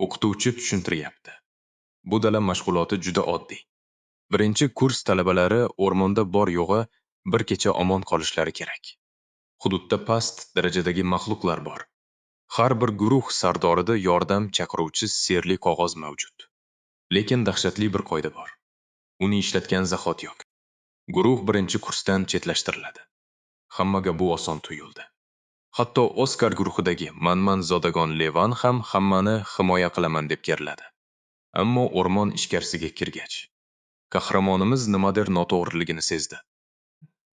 O'qituvchi tushuntiryapti. Bu dala mashg'uloti juda oddiy. Birinchi kurs talabalari o'rmonda bor yo'g'i bir kecha omon qolishlari kerak. Hududda past darajadagi maxluqlar bor. Har bir guruh sardorida yordam chaqiruvchi serli qog'oz mavjud. Lekin dahshatli bir qoida bor. Uni ishlatgan zahot yo'q. Guruh birinchi kursdan chetlashtiriladi. Hammaga bu oson tuyuldi. Hatto Oskar guruhidagi Manman zodagon Levan ham hammani himoya qilaman deb keriladi. Ammo o'rmon ichkarisiga kirgach, qahramonimiz nimadir noto'g'riligini sezdi.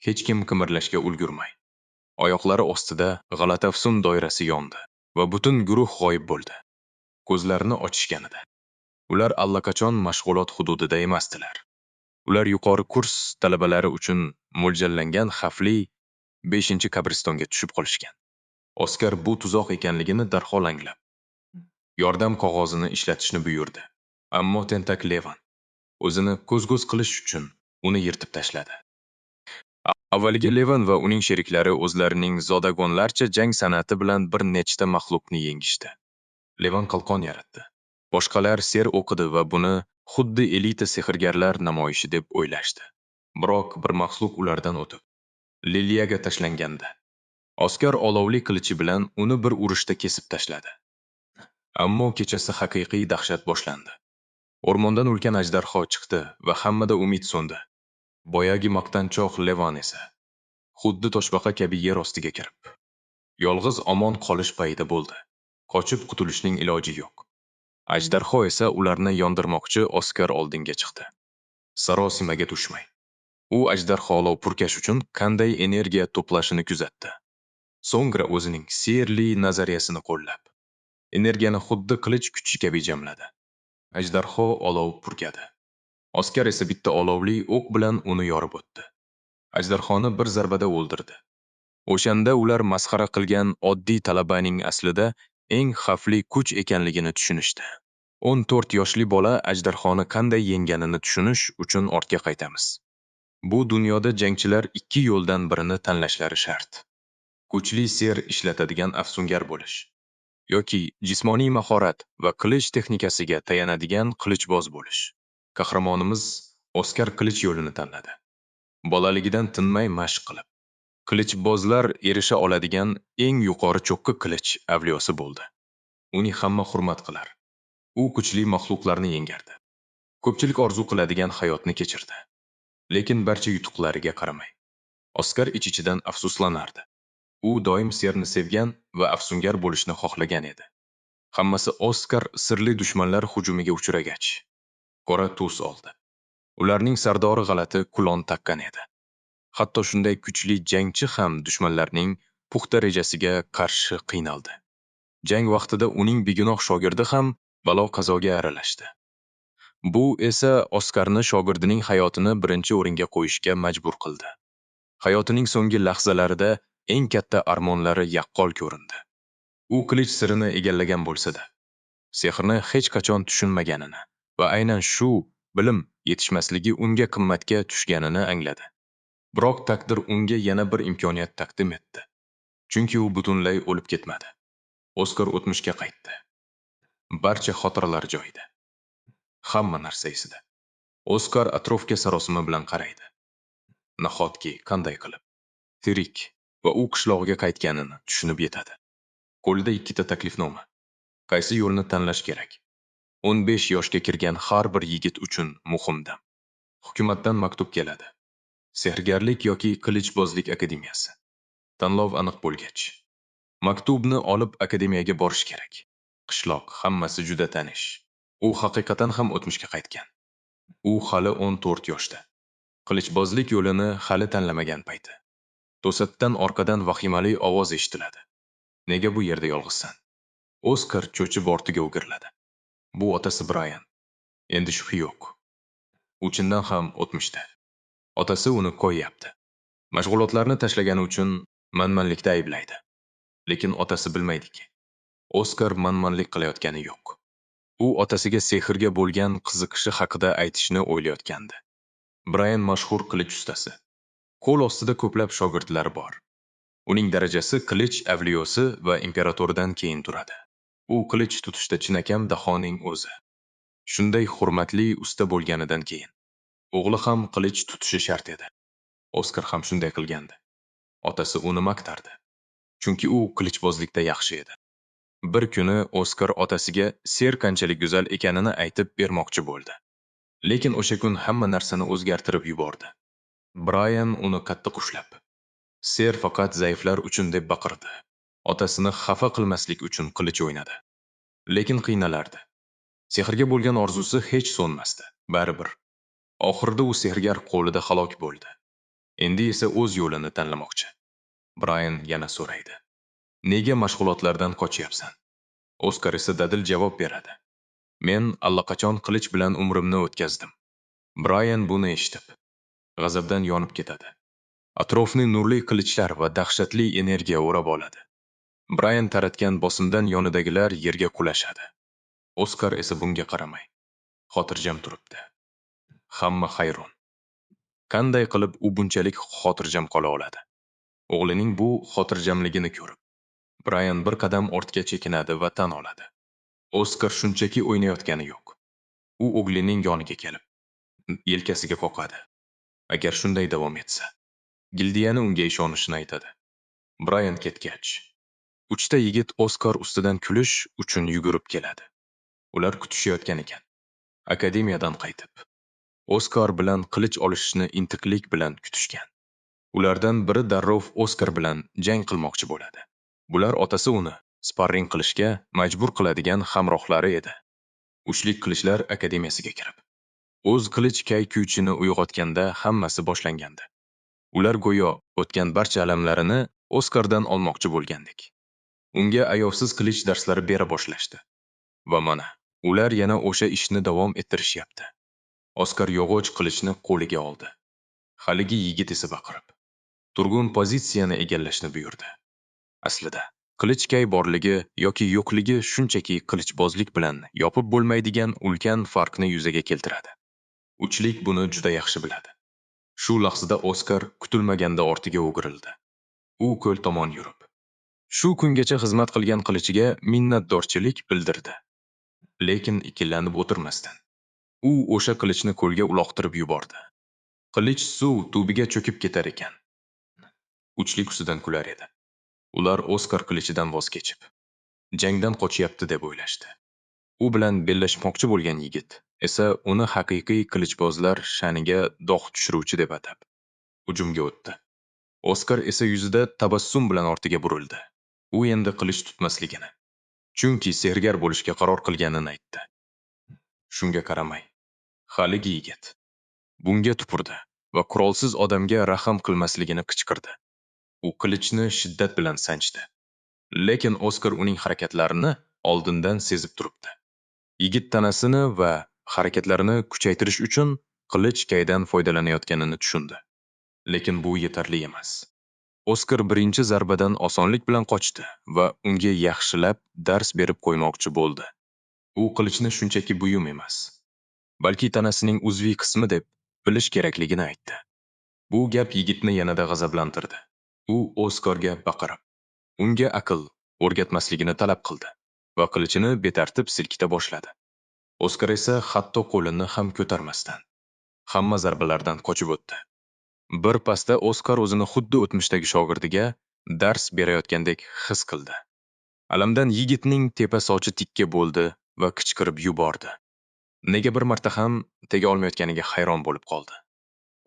Hech kim qimirlashga ulgurmay, oyoqlari ostida g'alatafsun doirasi yondi va butun guruh g'oyib bo'ldi. Ko'zlarini ochishganida ular allaqachon mashg'ulot hududida emasdilar. Ular yuqori kurs talabalari uchun mo'ljallangan xavfli 5-qabristonga tushib qolishgan. Oskar bu tuzoq ekanligini darhol anglab, yordam qog'ozini ishlatishni buyurdi. Ammo tentak Levan o'zini ko'z-ko'z qilish uchun uni yirtib tashladi. Avvaliga Levan va uning sheriklari o'zlarining zodagonlarcha jang san'ati bilan bir nechta maxluqni yengishdi. Levan qalqon yaratdi. Boshqalar ser o'qidi va buni xuddi elita sehrgarlar namoyishi deb o'ylashdi. Biroq bir maxluq ulardan o'tib Liliyaga tashlanganda Oskar olovli qilichi bilan uni bir urishda kesib tashladi. Ammo kechasi haqiqiy dahshat boshlandi. O'rmondan ulkan ajdarho chiqdi va hammada umid so'ndi. Boyagi maqtanchoq Levan esa xuddi toshbaqa kabi yer ostiga kirib, yolg'iz omon qolish payida bo'ldi. Qochib qutulishning iloji yo'q. Ajdarho esa ularni yondirmoqchi Oskar oldinga chiqdi. Sarosimaga tushmay, u ajdarho olov purkash uchun qanday energiya to'plashini kuzatdi. So'ngra o'zining sehrli nazariyasini qo'llab, energiyani xuddi qilich kuchi kabi jamladi. Ajdarho olov purkadi. Oskar esa bitta olovli o'q bilan uni yorib o'tdi. Ajdarhoni bir zarbada o'ldirdi. O'shanda ular masxara qilgan oddiy talabaning aslida eng xavfli kuch ekanligini tushunishdi. 14 yoshli bola ajdarhoni qanday yengganini tushunish uchun ortga qaytamiz. Bu dunyoda jangchilar ikki yo'ldan birini tanlashlari shart. Kuchli ser ishlatadigan afsungar bo'lish yoki jismoniy mahorat va qilich texnikasiga tayanadigan qilichboz bo'lish. Qahramonimiz Oskar qilich yo'lini tanladi. Bolaligidan tinmay mashq qilib, qilichbozlar erisha oladigan eng yuqori cho'qqi qilich avliyosi bo'ldi. Uni hamma hurmat qilar. U kuchli maxluqlarni yengardi. Ko'pchilik orzu qiladigan hayotni kechirdi. Lekin barcha yutuqlariga qaramay, Oskar ich-ichidan afsuslanardi. U doim serni sevgan va afsungar bo'lishni xohlagan edi. Hammasi Oskar sirli dushmanlar hujumiga uchragach, qora tus oldi. Ularning sardori g'alati kulon taqqan edi. Hatto shunday kuchli jangchi ham dushmanlarning puxta rejasiga qarshi qiynaldi. Jang vaqtida uning begunoh shogirdi ham balo-qazoga aralashdi. Bu esa Oskarni shogirdining hayotini birinchi o'ringa qo'yishga majbur qildi. Hayotining so'nggi lahzalarida eng katta armonlari yaqqol ko'rindi. U qilich sirini egallagan bo'lsa-da, sehrni hech qachon tushunmaganini va aynan shu bilim yetishmasligi unga qimmatga tushganini angladi. Biroq taqdir unga yana bir imkoniyat taqdim etdi. Chunki u butunlay o'lib ketmadi. Oskar o'tmishga qaytdi. Barcha xotiralar joyida. Hamma narsa esida. Oskar atrofga sarosima bilan qaraydi. Nahotki qanday qilib tirik va u qishlog'iga qaytganini tushunib yetadi. Qo'lida ikkita taklifnoma. Qaysi yo'lni tanlash kerak? 15 yoshga kirgan har bir yigit uchun muhim dam. Hukumatdan maktub keladi. Sehrgarlik yoki qilichbozlik akademiyasi. Tanlov aniq bo'lgach, maktubni olib akademiyaga borish kerak. Qishloq hammasi juda tanish. U haqiqatan ham o'tmishga qaytgan. U hali 14 yoshda. Qilichbozlik yo'lini hali tanlamagan payti. To'satdan orqadan vahimali ovoz eshitiladi. Nega bu yerda yolg'izsan? Oskar cho'chib ortiga o'giriladi. Bu otasi Brian. Endi shubha yo'q. U chindan ham o'tmishda. Otasi uni qo'yyapti. Mashg'ulotlarni tashlagani uchun manmanlikda ayblaydi. Lekin otasi bilmaydiki, Oskar manmanlik qilayotgani yo'q. U otasiga sehrga bo'lgan qiziqishi haqida aytishni o'ylayotgandi. Brian mashhur qilich ustasi. Qo'l ostida ko'plab shogirdlari bor. Uning darajasi qilich avliyosi va imperatordan keyin turadi. U qilich tutishda chinakam dahoning o'zi. Shunday hurmatli usta bo'lganidan keyin o'g'li ham qilich tutishi shart edi. Oskar ham shunday qilgandi. Otasi uni maqtardi, chunki u qilichbozlikda yaxshi edi. Bir kuni Oskar otasiga ser qanchalik go'zal ekanini aytib bermoqchi bo'ldi. Lekin o'sha kun hamma narsani o'zgartirib yubordi. Brian uni qattiq ushlab, ser faqat zaiflar uchun deb baqirdi. Otasini xafa qilmaslik uchun qilich o'ynadi. Lekin qiynalardi. Sehrga bo'lgan orzusi hech so'nmasdi. Baribir. Oxirida u sehrgar qo'lida halok bo'ldi. Endi esa o'z yo'lini tanlamoqchi. Brian yana so'raydi. Nega mashg'ulotlardan qochyapsan? Oskar esa dadil javob beradi. Men allaqachon qilich bilan umrimni o'tkazdim. Brian buni eshitib, g'azabdan yonib ketadi. Atrofni nurli qilichlar va dahshatli energiya o'rab oladi. Brian taratgan bosimdan yonidagilar yerga qulashadi. Oskar esa bunga qaramay, xotirjam turibdi. Hamma hayron. Qanday qilib u bunchalik xotirjam qola oladi? O'g'lining bu xotirjamligini ko'rib, Brian bir qadam ortga chekinadi va tan oladi. Oskar shunchaki o'ynayotgani yo'q. U o'g'lining yoniga kelib, yelkasiga qoqadi. Agar shunday davom etsa, Gildiyani unga ishonishini aytadi. Brian ketgach, uchta yigit Oskar ustidan kulish uchun yugurib keladi. Ular kutishayotgan ekan. Akademiyadan qaytib, Oskar bilan qilich olishni intiqlik bilan kutishgan. Ulardan biri darrov Oskar bilan jang qilmoqchi bo'ladi. Bular otasi uni sparring qilishga majbur qiladigan hamrohlari edi. Uchlik qilichlar akademiyasiga kirib, o'z qilich kay-kuychini uyg'otganda hammasi boshlangandi. Ular go'yo o'tgan barcha alamlarini Oskardan olmoqchi bo'lgandek. Unga ayovsiz qilich darslari bera boshlashdi. Va mana, ular yana o'sha ishni davom ettirishyapti. Oskar yog'och qilichni qo'liga oldi. Haligi yigit esa baqirib, turgun pozitsiyani egallashni buyurdi. Aslida, qilich kay borligi yoki yo'qligi shunchaki qilichbozlik bilan yopib bo'lmaydigan ulkan farqni yuzaga keltiradi. Uchlik buni juda yaxshi biladi. Shu lahzada Oskar kutilmaganda ortiga o'girildi. U ko'l tomon yurib, shu kungacha xizmat qilgan qilichiga minnatdorchilik bildirdi. Lekin ikkilanib o'tirmasdan, u o'sha qilichni ko'lga uloqtirib yubordi. Qilich suv tubiga cho'kib ketar ekan. Uchlik ustidan kular edi. Ular Oskar qilichidan voz kechib, jangdan qochyapti deb o'ylashdi. U bilan bellashmoqchi bo'lgan yigit esa uni haqiqiy qilichbozlar sha'niga dog' tushiruvchi deb atab hujumga o'tdi. Oskar esa yuzida tabassum bilan ortiga burildi. U endi qilich tutmasligini, chunki sehrgar bo'lishga qaror qilganini aytdi. Shunga qaramay, haligi yigit bunga tupurdi va qurolsiz odamga rahm qilmasligini qichqirdi. U qilichni shiddat bilan sanchdi. Lekin Oskar uning harakatlarini oldindan sezib turibdi. Yigit tanasini va harakatlarini kuchaytirish uchun qilich kaydan foydalanayotganini tushundi. Lekin bu yetarli emas. Oskar birinchi zarbadan osonlik bilan qochdi va unga yaxshilab dars berib qo'ymoqchi bo'ldi. U qilichni shunchaki buyum emas, balki tanasining uzviy qismi deb bilish kerakligini aytdi. Bu gap yigitni yanada g'azablantirdi. U Oskarga baqirib, unga aql o'rgatmasligini talab qildi va qilichini betartib silkita boshladi. Oskar esa hatto qo'lini ham ko'tarmasdan hamma zarbalardan qochib o'tdi. Bir pasda Oskar o'zini xuddi o'tmishdagi shogirdiga dars berayotgandek his qildi. Alamdan yigitning tepa sochi tikka bo'ldi va qichqirib yubordi. Nega bir marta ham tega olmayotganiga hayron bo'lib qoldi.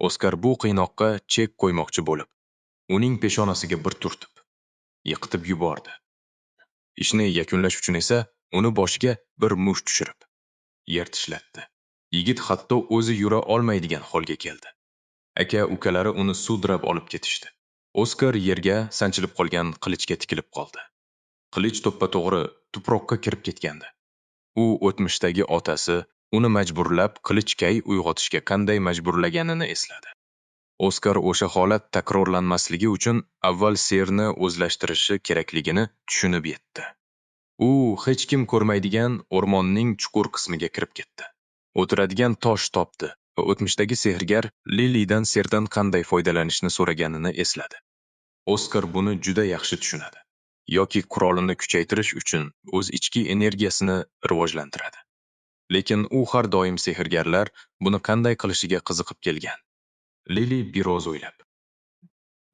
Oskar bu qiynoqqa chek qo'ymoqchi bo'lib, uning peshonasiga bir turtib, yiqitib yubordi. Ishni yakunlash uchun esa uni boshiga bir musht tushirib, yer tishlatdi. Yigit hatto o'zi yura olmaydigan holga keldi. Aka-ukalari uni sudrab olib ketishdi. Oskar yerga sanchilib qolgan qilichga tikilib qoldi. Qilich to'ppa-to'g'ri tuproqqa kirib ketgandi. U o'tmishdagi otasi uni majburlab qilichkay uyg'otishga qanday majburlaganini esladi. Oskar o'sha holat takrorlanmasligi uchun avval serni o'zlashtirishi kerakligini tushunib yetdi. U hech kim ko'rmaydigan o'rmonning chuqur qismiga kirib ketdi. O'tiradigan tosh topdi va o'tmishdagi sehrgar Lilidan serdan qanday foydalanishni so'raganini esladi. Oskar buni juda yaxshi tushunadi. yoki qurolini kuchaytirish uchun o'z ichki energiyasini rivojlantiradi. Lekin u har doim sehrgarlar buni qanday qilishiga qiziqib kelgan. Lili biroz o'ylab,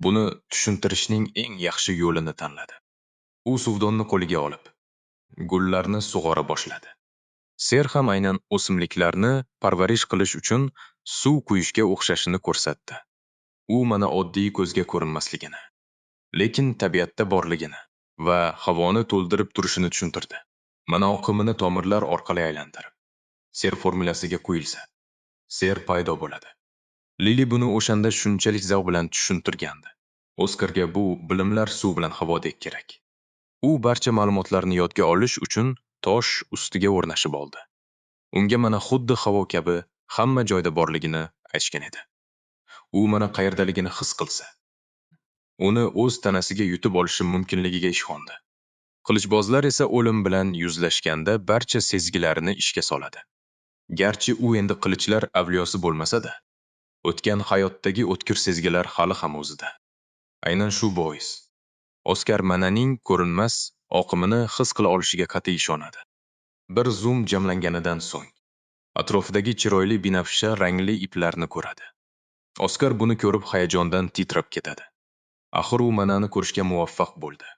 buni tushuntirishning eng yaxshi yo'lini tanladi. U suvdonni qo'liga olib, gullarni sug'ora boshladi. Ser ham aynan o'simliklarni parvarish qilish uchun suv quyishga o'xshashini ko'rsatdi. U mana oddiy ko'zga ko'rinmasligini, lekin tabiatda borligini va havoni to'ldirib turishini tushuntirdi. Mana oqimini tomirlar orqali aylantirib, ser formulasiga qo'yilsa, ser paydo bo'ladi. Lili buni o'shanda shunchalik zavq bilan tushuntirgandi. Oskarga bu bilimlar suv bilan havodek kerak. U barcha ma'lumotlarni yodga olish uchun tosh ustiga o'rnashib oldi. Unga mana xuddi havo kabi hamma joyda borligini aytishgan edi. U mana qayerdaligini his qilsa, uni o'z tanasiga yutib olishi mumkinligiga ishondi. Qilichbozlar esa o'lim bilan yuzlashganda barcha sezgilarini ishga soladi. Garchi u endi qilichlar avliyosi bo'lmasa-da, o'tgan hayotdagi o'tkir sezgilar hali ham o'zida. Aynan shu bois Oskar mananing ko'rinmas oqimini his qila olishiga qat'iy ishonadi. Bir zum jamlanganidan so'ng atrofidagi chiroyli binafsha rangli iplarni ko'radi. Oskar buni ko'rib hayajondan titrab ketadi. Axir u manani ko'rishga muvaffaq bo'ldi.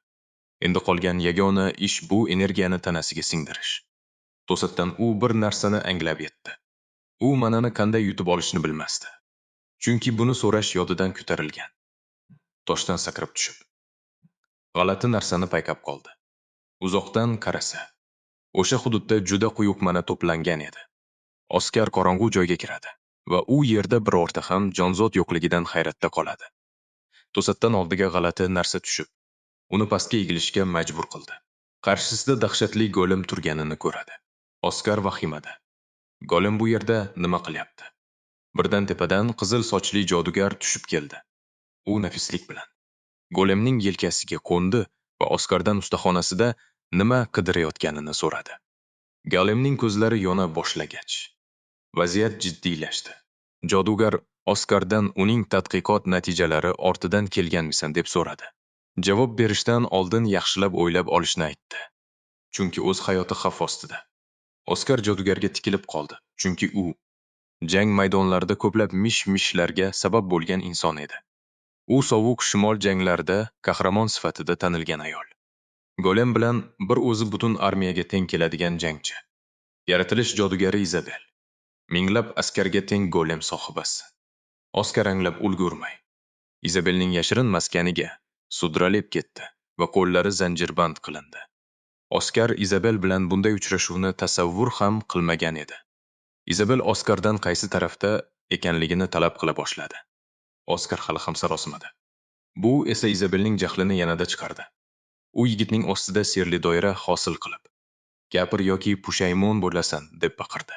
Endi qolgan yagona ish bu energiyani tanasiga singdirish. To'satdan u bir narsani anglab yetdi. U manani qanday yutib olishni bilmasdi. Chunki buni so'rash yodidan ko'tarilgan. Toshdan sakrab tushib, g'alati narsani payqab qoldi. Uzoqdan qarasa, o'sha hududda juda quyuq mana to'plangan edi. Oskar qorong'u joyga kiradi va u yerda birorta ham jonzot yo'qligidan hayratda qoladi. To'satdan oldiga g'alati narsa tushib, uni pastga egilishga majbur qildi. Qarshisida dahshatli golem turganini ko'radi. Oskar vahimada. Golem bu yerda nima qilyapti? Birdan tepadan qizil sochli jodugar tushib keldi. U nafislik bilan golemning yelkasiga qo'ndi va Oskardan ustaxonasida nima qidirayotganini so'radi. Golemning ko'zlari yona boshlagach, vaziyat jiddiylashdi. Jodugar Oskardan uning tadqiqot natijalari ortidan kelganmisan deb so'radi. Javob berishdan oldin yaxshilab o'ylab olishni aytdi. Chunki o'z hayoti xavf ostida. Oskar jodugarga tikilib qoldi, chunki u jang maydonlarida ko'plab mish-mishlarga sabab bo'lgan inson edi. U sovuq shimol janglarida qahramon sifatida tanilgan ayol. Golem bilan bir o'zi butun armiyaga teng keladigan jangchi. Yaratilish jodugari Izabel. Minglab askarga teng golem sohibasi. Oskar anglab ulgurmay, Izabelning yashirin maskaniga sudralib ketdi va qo'llari zanjirband qilindi. Oskar Izabel bilan bunday uchrashuvni tasavvur ham qilmagan edi. Izabel Oskardan qaysi tarafda ekanligini talab qila boshladi. Oskar hali ham sarosimadi. Bu esa Izabelning jahlini yanada chiqardi. U yigitning ostida sirli doira hosil qilib, "Gapir yoki pushaymon bo'lasan" deb baqirdi.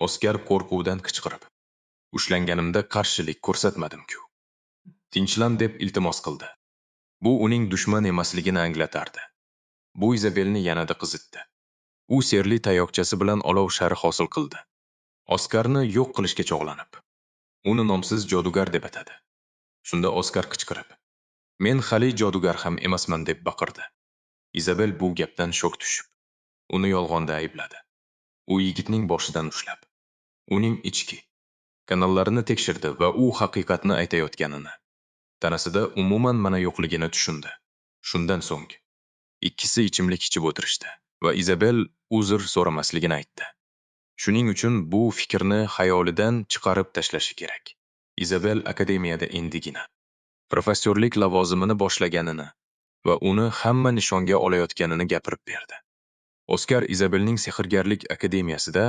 Oskar qo'rquvdan qichqirib, "Ushlanganimda qarshilik ko'rsatmadim-ku. Tinchlan" deb iltimos qildi. Bu uning dushman emasligini anglatardi. Bu Izabelni yanada qizitdi. U serli tayoqchasi bilan olov shari hosil qildi. Oskarni yo'q qilishga chog'lanib, uni nomsiz jodugar deb atadi. Shunda Oskar qichqirib, "Men hali jodugar ham emasman" deb baqirdi. Izabel bu gapdan shok tushib, uni yolg'onda aybladi. U yigitning boshidan ushlab, uning ichki kanallarini tekshirdi va u haqiqatni aytayotganini, tanasida umuman mana yo'qligini tushundi. Shundan so'ng ikkisi ichimlik ichib o'tirishdi va Izabel uzr so'ramasligini aytdi. Shuning uchun bu fikrni xayolidan chiqarib tashlashi kerak. Izabel akademiyada endigina professorlik lavozimini boshlaganini va uni hamma nishonga olayotganini gapirib berdi. Oskar Izabelning sehrgarlik akademiyasida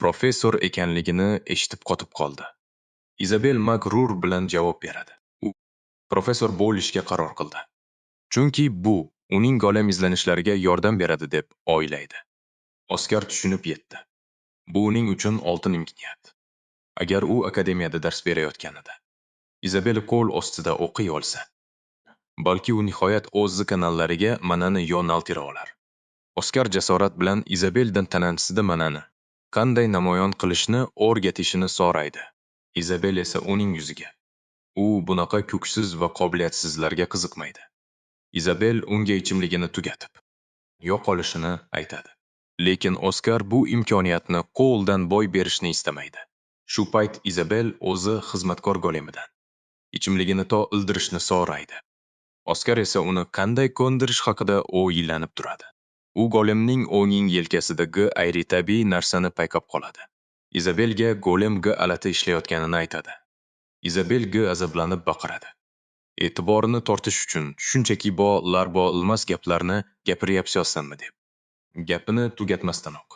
professor ekanligini eshitib qotib qoldi. Izabel mag'rur bilan javob beradi. U professor bo'lishga qaror qildi. Chunki bu uning golem izlanishlariga yordam beradi deb o'ylaydi. Oskar tushunib yetdi. Bu uning uchun oltin imkoniyat. Agar u akademiyada dars berayotganida Izabel qo'l ostida o'qiy olsa, balki u nihoyat o'z kanallariga manani yo'naltira olar. Oskar jasorat bilan Izabeldan tanasida manani qanday namoyon qilishni o'rgatishini so'raydi. Izabel esa uning yuziga. U bunaqa ko'ksiz va qobiliyatsizlarga qiziqmaydi. Izabel unga ichimligini tugatib, yo'qolishini aytadi. Lekin Oskar bu imkoniyatni qo'ldan boy berishni istamaydi. Shu payt Izabel o'zi xizmatkor golemidan ichimligini to ildirishni so'raydi. Oskar esa uni qanday ko'ndirish haqida o'ylanib turadi. U golemning o'ng yelkasidagi g'ayritabiiy narsani payqab qoladi. Izabelga golem g'alati ishlayotganini aytadi. Izabel g'azablanib baqiradi. E'tiborini tortish uchun shunchaki bo ilmas gaplarni gapiryapsanmi deb. Gapini tugatmasdanoq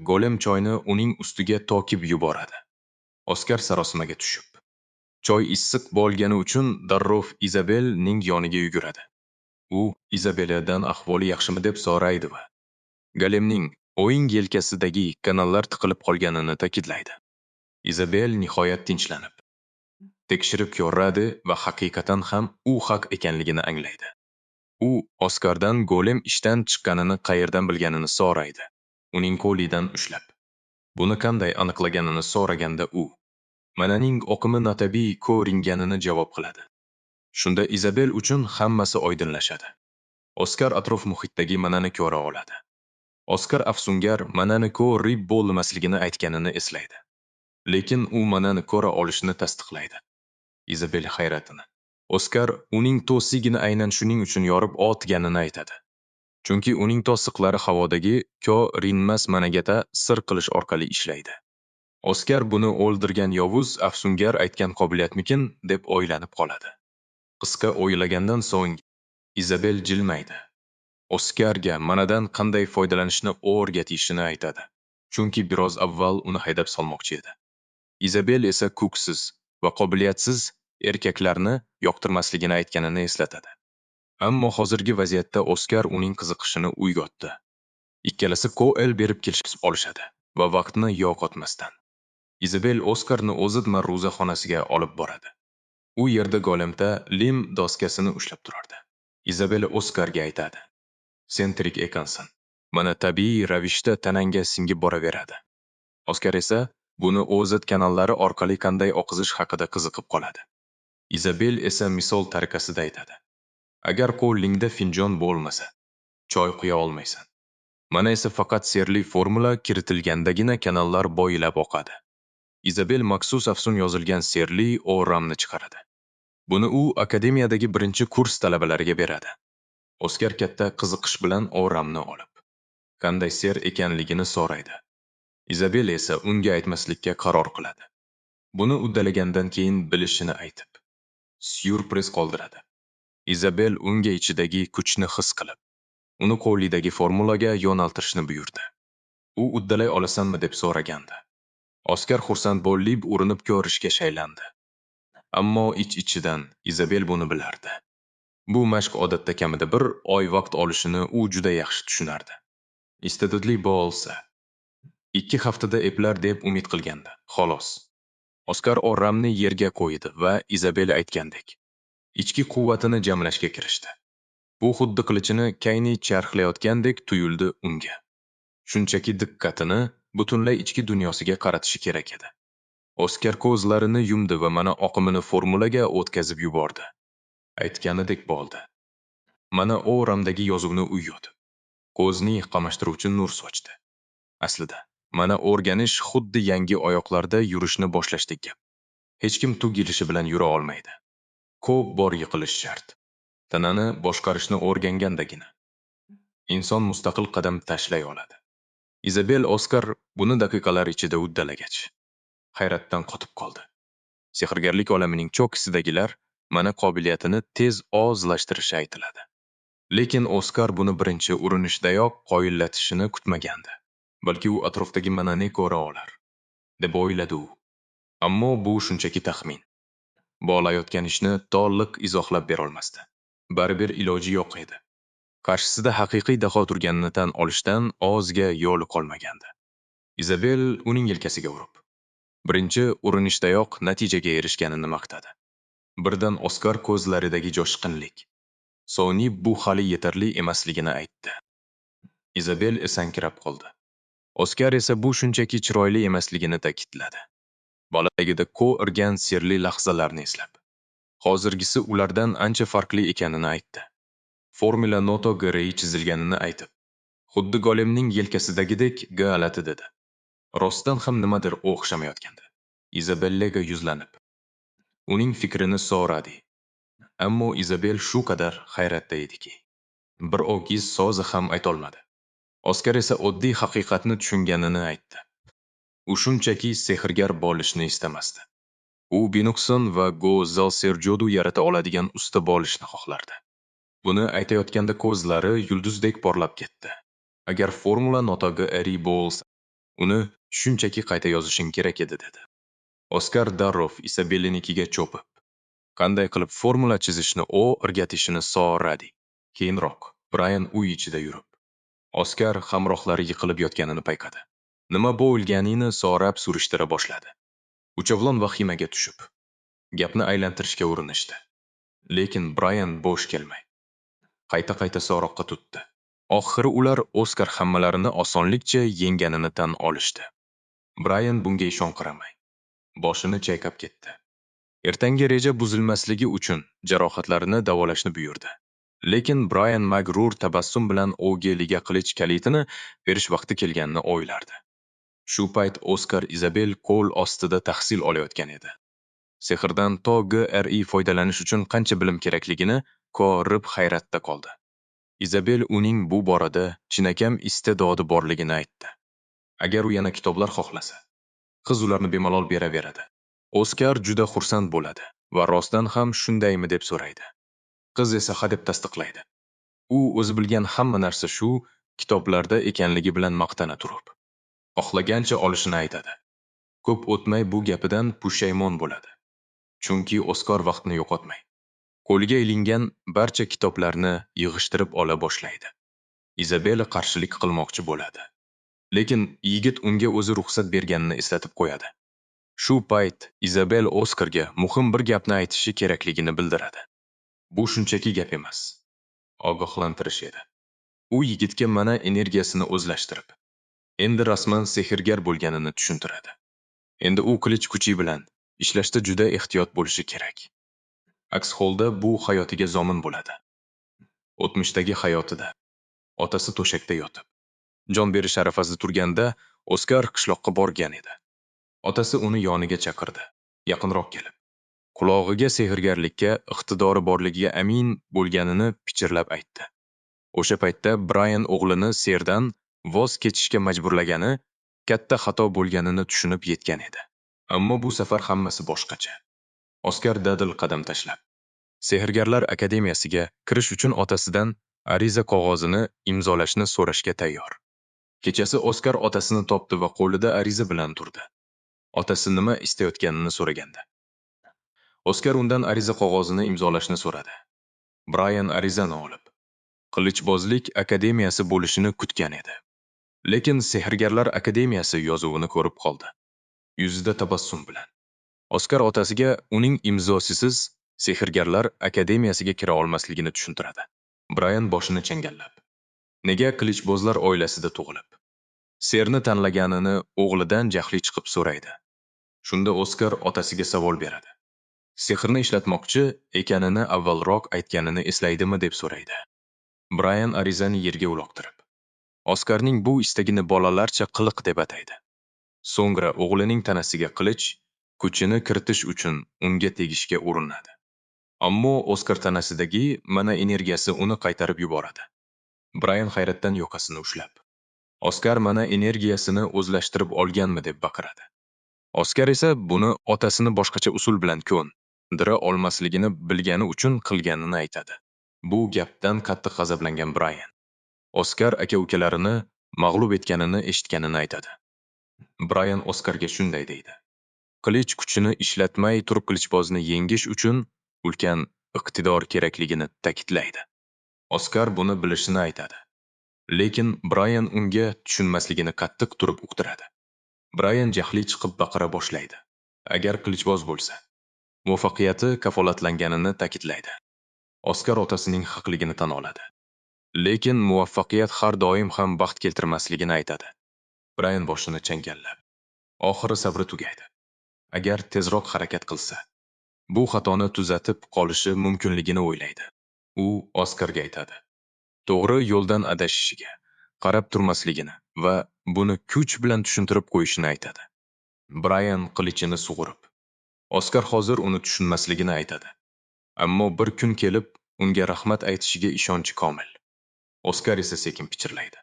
golem choyni uning ustiga to'kib yuboradi. Oskar sarosimaga tushib, choy issiq bo'lgani uchun darrov Izabelning yoniga yuguradi. U Izabeladan ahvoli yaxshimi deb so'raydi va golemning o'ng yelkasidagi kanallar tiqilib qolganini ta'kidlaydi. Izabel nihoyat tinchlanib, tekshirib ko'radi va haqiqatan ham u haq ekanligini anglaydi. U Oskardan golem ishdan chiqqanini qayerdan bilganini so'raydi. Uning qo'lidan ushlab, buni qanday aniqlaganini so'raganda u mananing oqimi notabiiy ko'ringanini javob qiladi. Shunda Izabel uchun hammasi oydinlashadi. Oskar atrof muhitdagi manani ko'ra oladi. Oskar afsungar manani ko'rib bo'lmasligini aytganini eslaydi. Lekin u manani ko'ra olishni tasdiqlaydi. Izabel hayratini. Oskar uning to'sigini aynan shuning uchun yorib otganini aytadi. Chunki uning to'siqlari havodagi ko'rinmas managata sir qilish orqali ishlaydi. Oskar buni o'ldirgan yovuz afsungar aytgan qobiliyatmikin deb o'ylanib qoladi. Qisqa o'ylagandan so'ng Izabel jilmaydi. Oskarga manadan qanday foydalanishni o'rgatishini aytadi. Chunki biroz avval uni haydab solmoqchi edi. Izabel esa kuksiz va qobiliyatsiz erkaklarni yoqtirmasligini aytganini eslatadi. Ammo hozirgi vaziyatda Oskar uning qiziqishini uyg'otdi. Ikkalasi qo'l berib kelishib olishadi va vaqtni yo'qotmasdan Izabel Oskarni o'zi ma'ruza xonasiga olib boradi. U yerda golemda lim doskasini ushlab turardi. Izabel Oskarga aytadi: "Sen tirik ekansan. Mana tabiiy ravishda tanangga singib boraveradi." Oskar esa buni o'z kanallari orqali qanday oqizish haqida qiziqib qoladi. Izabel esa misol tariqasida aytadi: "Agar qo'lingda finjon bo'lmasa, choy quya olmaysan. Mana esa faqat sirli formula kiritilgandagina kanallar bo'ylab oqadi." Izabel maxsus afsun yozilgan sirli o'ramni chiqaradi. Buni u akademiyadagi birinchi kurs talabalariga beradi. Oskar katta qiziqish bilan o'ramni olib, qanday ser ekanligini so'raydi. Izabel esa unga aytmaslikka qaror qiladi. Buni uddalagandan keyin bilishini aytib, syurpriz qoldiradi. Izabel unga ichidagi kuchni his qilib, uni qo'lidagi formulaga yo'naltirishni buyurdi. U uddalay olasanmi deb so'ragandi. Oskar xursand bo'lib urinib ko'rishga shaylandi. Ammo ich-ichidan Izabel buni bilardi. Bu mashq odatda kamida bir oy vaqt olishini u juda yaxshi tushunardi. Iste'dodli bo'lsa, 2 haftada eplar deb umid qilgandi. Xolos. Oskar o'ramni yerga qo'ydi va Izabel aytgandek, ichki quvvatini jamlashga kirishdi. Bu xuddi qilichini kayni charxlayotgandek tuyuldi unga. Shunchaki diqqatini butunlay ichki dunyosiga qaratishi kerak edi. Oskar ko'zlarini yumdi va mana oqimini formulaga o'tkazib yubordi. Aytganidek bo'ldi. Mana o'ramdagi yozuvni uyutdi. Ko'zni qamashtiruvchi nur sochdi. Aslida, mana o'rganish xuddi yangi oyoqlarda yurishni boshlashdek gap. Hech kim tugilishi bilan yura olmaydi. Ko'p bor yiqilish shart. Tanani boshqarishni o'rgangandagina inson mustaqil qadam tashlay oladi. Izabel Oskar buni daqiqalar ichida uddalagach, hayratdan qotib qoldi. Sehrgarlik olamining cho'qqisidagilar mana qobiliyatini tez ozlashtirishi aytiladi. Lekin Oskar buni birinchi urinishdayoq qoyillatishini kutmagandi. Balki u atrofdagi manani ko'ra olar, deb o'yladi u. Ammo bu shunchaki taxmin. Bo'layotgan ishni to'liq izohlab bera olmasdi. Baribir iloji yo'q edi. Qarshisida haqiqiy daho turganini tan olishdan ozga yo'li qolmagandi. Izabel uning yelkasiga urib, birinchi urinishdayoq natijaga erishganini maqtadi. Birdan Oskar ko'zlaridagi jo'shqinlik, so'nggi bu hali yetarli emasligini aytdi. Izabel esankirab qoldi. Oskar esa bu shunchaki chiroyli emasligini ta'kidladi. Bolaligida ko'rgan sirli lahzalarni eslab, hozirgisi ulardan ancha farqli ekanini aytdi. Formula Noto GRI chizilganini aytib, xuddi golemning yelkasidagidek g'alati dedi. Rostdan ham nimadir o'xshamayotgandi. Izabellaga yuzlanib, uning fikrini so'radi. Ammo Izabel shu qadar hayratda ediki, bir ogiz so'zi ham aytolmadi. Oskar esa oddiy haqiqatni tushunganini aytdi. U shunchaki sehrgar bo'lishni istamasdi. U Binokson va Go'zal Serjodu yarata oladigan usta bo'lishni xohlardi. Buni aytayotganda ko'zlari yulduzdek porlab ketdi. Agar formula notogi eri bo'lsa, uni shunchaki qayta yozishing kerak edi dedi. Oskar darrov Isabellinikiga cho'pib, qanday qilib formula chizishni o'rgatishini so'radi. Keyinroq Brian uy ichida yurib, Oskar hamrohlari yiqilib yotganini payqadi. Nima bo'lganini so'rab surishtira boshladi. Uchovlon vahimaga tushib, gapni aylantirishga urinishdi. Lekin Brian bo'sh kelmay, qayta so'roqqa tutdi. Oxiri ular Oskar hammalarini osonlikcha yengganini tan olishdi. Brian bunga ishonqiramay, boshini chayqab ketdi. Ertangi reja buzilmasligi uchun jarohatlarini davolashni buyurdi. Lekin Brian magrur tabassum bilan O'geliga qilich kalitini berish vaqti kelganini o'ylardi. Shu payt Oskar Izabel qo'l ostida tahsil olayotgan edi. Sehrdan to GRI foydalanish uchun qancha bilim kerakligini ko'rib hayratda qoldi. Izabel uning bu borada chinakam iste'dodi borligini aytdi. Agar u yana kitoblar xohlasa, qiz ularni bemalol beraveradi. Oskar juda xursand bo'ladi va rostdan ham shundaymi deb so'raydi. Qiz esa ha deb tasdiqlaydi. U o'zi bilgan hamma narsa shu kitoblarda ekanligi bilan maqtana turib, xohlagancha olishini aytadi. Ko'p o'tmay bu gapidan pushaymon bo'ladi. Chunki Oskar vaqtni yo'qotmay, qo'liga ilingan barcha kitoblarni yig'ishtirib ola boshlaydi. Izabela qarshilik qilmoqchi bo'ladi. Lekin yigit unga o'zi ruxsat berganini eslatib qo'yadi. Shu payt Izabel Oskarga muhim bir gapni aytishi kerakligini bildiradi. Bu shunchaki gap emas, ogohlantirish edi. U yigitga mana energiyasini o'zlashtirib, endi rasman sehrgar bo'lganini tushuntiradi. Endi u qilich kuchi bilan ishlashda juda ehtiyot bo'lishi kerak. Aks holda bu hayotiga zomin bo'ladi. O'tmishdagi hayotida otasi to'shakda yotib, jon berish arafasida turganda Oskar qishloqqa borgan edi. Otasi uni yoniga chaqirdi, yaqinroq kelib, qulog'iga sehrgarlikka iqtidori borligiga amin bo'lganini pichirlab aytdi. O'sha paytda Brian o'g'lini serdan voz kechishga majburlagani katta xato bo'lganini tushunib yetgan edi. Ammo bu safar hammasi boshqacha. Oskar dadil qadam tashlab, Sehrgarlar akademiyasiga kirish uchun otasidan ariza qog'ozini imzolashni so'rashga tayyor. Kechasi Oskar otasini topdi va qo'lida ariza bilan turdi. Otasi nima istayotganini so'raganda, Oskar undan ariza qog'ozini imzolashni so'radi. Brian arizani olib, Qilichbozlik akademiyasi bo'lishini kutgan edi. Lekin Sehrgarlar akademiyasi yozuvini ko'rib qoldi. Yuzida tabassum bilan. Oskar otasiga uning imzosisiz Sehrgarlar akademiyasiga kira olmasligini tushuntiradi. Brian boshini changallab, nega qilichbozlar oilasida tug'ilib, serni tanlaganini o'g'lidan jahli chiqib so'raydi. Shunda Oskar otasiga savol beradi. Sehrni ishlatmoqchi ekanini avvalroq aytganini eslaydimi deb so'raydi. Brian arizani yerga uloqtirib, Oskarning bu istagini bolalarcha qiliq deb ataydi. So'ngra o'g'lining tanasiga qilich kuchini kiritish uchun unga tegishga urinadi. Ammo Oskar tanasidagi mana energiyasi uni qaytarib yuboradi. Brian hayratdan yoqasini ushlab, Oskar mana energiyasini o'zlashtirib olganmi deb baqiradi. Oskar esa buni otasini boshqacha usul bilan ko'ndira olmasligini bilgani uchun qilganini aytadi. Bu gapdan qattiq g'azablangan Brian Oskar aka-ukalarini mag'lub etganini eshitganini aytadi. Brian Oskarga shunday deydi. Qilich kuchini ishlatmay turib qilichbozni yengish uchun ulkan iqtidor kerakligini ta'kidlaydi. Oskar buni bilishini aytadi. Lekin Brian unga tushunmasligini qattiq turib uqtiradi. Brian jahli chiqib baqira boshlaydi. Agar qilichboz bo'lsa, muvaffaqiyati kafolatlanganini ta'kidlaydi. Oskar otasining haqligini tan oladi. Lekin muvaffaqiyat har doim ham baxt keltirmasligini aytadi. Brian boshini changallab, oxiri sabri tugaydi. Agar tezroq harakat qilsa, bu xatoni tuzatib qolishi mumkinligini o'ylaydi. U Oskarga aytadi. To'g'ri yo'ldan adashishiga, qarab turmasligini va buni kuch bilan tushuntirib qo'yishini aytadi. Brayan qilichini sug'urib, Oskar hozir uni tushunmasligini aytadi. Ammo bir kun kelib, unga rahmat aytishiga ishonchi komil. Oskar esa sekin pichirlaydi.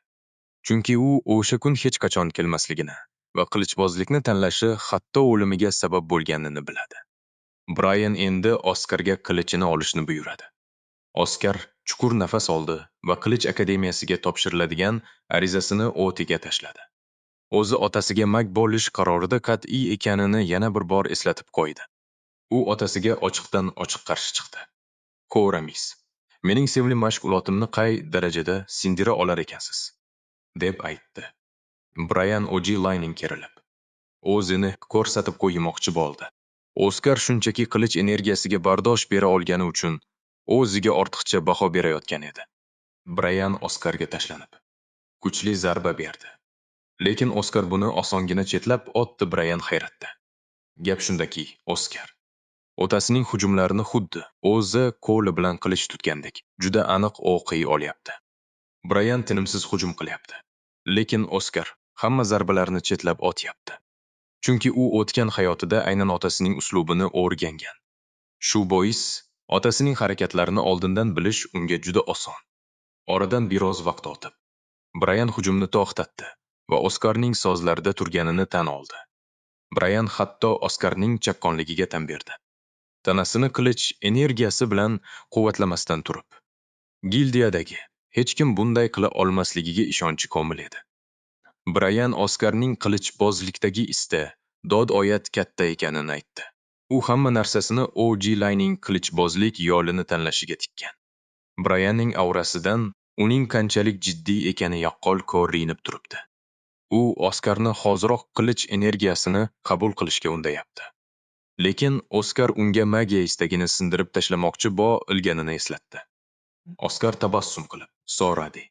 Chunki u o'sha kun hech qachon kelmasligini va qilichbozlikni tanlashi hatto o'limiga sabab bo'lganini biladi. Brayan endi Oskarga qilichini olishni buyuradi. Oskar chuqur nafas oldi va Qilich akademiyasiga topshiriladigan arizasini o'tiga tashladi. O'zi otasiga mag bo'lish qarorida qat'iy ekanini yana bir bor eslatib qo'ydi. U otasiga ochiqdan ochiq qarshi chiqdi. Ko'ramis, mening sevimli mashg'ulotimni qay darajada sindira olar ekansiz, deb aytdi. Brayan O'Ji-Layning kerilib, o'zini ko'rsatib qo'ymoqchi bo'ldi. Oskar shunchaki qilich energiyasiga bardosh bera olgani uchun o'ziga ortiqcha baho berayotgan edi. Brayan Oskarga tashlanib, kuchli zarba berdi. Lekin Oskar buni osongina chetlab otdi. Brayan hayratda. Gap shundaki, Oskar otasining hujumlarini xuddi o'zi qo'li bilan qilich tutgandek juda aniq o'qiy olyapti. Brayan tinimsiz hujum qilyapti. Lekin Oskar hamma zarbalarni chetlab otyapti. Chunki u o'tgan hayotida aynan otasining uslubini o'rgangan. Shu bois otasining harakatlarini oldindan bilish unga juda oson. Oradan biroz vaqt o'tib, Brayan hujumni to'xtatdi va Oskarning sozlarda turganini tan oldi. Brayan hatto Oskarning chaqqonligiga tan berdi. Tanasini qilich energiyasi bilan quvvatlamasdan turib, gildiyadagi hech kim bunday qila olmasligiga ishonchi komil edi. Brayan Oskarning qilichbozlikdagi dod-oyat katta ekanini aytdi. U hamma narsasini O'Ji-Layning qilichbozlik yo'lini tanlashiga tikkan. Brayanning aurasidan uning qanchalik jiddiy ekani yaqqol ko'rinib turibdi. U Oskarni hoziroq qilich energiyasini qabul qilishga undayapti. Lekin Oskar unga magiya istagini sindirib tashlamoqchi bo'lganini eslatdi. Oskar tabassum qilib so'radi.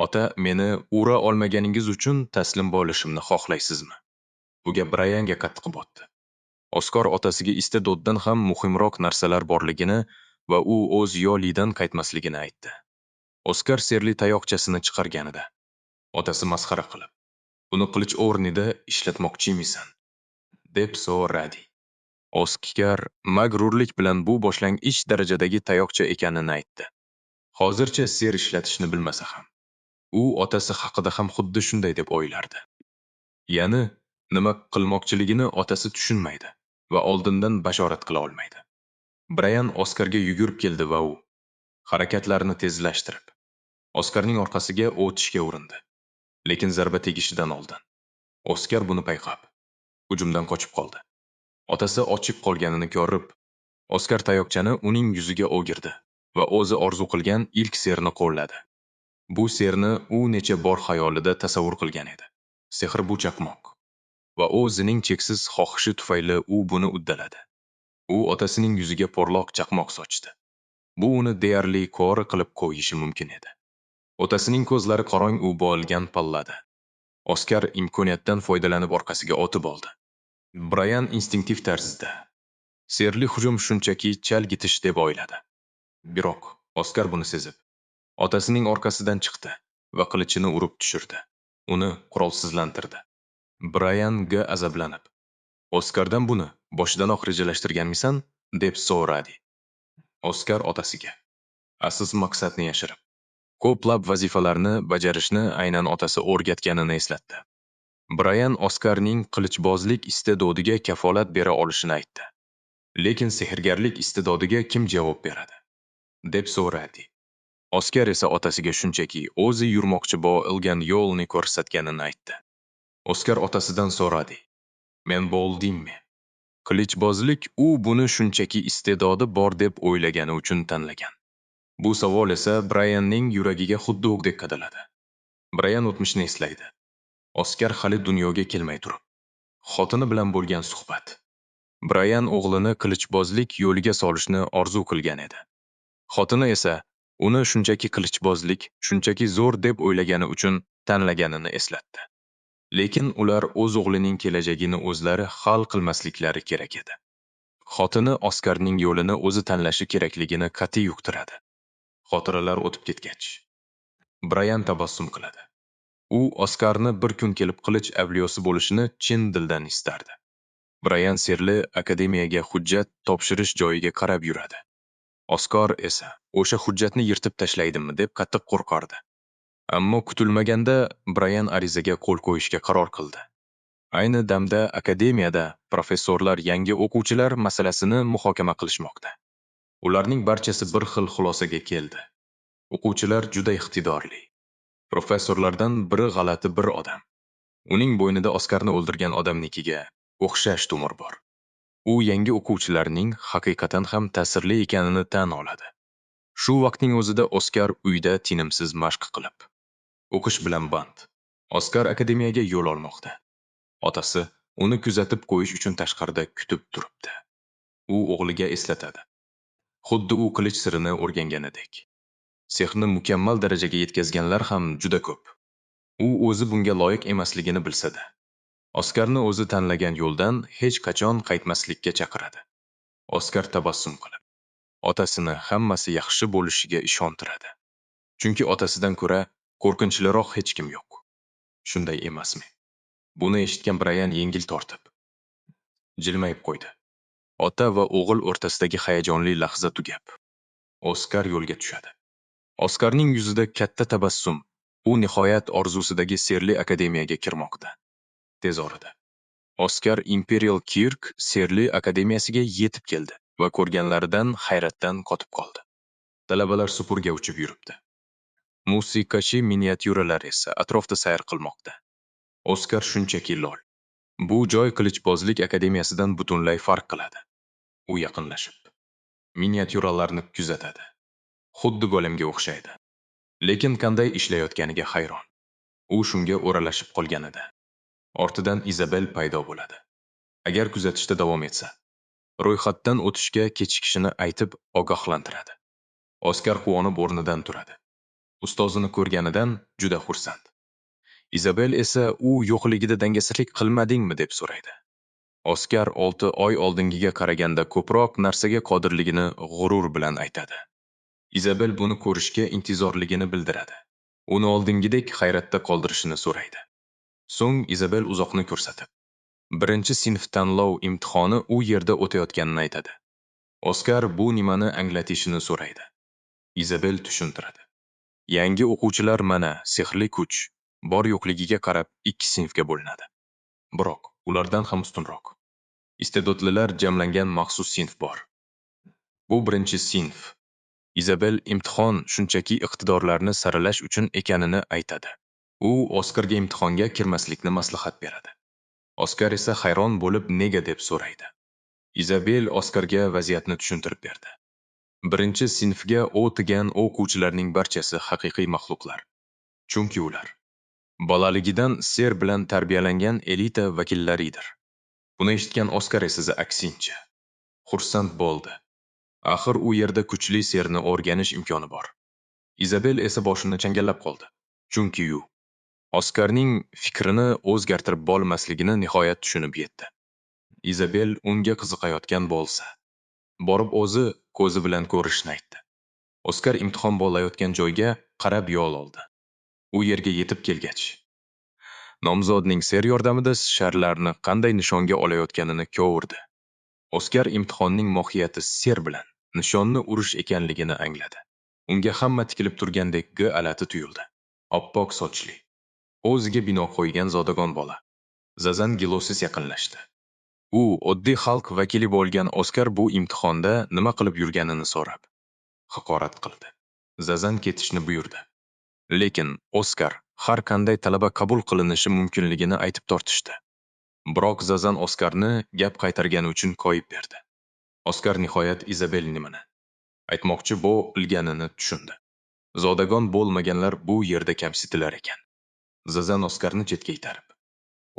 Ota, meni ura olmaganingiz uchun taslim bo'lishimni xohlaysizmi? Bu gap Brayanga qattiq botdi. Oskar otasiga istedoddan ham muhimroq narsalar borligini va u o'z yo'lidan qaytmasligini aytdi. Oskar serli tayoqchasini chiqarganida otasi masxara qilib, "Buni qilich o'rnida ishlatmoqchimisan?" deb so'radi. Oskar mag'rurlik bilan bu boshlang'ich darajadagi tayoqcha ekanini aytdi. Hozircha ser ishlatishni bilmasa ham, u otasi haqida ham xuddi shunday deb o'ylardi. Ya'ni nima qilmoqchiligini otasi tushunmaydi va oldindan bashorat qila olmaydi. Brayan Oskarga yugurib keldi va u harakatlarini tezlashtirib, Oskarning orqasiga o'tishga urindi. Lekin zarba tegishidan oldin Oskar buni payqab, hujumdan qochib qoldi. Otasi ochiq qolganini ko'rib, Oskar tayoqchani uning yuziga o'girdi va o'zi orzu qilgan ilk serni qo'lladi. Bu serni u necha bor xayolida tasavvur qilgan edi. Sehr bu chaqmoq. Va o'zining cheksiz xohishi tufayli u buni uddaladi. U otasining yuziga porloq chaqmoq sochdi. Bu uni deyarli ko'ri qilib qo'yishi mumkin edi. Otasining ko'zlari qorong u bo'lgan pallada. Oskar imkoniyatdan foydalanib orqasiga o'tib oldi. Brayan instinktiv tarzda serli hujum shunchaki chalgitish deb o'yladi. Biroq Oskar buni sezib, otasining orqasidan chiqdi va qilichini urib tushirdi. Uni qurolsizlantirdi. Brayanga azablanib, "Oskardan buni boshdanoq rejalashtirganmisan?" deb so'radi. Oskar otasiga asos maqsadni yashirib, ko'plab vazifalarni bajarishni aynan otasi o'rgatganini eslatdi. Brayan Oskarning qilichbozlik istedodiga kafolat bera olishini aytdi. Lekin sehrgarlik istedodiga kim javob beradi? deb so'radi. Oskar esa otasiga shunchaki o'zi yurmoqchi bo'lgan yo'lni ko'rsatganini aytdi. Oskar otasidan so'radi. "Men bo'ldimmi?" Qilichbozlik u buni shunchaki istedodi bor deb o'ylagani uchun tanlagan. Bu savol esa Brayanning yuragiga xuddi o'qdek qadaladi. Brayan o'tmishni eslaydi. Oskar hali dunyoga kelmay turib, xotini bilan bo'lgan suhbat. Brayan o'g'lini qilichbozlik yo'liga solishni orzu qilgan edi. Xotini esa uni shunchaki qilichbozlik, shunchaki zo'r deb o'ylagani uchun tanlaganini eslatdi. Lekin ular o'z o'g'lining kelajagini o'zlari hal qilmasliklari kerak edi. Xotini Oskarning yo'lini o'zi tanlashi kerakligini qat'iy uqtiradi. Xotiralar o'tib ketgach, Brayan tabassum qiladi. U Oskarni bir kun kelib qilich avliyosi bo'lishini chin dildan istardi. Brayan Serli akademiyaga hujjat topshirish joyiga qarab yuradi. Oskar esa o'sha hujjatni yirtib tashlaydimmi deb qattiq qo'rqardi. Ammo kutilmaganda Brayan arizaga qo'l qo'yishga qaror qildi. Ayni damda akademiyada professorlar yangi o'quvchilar masalasini muhokama qilishmoqda. Ularning barchasi bir xil xulosaga keldi. O'quvchilar juda iqtidorli. Professorlardan biri g'alati bir odam. Uning bo'ynida Oskarni o'ldirgan odamnikiga o'xshash tumor bor. U yangi o'quvchilarning haqiqatan ham ta'sirli ekanini tan oladi. Shu vaqtning o'zida Oskar uyda tinimsiz mashq qilib, o'qish bilan band. Oskar akademiyaga yo'l olmoqda. Otasi uni kuzatib qo'yish uchun tashqarida kutib turibdi. U o'g'liga eslatadi. Xuddi u qilich sirini o'rganganidek. Sexni mukammal darajaga yetkazganlar ham juda ko'p. U o'zi bunga loyiq emasligini bilsa-da, Oskarni o'zi tanlagan yo'ldan hech qachon qaytmaslikka chaqiradi. Oskar tabassum qilib, otasini hammasi yaxshi bo'lishiga ishontiradi. Chunki otasidan ko'ra qo'rqinchliroq hech kim yo'q. Shunday emasmi? Buni eshitgan Brayan yengil tortib, jilmayib qo'ydi. Ota va o'g'il o'rtasidagi hayajonli lahza tugab, Oskar yo'lga tushadi. Oskarning yuzida katta tabassum. U nihoyat orzusidagi Serli akademiyaga kirmoqda. Tez orada Oskar Imperial Kirk Serli akademiyasiga yetib keldi va ko'rganlaridan hayratdan qotib qoldi. Talabalar supurga uchib yuribdi. Musiqachi miniatyuralar esa atrofda sayr qilmoqda. Oskar shunchaki lol. Bu joy qilichbozlik akademiyasidan butunlay farq qiladi. U yaqinlashib, miniatyuralarni kuzatadi. Xuddi golemga o'xshaydi. Lekin qanday ishlayotganiga hayron. U shunga o'ralashib qolganida ortidan Izabel paydo bo'ladi. Agar kuzatishda davom etsa, ro'yxatdan o'tishga kechikishini aytib ogohlantiradi. Oskar quvonib o'rnidan turadi. Ustozini ko'rganidan juda xursand. Izabel esa u yo'qligida dangasalik qilmadingmi deb so'raydi. Oskar 6 oy oldingiga qaraganda ko'proq narsaga qodirligini g'urur bilan aytadi. Izabel buni ko'rishga intizorligini bildiradi. Uni oldingidek hayratda qoldirishini so'raydi. So'ng Izabel uzoqni ko'rsatib, birinchi sinf tanlov imtihoni u yerda o'tayotganini aytadi. Oskar bu nimani anglatishini so'raydi. Izabel tushuntiradi. Yangi o'quvchilar mana sehrli kuch bor yo'qligiga qarab 2 sinfga bo'linadi. Biroq ulardan ham ustunroq. Iste'dodlilar jamlangan maxsus sinf bor. Bu birinchi sinf. Izabel imtihon shunchaki iqtidorlarni saralash uchun ekanini aytadi. U Oskarga imtihonga kirmaslikni maslahat beradi. Oskar esa hayron bo'lib nega deb so'raydi. Izabel Oskarga vaziyatni tushuntirib berdi. Birinchi sinfga o'tigan o'quvchilarning barchasi haqiqiy maxluqlar. Chunki ular bolaligidan ser bilan tarbiyalangan elita vakillaridir. Buni eshitgan Oskar esa aksincha xursand bo'ldi. Axir u yerda kuchli serni o'rganish imkoni bor. Izabel esa boshini changallab qoldi. Chunki u Oskarning fikrini o'zgartirib bo'lmasligini nihoyat tushunib yetdi. Izabel unga qiziqayotgan bo'lsa, borib o'zi ko'zi bilan ko'rishni aytdi. Oskar imtihon bo'layotgan joyga qarab yo'l oldi. U yerga yetib kelgach, nomzodning ser yordamida sharlarni qanday nishonga olayotganini ko'rdi. Oskar imtihonning mohiyati ser bilan nishonni urish ekanligini angladi. Unga hamma tikilib turgandek g'alati tuyuldi. Oppoq sochli, o'ziga bino qo'ygan zodagon bola Zazan gilosiz yaqinlashdi. U oddiy xalq vakili bo'lgan Oskar bu imtihonda nima qilib yurganini so'rab, haqorat qildi. Zazan ketishni buyurdi. Lekin Oskar har qanday talaba qabul qilinishi mumkinligini aytib tortishdi. Biroq Zazan Oskarni gap qaytargani uchun qo'yib berdi. Oskar nihoyat Izabel nimani aytmoqchi bo'lganini tushundi. Zodagon bo'lmaganlar bu yerda kamsitilar ekan. Zazan Oskarni chetga itarib,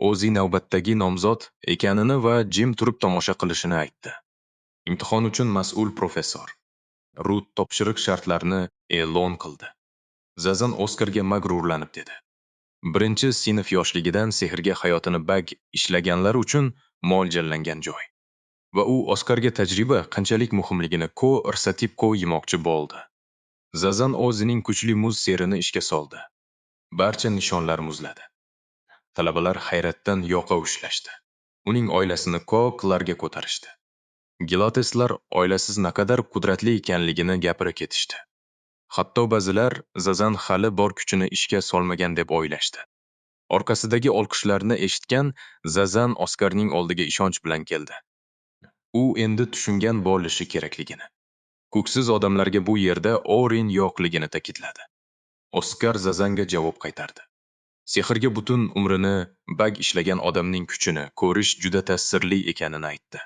o'zi navbatdagi nomzod ekanini va jim turib tomosha qilishini aytdi. Imtihon uchun mas'ul professor Rut topshiriq shartlarini e'lon qildi. Zazan Oskarga mag'rurlanib dedi. Birinchi sinf yoshligidan sehrga hayotini bag ishlaganlar uchun mo'ljallangan joy. Va u Oskarga tajriba qanchalik muhimligini ko'rsatib qo'ymoqchi bo'ldi. Zazan o'zining kuchli muz serini ishga soldi. Barcha nishonlar muzladi. Talabalar hayratdan yoqa ushlashdi. Uning oilasini ko'klarga ko'tarishdi. Giloteslar oilasiz naqadar qudratli ekanligini gapirib ketishdi. Hatto ba'zilar Zazan hali bor kuchini ishga solmagan deb o'ylashdi. Orqasidagi olqishlarni eshitgan Zazan Oskarning oldiga ishonch bilan keldi. U endi tushungan bo'lishi kerakligini. Ko'ksiz odamlarga bu yerda o'rin yo'qligini ta'kidladi. Oskar Zazanga javob qaytardi. Sehrga butun umrini bag ishlagan odamning kuchini ko'rish juda ta'sirli ekanini aytdi.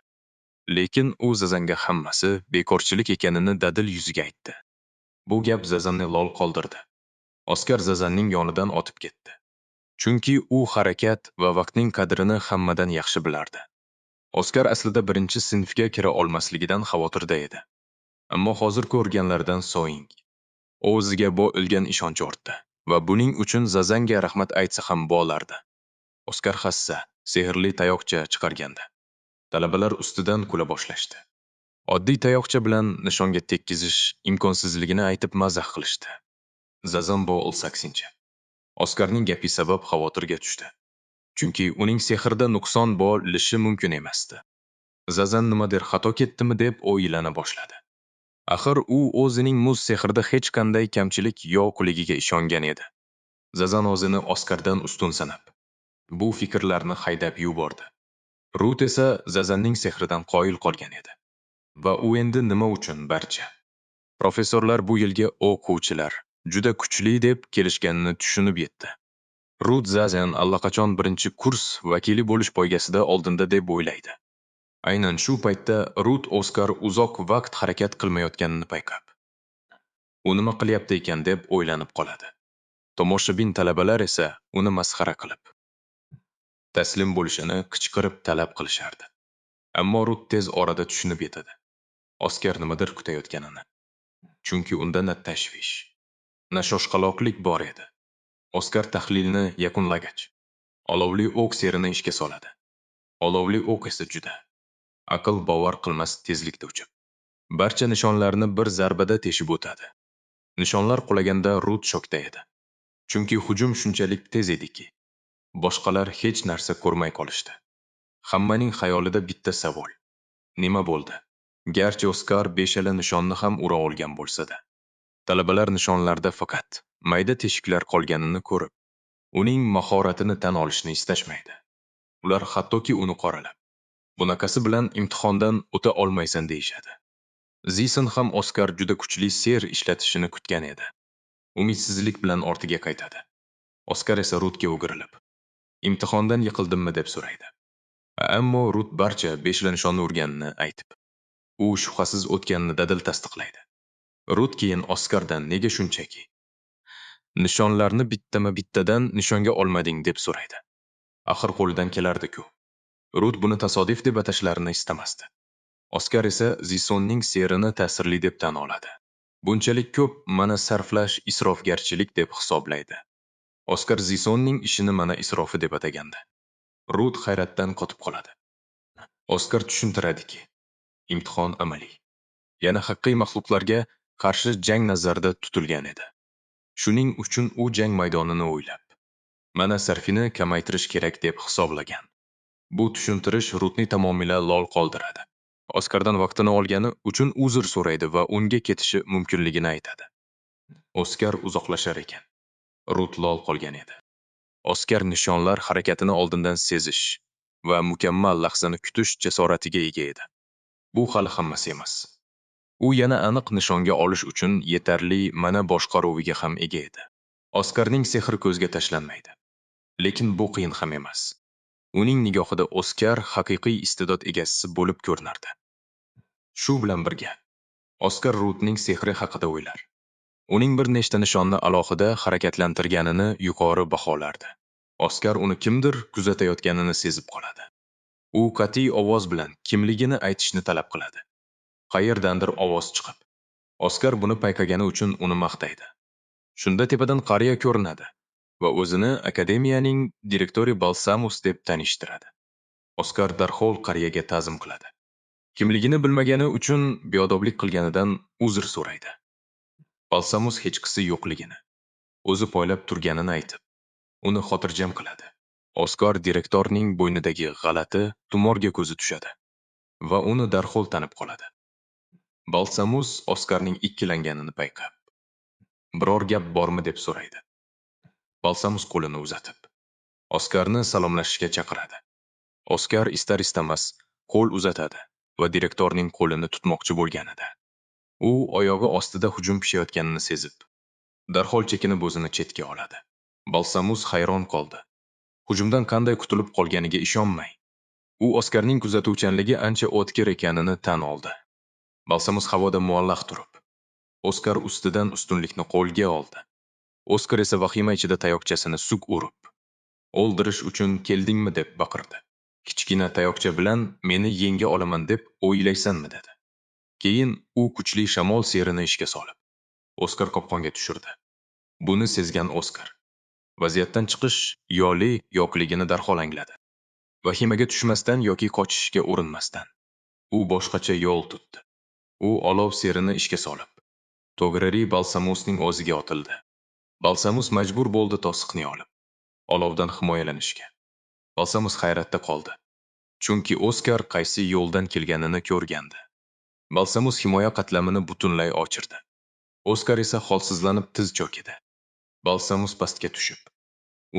Lekin u Zazanga hammasi bekorchilik ekanini dadil yuziga aytdi. Bu gap Zazanni lol qoldirdi. Oskar Zazanning yonidan o'tib ketdi. Chunki u harakat va vaqtning qadrini hammadan yaxshi bilardi. Oskar aslida birinchi sinfga kira olmasligidan xavotirda edi. Ammo hozir ko'rganlaridan so'ng o'ziga bo'lgan ishonch ortdi va buning uchun Zazanga rahmat aytsa ham bo'lardi. Oskar hassa sehrli tayoqcha chiqargandi. Talabalar ustidan kula boshlashdi. Oddiy tayoqcha bilan nishonga tekkizish imkonsizligini aytib mazax qilishdi. Zazan aksincha. Oskarning gapi sabab xavotirga tushdi. Chunki uning sehrda nuqson bo'lishi mumkin emasdi. Zazan nimadir xato ketdimi deb o'ylana boshladi. Axir u o'zining muz sehrida hech qanday kamchilik yo'qligiga ishongan edi. Zazan o'zini Oskardan ustun sanab, bu fikrlarni haydab yubordi. Rut esa Zazanning sehridan qoyil qolgan edi. Va u endi nima uchun barcha professorlar bu yilga o'quvchilar juda kuchli deb kelishganini tushunib yetdi. Rut Zazan allaqachon birinchi kurs vakili bo'lish poygasida oldinda deb o'ylaydi. Aynan shu paytda Rut Oskar uzoq vaqt harakat qilmayotganini payqab, u nima qilyapti ekan deb o'ylanib qoladi. Tomoshabin talabalar esa uni masxara qilib, taslim bo'lishini qichqirib talab qilishardi. Ammo Rut tez orada tushunib yetadi. Oskar nimadir kutayotganini. Chunki unda na tashvish, na shoshqaloqlik bor edi. Oskar tahlilni yakunlagach, olovli o'q serini ishga soladi. Olovli o'q esa juda aql bovar qilmas tezlikda uchib, barcha nishonlarni bir zarbada teshib o'tadi. Nishonlar qulaganda Rut shokda edi. Chunki hujum shunchalik tez ediki, boshqalar hech narsa ko'rmay qolishdi. Hammaning xayolida bitta savol. Nima bo'ldi? Garchi Oskar beshala nishonni ham ura olgan bo'lsa-da, talabalar nishonlarda faqat mayda teshiklar qolganini ko'rib, uning mahoratini tan olishni istashmaydi. Ular hattoki uni qoralab, bunaqasi bilan imtihondan o'ta olmaysan deyishadi. Zison ham Oskar juda kuchli ser ishlatishini kutgan edi. Umidsizlik bilan ortiga qaytadi. Oskar esa Rutga o'girilib, imtihondan yiqildimmi deb so'raydi. Ammo Rut barcha beshla nishonni urganini aytib, u shubhasiz o'tganini dadil tasdiqlaydi. Rut keyin Oskardan nega shunchaki nishonlarni bittadan nishonga olmading deb so'raydi. Axir qo'lidan kelardi-ku. Rut buni tasodif deb atashlarini istamasdi. Oskar esa Zisonning serini ta'sirli deb tan oladi. Bunchalik ko'p mana sarflash isrofgarchilik deb hisoblaydi. Oskar Zisonning ishini mana isrofi deb atagandi. Rut hayratdan qotib qoladi. Oskar tushuntiradiki, imtihon amaliy, yana haqiqiy maxluqlarga qarshi jang nazarda tutilgan edi. Shuning uchun u jang maydonini o'ylab, mana sarfini kamaytirish kerak deb hisoblagan. Bu tushuntirish Rutni tamomila lol qoldiradi. Oskardan vaqtini olgani uchun uzr so'raydi va unga ketishi mumkinligini aytadi. Oskar uzoqlashar ekan. Rut lol qolgan edi. Oskar nishonlar harakatini oldindan sezish va mukammal lahzani kutish jasoratiga ega edi. Bu hali hammasi emas. U yana aniq nishonga olish uchun yetarli mana boshqaruviga ham ega edi. Oskarning sehri ko'zga tashlanmaydi. Lekin bu qiyin ham emas. Uning nigohida Oskar haqiqiy iste'dod egasi bo'lib ko'rinardi. Shu bilan birga, Oskar Rutning sehri haqida o'ylar. Uning bir nechta nishonni alohida harakatlantirganini yuqori baholardi. Oskar uni kimdir kuzatayotganini sezib qoladi. U qat'iy ovoz bilan kimligini aytishni talab qiladi. Qayerdandir ovoz chiqib, Oskar buni payqagani uchun uni maqtaydi. Shunda tepadan qariya ko'rinadi va o'zini akademiyaning direktori Balsamus deb tanishtiradi. Oskar darhol qariyaga ta'zim qiladi. Kimligini bilmagani uchun beodoblik qilganidan uzr so'raydi. Balsamus hechqisi yo'qligini, o'zi poylab turganini aytib, uni xotirjam qiladi. Oskar direktorning bo'ynidagi g'alati tumorga ko'zi tushadi va uni darhol tanib qoladi. Balsamus Oskarning ikkilanganini payqab, biror gap bormi deb so'raydi. Balsamus qo'lini uzatib, Oskarni salomlashishga chaqiradi. Oskar istar-istamas qo'l uzatadi va direktorning qo'lini tutmoqchi bo'lganida, u oyog'i ostida hujum pishayotganini sezib, darhol chekinib o'zini chetga oladi. Balsamus hayron qoldi. Hujumdan qanday qutulib qolganiga ishonmay, u Oskarning kuzatuvchanligi ancha o'tkir ekanini tan oldi. Balsamus havoda muallaq turib, Oskar ustidan ustunlikni qo'lga oldi. Oskar esa vahima ichida tayoqchasini suk urib, "O'ldirish uchun keldingmi?" deb baqirdi. "Kichkina tayoqcha bilan meni yenga olaman deb o'ylaysanmi?" dedi. Keyin u kuchli shamol serini ishga solib, Oskar qopqonga tushirdi. Buni sezgan Oskar vaziyatdan chiqish yoli yo'qligini darhol angladi. Vahimaga tushmasdan yoki qochishga urinmasdan, u boshqacha yo'l tutdi. U olov serini ishga solib, to'g'ri Balsamusning o'ziga otildi. Balsamus majbur bo'ldi to'siqni olib, olovdan himoyalanishga. Balsamus hayratda qoldi, chunki Oskar qaysi yo'ldan kelganini ko'rgandi. Balsamus himoya qatlamini butunlay ochirdi. Oskar esa holsizlanib tiz cho'kidi. Balsamus pastga tushib,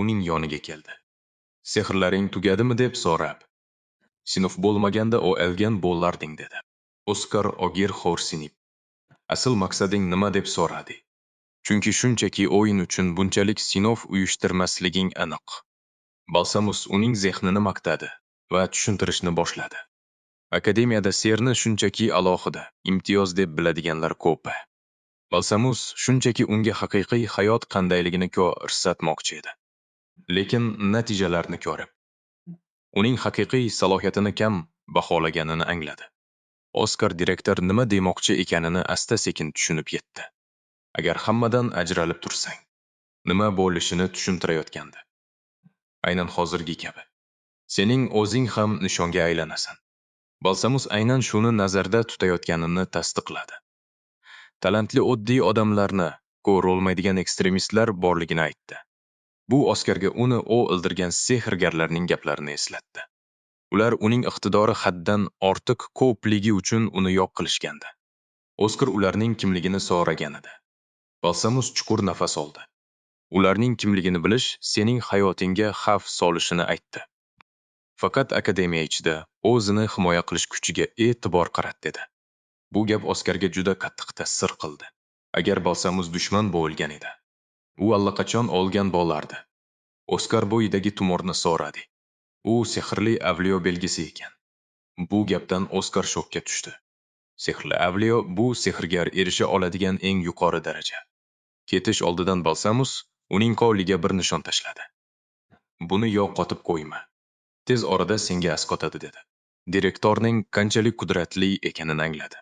uning yoniga keldi. "Sehrlaring tugadimi?" deb so'rab, "Sinf bo'lmaganda o'lgan bo'larding" dedi. Oskar ogir xo'rsinib, "Asl maqsading nima?" deb so'radi. Chunki shunchaki o'yin uchun bunchalik sinf uyushtirmasliging aniq. Balsamus uning zehnini maqtadi va tushuntirishni boshladi. Akademiyada serni shunchaki alohida, imtiyoz deb biladiganlar ko'p. Balsamus shunchaki unga haqiqiy hayot qandayligini ko'rsatmoqchi edi. Lekin natijalarni ko'rib, uning haqiqiy salohiyatini kam baholaganini angladi. Oskar direktor nima demoqchi ekanini asta-sekin tushunib yetdi. Agar hammadan ajralib tursang, nima bo'lishini tushuntirayotgandi. Aynan hozirgi kabi. Sening o'zing ham nishonga aylanasan. Balsamus aynan shuni nazarda tutayotganini tasdiqladi. Talantli oddiy odamlarni ko'rolmaydigan ekstremistlar borligini aytdi. Bu Oskarga uni o'ldirgan sehrgarlarning gaplarini eslatdi. Ular uning iqtidori haddan ortiq ko'pligi uchun uni yo'q qilishgandi. Oskar ularning kimligini so'ragan edi. Balsamus chuqur nafas oldi. Ularning kimligini bilish sening hayotingga xavf solishini aytdi. Faqat akademiya ichida o'zini himoya qilish kuchiga e'tibor qarat dedi. Bu gap Oskarga juda qattiq ta'sir qildi. Agar Balsamus dushman bo'lgan edi, u allaqachon o'lgan bo'lardi. Oskar bo'yidagi tumorni so'radi. U sehrli avliyo belgisi ekan. Bu gapdan Oskar shokka tushdi. Sehrli avliyo bu sehrgar erisha oladigan eng yuqori daraja. Ketish oldidan Balsamus uning qo'liga bir nishon tashladi. "Buni yo'qotib qo'yma. Tez orada senga asqotadi" dedi. Direktorning qanchalik qudratli ekanini angladi.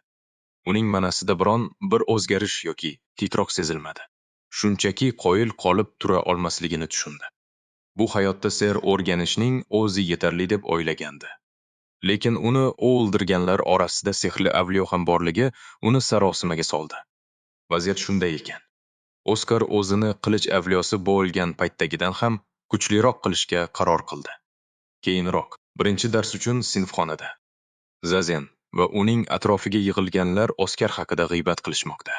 Uning manasida biron bir o'zgarish yoki titroq sezilmadi. Shunchaki qoyil qolib tura olmasligini tushundi. Bu hayotda ser o'rganishning o'zi yetarli deb o'ylagandi. Lekin uni o'ldirganlar orasida sehrli avliyo ham borligi uni sarosimaga soldi. Vaziyat shunday ekan. Oskar o'zini qilich avliyosi bo'lgan paytdagidan ham kuchliroq qilishga qaror qildi. Keyinroq, birinchi dars uchun sinfxonada Zazen va uning atrofiga yig'ilganlar Oskar haqida g'iybat qilishmoqda.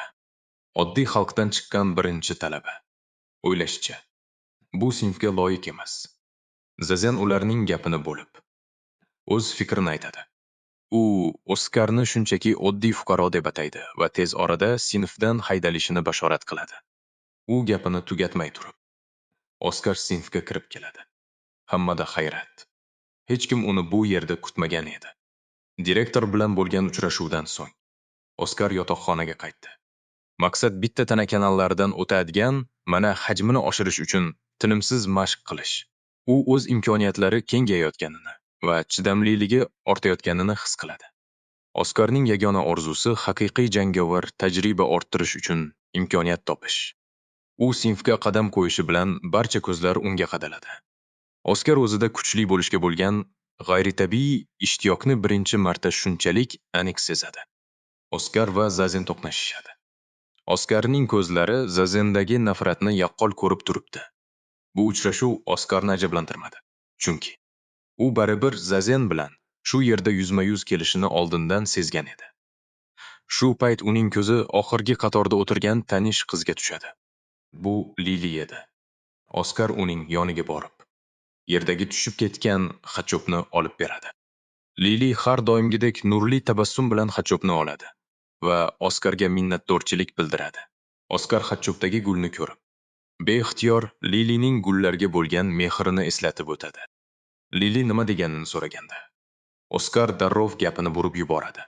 Oddiy xalqdan chiqqan birinchi talaba. O'ylashcha, bu sinfga loyiq emas. Zazen ularning gapini bo'lib, o'z fikrini aytadi. U Oskarni shunchaki oddiy fuqaro deb ataydi va tez orada sinfdan haydalishini bashorat qiladi. U gapini tugatmay turib, Oskar sinfga kirib keladi. Hammada hayrat. Hech kim uni bu yerda kutmagan edi. Direktor bilan bo'lgan uchrashuvdan so'ng Oskar yotoqxonaga qaytdi. Maqsad bitta tana kanallaridan o'tadigan, mana hajmini oshirish uchun tinimsiz mashq qilish. U o'z imkoniyatlari kengayayotganini va chidamliligi ortayotganini his qiladi. Oskarning yagona orzusi haqiqiy jangovar tajriba orttirish uchun imkoniyat topish. U sinfga qadam qo'yishi bilan barcha ko'zlar unga qadaladi. Oskar o'zida kuchli bo'lishga bo'lgan g'ayritabiiy ishtiyoqni birinchi marta shunchalik aniq sezadi. Oskar va Zazen to'qnashishadi. Oskarning ko'zlari Zazendagi nafratni yaqqol ko'rib turibdi. Bu uchrashuv Oskarni ajablantirmadi. Chunki u baribir Zazen bilan shu yerda yuzma-yuz kelishini oldindan sezgan edi. Shu payt uning ko'zi oxirgi qatorda o'tirgan tanish qizga tushadi. Bu Lili edi. Oskar uning yoniga borib, yerdagi tushib ketgan xatchopni olib beradi. Lili har doimgidek nurli tabassum bilan xatchopni oladi va Oskarga minnatdorchilik bildiradi. Oskar xatchopdagi gulni ko'rib, beixtiyor Lilining gullarga bo'lgan mehrini eslatib o'tadi. Lili nima deganini so'raganda, Oskar darrov gapini burib yuboradi.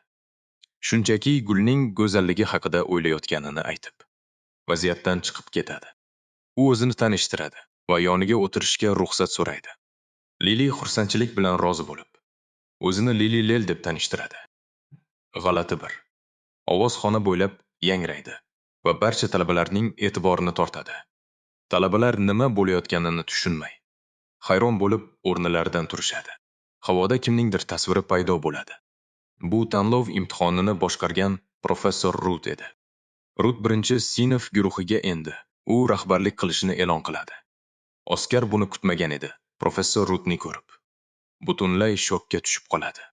Shunchaki gulning go'zalligi haqida o'ylayotganini aytib, vaziyatdan chiqib ketadi. U o'zini tanishtiradi va yoniga o'tirishga ruxsat so'raydi. Lili xursandchilik bilan rozi bo'lib, o'zini Lili Lel deb tanishtiradi. G'alati bir ovoz xona bo'ylab yangraydi va barcha talabalarning e'tiborini tortadi. Talabalar nima bo'layotganini tushunmay, hayron bo'lib o'rnilaridan turishadi. Havoda kimningdir tasviri paydo bo'ladi. Bu tanlov imtihonini boshqargan professor Rut edi. Rut birinchi sinf guruhiga endi u rahbarlik qilishini e'lon qiladi. Oskar buni kutmagan edi. Professor Rutni ko'rib, butunlay shokka tushib qoladi.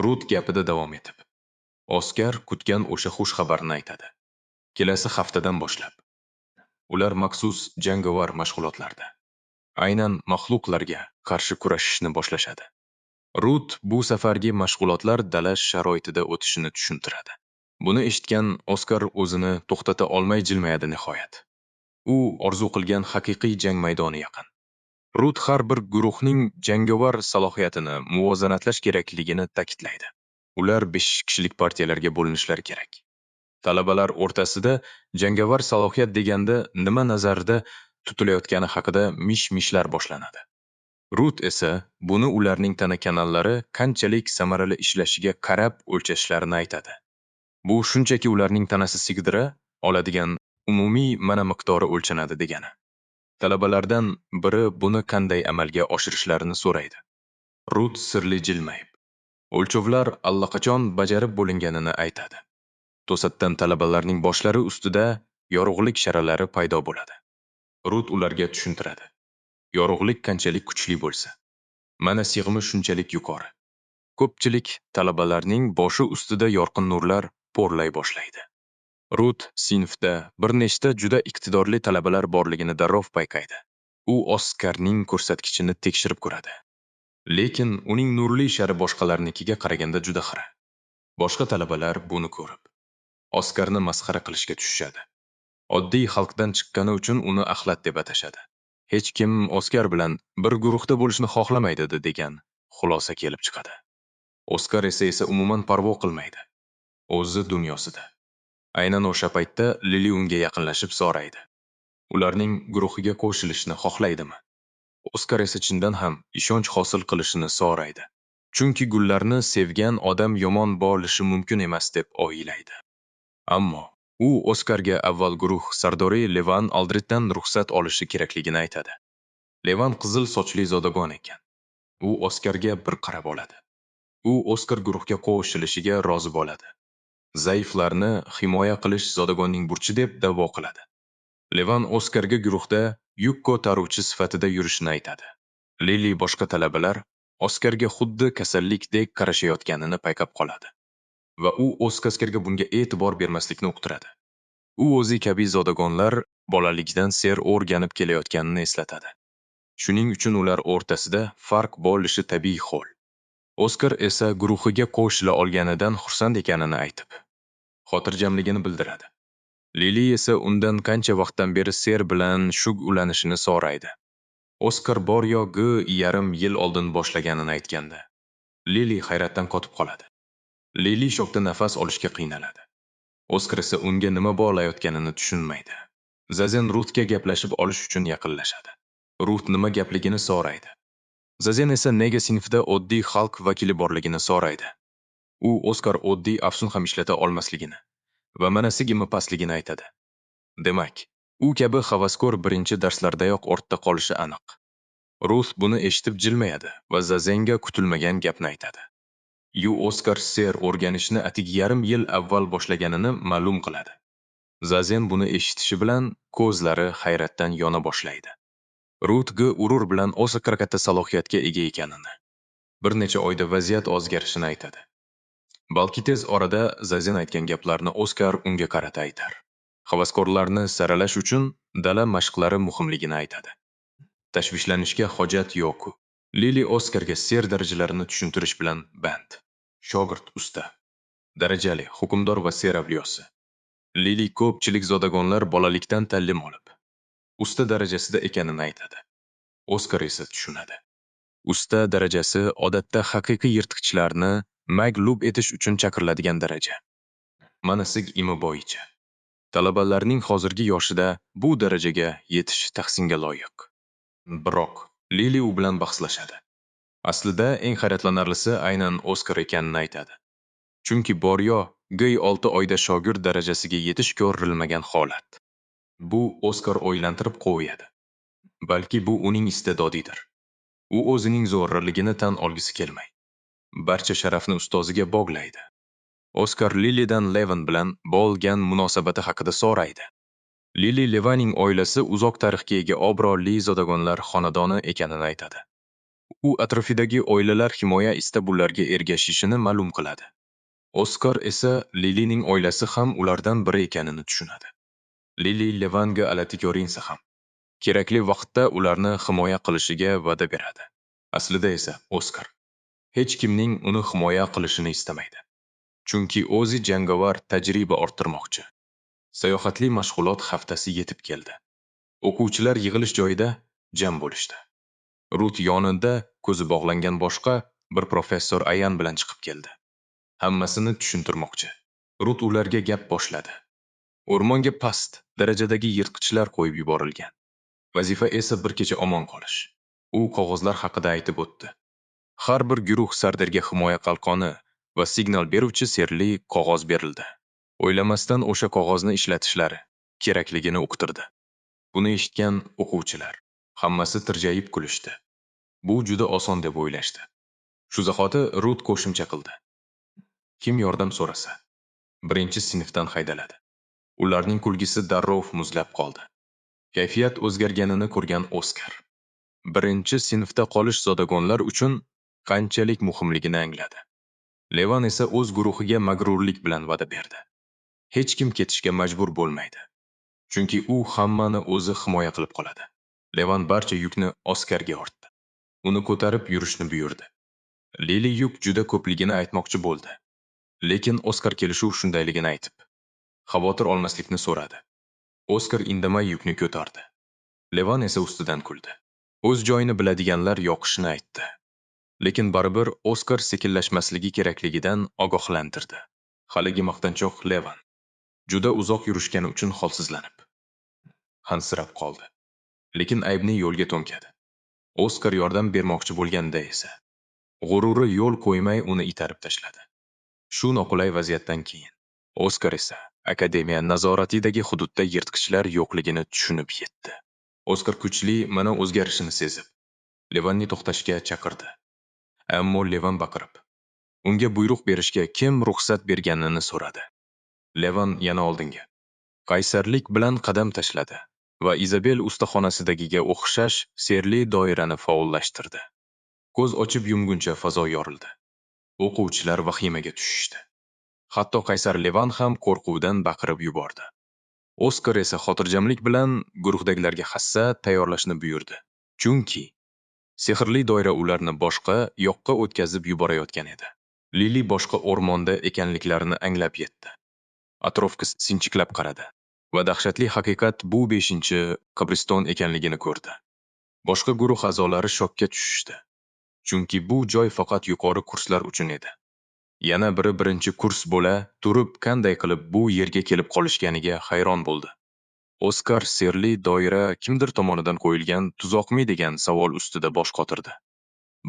Rut gapida davom etib, Oskar kutgan o'sha xush xabarni aytadi. Kelasi haftadan boshlab ular maxsus jangovar mashg'ulotlarda aynan maxluqlarga qarshi kurashishni boshlashadi. Rut bu safargi mashg'ulotlar dala sharoitida o'tishini tushuntiradi. Buni eshitgan Oskar o'zini to'xtata olmay jilmayadi nihoyat. U orzu qilgan haqiqiy jang maydoni yaqin. Rut har bir guruhning jangovar salohiyatini muvozanatlash kerakligini ta'kidlaydi. Ular 5 kishilik partiyalarga bo'linishlari kerak. Talabalar o'rtasida jangovar salohiyat deganda nima nazarda tutilayotgani haqida mish-mishlar boshlanadi. Rut esa buni ularning tana kanallari qanchalik samarali ishlashiga qarab o'lchashlarini aytadi. Bu shunchaki ularning tanasi sig'dira oladigan umumiy mana miqdori o'lchanadi degani. Talabalardan biri buni qanday amalga oshirishlarini so'raydi. Rut sirli jilmayib, o'lchovlar allaqachon bajarib bo'linganini aytadi. To'satdan talabalarning boshlari ustida yorug'lik sharalari paydo bo'ladi. Rut ularga tushuntiradi. Yorug'lik qanchalik kuchli bo'lsa, mana sig'imi shunchalik yuqori. Ko'pchilik talabalarning boshi ustida yorqin nurlar porlay boshlaydi. Rut sinfda bir nechta juda iqtidorli talabalar borligini darrov payqaydi. U Oskarning ko'rsatkichini tekshirib ko'radi. Lekin uning nurli shari boshqalarnikiga qaraganda juda xira. Boshqa talabalar buni ko'rib, Oskarni masxara qilishga tushishadi. Oddiy xalqdan chiqqani uchun uni axlat deb atashadi. Hech kim Oskar bilan bir guruhda bo'lishni xohlamaydi degan xulosa kelib chiqadi. Oskar esa umuman parvo qilmaydi. O'zi dunyosida. Aynan o'sha paytda Lili unga yaqinlashib so'raydi. Ularning guruhiga qo'shilishni xohlaydimi? Oskar esa chindan ham ishonch hosil qilishini so'raydi. Chunki gullarni sevgan odam yomon bo'lishi mumkin emas deb o'ylaydi. Ammo u Oskarga avval guruh sardori Levan Aldriddan ruxsat olishi kerakligini aytadi. Levan qizil sochli zodagon ekan. U Oskarga bir qarab oladi. U Oskar guruhga qo'shilishiga rozi bo'ladi. Zaiflarni himoya qilish zodagonning burchi deb da'vo qiladi. Levan Oskarga guruhda yuk ko'taruvchi sifatida yurishini aytadi. Lili boshqa talabalar Oskarga xuddi kasallikdek qarashayotganini payqab qoladi va u Oskarga bunga e'tibor bermaslikni uqtiradi. U o'zi kabi zodagonlar bolalikdan ser o'rganib kelayotganini eslatadi. Shuning uchun ular o'rtasida farq bo'lishi tabiiy hol. Oskar esa guruhiga qo'shila olganidan xursand ekanini aytib, xotirjamligini bildiradi. Lili esa undan qancha vaqtdan beri ser bilan shug'ullanishini so'raydi. Oskar bor yo'g'i yarim yil oldin boshlaganini aytganda, Lili hayratdan qotib qoladi. Lili shokda nafas olishga qiynaladi. Oskar esa unga nima bo'layotganini tushunmaydi. Zazen Rutga gaplashib olish uchun yaqinlashadi. Rut nima gapligini so'raydi. Zazen esa nega sinfda oddiy xalq vakili borligini so'raydi. U Oskar oddiy afsun ham ishlata olmasligini va mana sig'imi pastligini aytadi. Demak, u kabi havaskor birinchi darslardayoq ortda qolishi aniq. Rut buni eshitib jilmayadi va Zazenga kutilmagan gapni aytadi. Oskar ser o'rganishni atik yarim yil avval boshlaganini ma'lum qiladi. Zazen buni eshitishi bilan ko'zlari hayratdan yona boshlaydi. Rut g'urur bilan Oskar katta salohiyatga ega ekanini, bir necha oyda vaziyat o'zgarishini aytadi. Balki tez orada Zazen aytgan gaplarni Oskar unga qarata aytar. Havaskorlarni saralash uchun dala mashqlari muhimligini aytadi. Tashvishlanishga hojat yo'q. Lili Oskarga ser darajalarini tushuntirish bilan band. Shogird usta, darajali, hukmdor va ser avliyosi. Lili ko'pchilik zodagonlar bolalikdan ta'lim olib, usta darajasida ekanini aytadi. Oskar esa tushunadi. Usta darajasi odatda haqiqiy yirtqichlarni mag'lub etish uchun chaqiriladigan daraja. Manasig imi bo'yicha talabalarning hozirgi yoshida bu darajaga yetish tahsinga loyiq. Biroq Lili u bilan bahslashadi. Aslida eng hayratlanarlisi aynan Oskar ekanini aytadi. Chunki Boryo 6 oyda shogird darajasiga yetish ko'rilmagan holat. Bu Oskar o'ylantirib qo'yadi. Balki bu uning istedodidir. U o'zining zo'rligini tan olgisi kelmay, barcha sharafni ustoziga bog'laydi. Oskar Lilidan Levan bilan bo'lgan munosabati haqida so'raydi. Lili Levaning oilasi uzoq tarixga ega obro'li zodagonlar xonadoni ekanini aytadi. U atrofidagi oilalar himoya istab ularga ergashishini ma'lum qiladi. Oskar esa Lilining oilasi ham ulardan biri ekanini tushunadi. Lili Levanga alati ko'rinsa ham kerakli vaqtda ularni himoya qilishiga va'da beradi. Aslida esa Oskar hech kimning uni himoya qilishini istamaydi. Chunki o'zi jangovar tajriba orttirmoqchi. Sayohatli mashg'ulot haftasi yetib keldi. O'quvchilar yig'ilish joyida jam bo'lishdi. Rut yonida ko'zi bog'langan boshqa bir professor Ayan bilan chiqib keldi. Hammasini tushuntirmoqchi. Rut ularga gap boshladi. O'rmonga past darajadagi yirtqichlar qo'yib yuborilgan. Vazifa esa bir kecha omon qolish. U qog'ozlar haqida aytib o'tdi. Har bir guruh sardariga himoya qalqoni va signal beruvchi sirli qog'oz berildi. O'ylamasdan o'sha qog'ozni ishlatishlari kerakligini uqtirdi. Buni eshitgan o'quvchilar hammasi tirjayib kulishdi. Bu juda oson deb o'ylashdi. Shu zahoti Rut qo'shimcha qildi. Kim yordam so'rasa, birinchi sinfdan haydaladi. Ularning kulgisi darrov muzlab qoldi. Kayfiyat o'zgarganini ko'rgan Oskar birinchi sinfda qolish zodagonlar uchun qanchalik muhimligini angladi. Levan esa o'z guruhiga mag'rurlik bilan va'da berdi. Hech kim ketishga majbur bo'lmaydi. Chunki u hammani o'zi himoya qilib qoladi. Levan barcha yukni Oskarga ortdi. Uni ko'tarib yurishni buyurdi. Lili yuk juda ko'pligini aytmoqchi bo'ldi. Lekin Oskar kelishuv shundayligini aytib, xavotir olmaslikni so'radi. Oskar indamay yukni ko'tardi. Levan esa ustidan kuldi. O'z joyini biladiganlar yoqishni aytdi. Lekin baribir Oskar sekinlashmasligi kerakligidan ogohlantirdi. Haligi maqtanchoq Levan juda uzoq yurishgani uchun holsizlanib, hansirab qoldi. Lekin aybni yo'lga to'nkadi. Oskar yordam bermoqchi bo'lganda esa g'ururi yo'l qo'ymay uni itarib tashladi. Shu noqulay vaziyatdan keyin Oskar esa akademiya nazoratidagi hududda yirtqichlar yo'qligini tushunib yetdi. Oskar kuchli mana o'zgarishini sezib, Levanni to'xtashga chaqirdi. Ammo Levan baqirib, unga buyruq berishga kim ruxsat berganini so'radi. Levan yana oldinga qaysarlik bilan qadam tashladi va Izabel ustaxonasidagiga o'xshash serli doirani faollashtirdi. Ko'z ochib yumguncha fazo yorildi. O'quvchilar vahimaga tushishdi. Hatto qaysar Levan ham qo'rquvdan baqirib yubordi. Oskar esa xotirjamlik bilan guruhdagilarga hassa tayyorlashni buyurdi. Chunki sehrli doira ularni boshqa yoqqa o'tkazib yuborayotgan edi. Lili boshqa o'rmonda ekanliklarini anglab yetdi. Atrofga sinchiklab qaradi va dahshatli haqiqat bu 5-qabriston ekanligini ko'rdi. Boshqa guruh a'zolari shokka tushishdi. Chunki bu joy faqat yuqori kurslar uchun edi. Yana biri birinchi kurs bo'la turib qanday qilib bu yerga kelib qolishganiga hayron bo'ldi. Oskar sirli doira kimdir tomonidan qo'yilgan tuzoqmi degan savol ustida bosh qotirdi.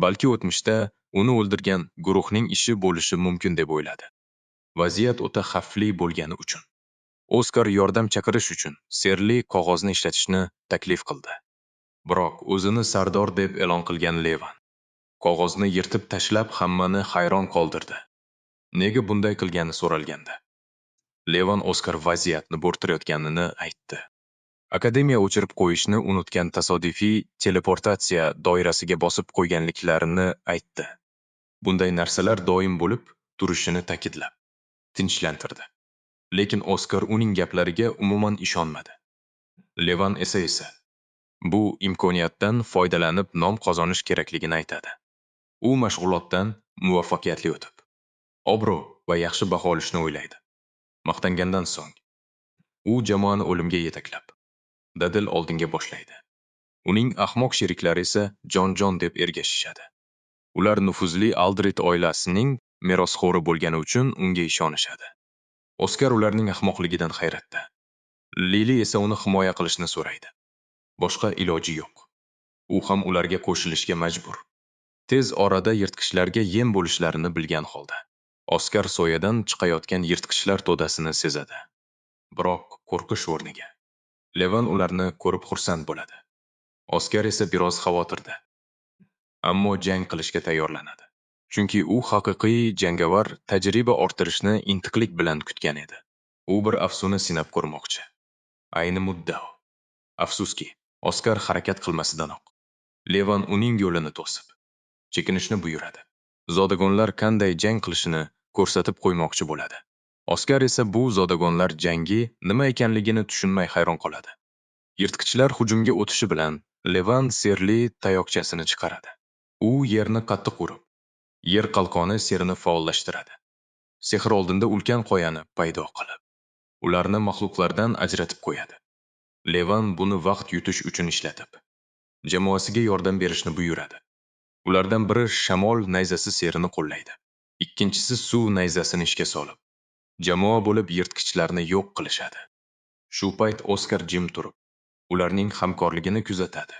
Balki o'tmishda uni o'ldirgan guruhning ishi bo'lishi mumkin deb o'yladi. Vaziyat o'ta xavfli bo'lgani uchun Oskar yordam chaqirish uchun sirli qog'ozni ishlatishni taklif qildi. Biroq o'zini sardor deb e'lon qilgan Levan qog'ozni yirtib tashlab hammani hayron qoldirdi. Nega bunday qilgani so'ralganda Levan Oskar vaziyatni bo'rttirayotganini aytdi. Akademiya o'chirib qo'yishni unutgan tasodifiy teleportatsiya doirasiga bosib qo'yganliklarini aytdi. Bunday narsalar doim bo'lib turishini ta'kidlab, tinchlantirdi. Lekin Oskar uning gaplariga umuman ishonmadi. Levan esa bu imkoniyatdan foydalanib nom qozonish kerakligini aytadi. U mashg'ulotdan muvaffaqiyatli o'tib, obro' va yaxshi baho olishni o'ylaydi. Maqtangandan so'ng, u jamoani o'limga yetaklab, dadil oldinga boshlaydi. Uning ahmoq sheriklari esa jon-jon deb ergashishadi. Ular nufuzli Aldrit oilasining merosxo'ri bo'lgani uchun unga ishonishadi. Oskar ularning ahmoqligidan hayratda. Lili esa uni himoya qilishni so'raydi. Boshqa iloji yo'q. U ham ularga qo'shilishga majbur. Tez orada yirtqichlarga yem bo'lishlarini bilgan holda, Oskar soyadan chiqayotgan yirtqichlar to'dasini sezadi. Biroq qo'rqish o'rniga Levan ularni ko'rib xursand bo'ladi. Oskar esa biroz xavotirda. Ammo jang qilishga tayyorlanadi. Chunki u haqiqiy jangovar tajriba orttirishni intiqlik bilan kutgan edi. U bir afsona sinab ko'rmoqchi. Ayni muddao. Afsuski, Oskar harakat qilmasidanoq Levan uning yo'lini to'sib, chekinishni buyuradi. Zodagonlar qanday jang qilishini ko'rsatib qo'ymoqchi bo'ladi. Oskar esa bu zodagonlar jangi nima ekanligini tushunmay hayron qoladi. Yirtqichlar hujumga o'tishi bilan Levan serli tayoqchasini chiqaradi. U yerni qattiq urib, yer qalqoni serini faollashtiradi. Sehr oldinda ulkan qoyani paydo qilib, ularni maxluqlardan ajratib qo'yadi. Levan buni vaqt yutish uchun ishlatib, jamoasiga yordam berishni buyuradi. Ulardan biri shamol nayzasi serini qo'llaydi. Ikkinchisi suv nayzasini ishga solib, jamoa bo'lib yirtqichlarni yo'q qilishadi. Shu payt Oskar jim turib, ularning hamkorligini kuzatadi.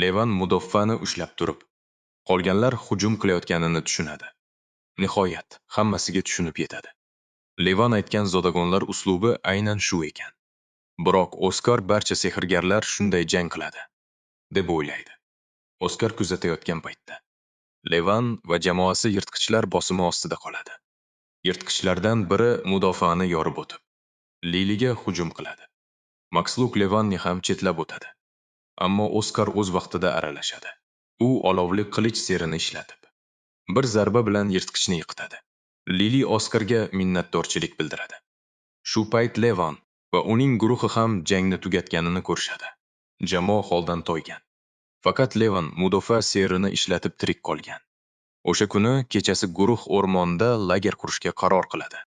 Levan mudoffani ushlab turib, qolganlar hujum qilayotganini tushunadi. Nihoyat, hammasiga tushunib yetadi. Levan aytgan zodagonlar uslubi aynan shu ekan. Biroq Oskar barcha sehrgarlar shunday jang qiladi, deb o'ylaydi. Oskar kuzatayotgan paytda Levan va jamoasi yirtqichlar bosimi ostida qoladi. Yirtqichlardan biri mudofaani yorib o'tib, Liliga hujum qiladi. Maksluk Levanni ham chetlab o'tadi. Ammo Oskar o'z vaqtida aralashadi. U olovli qilich serini ishlatib, bir zarba bilan yirtqichni yiqitadi. Lili Oskarga minnatdorchilik bildiradi. Shu payt Levan va uning guruhi ham jangni tugatganini ko'rishadi. Jamoa holdan toygan. Faqat Levan mudofaa serini ishlatib tirik qolgan. O'sha kuni kechasi guruh o'rmonda lager qurishga qaror qiladi.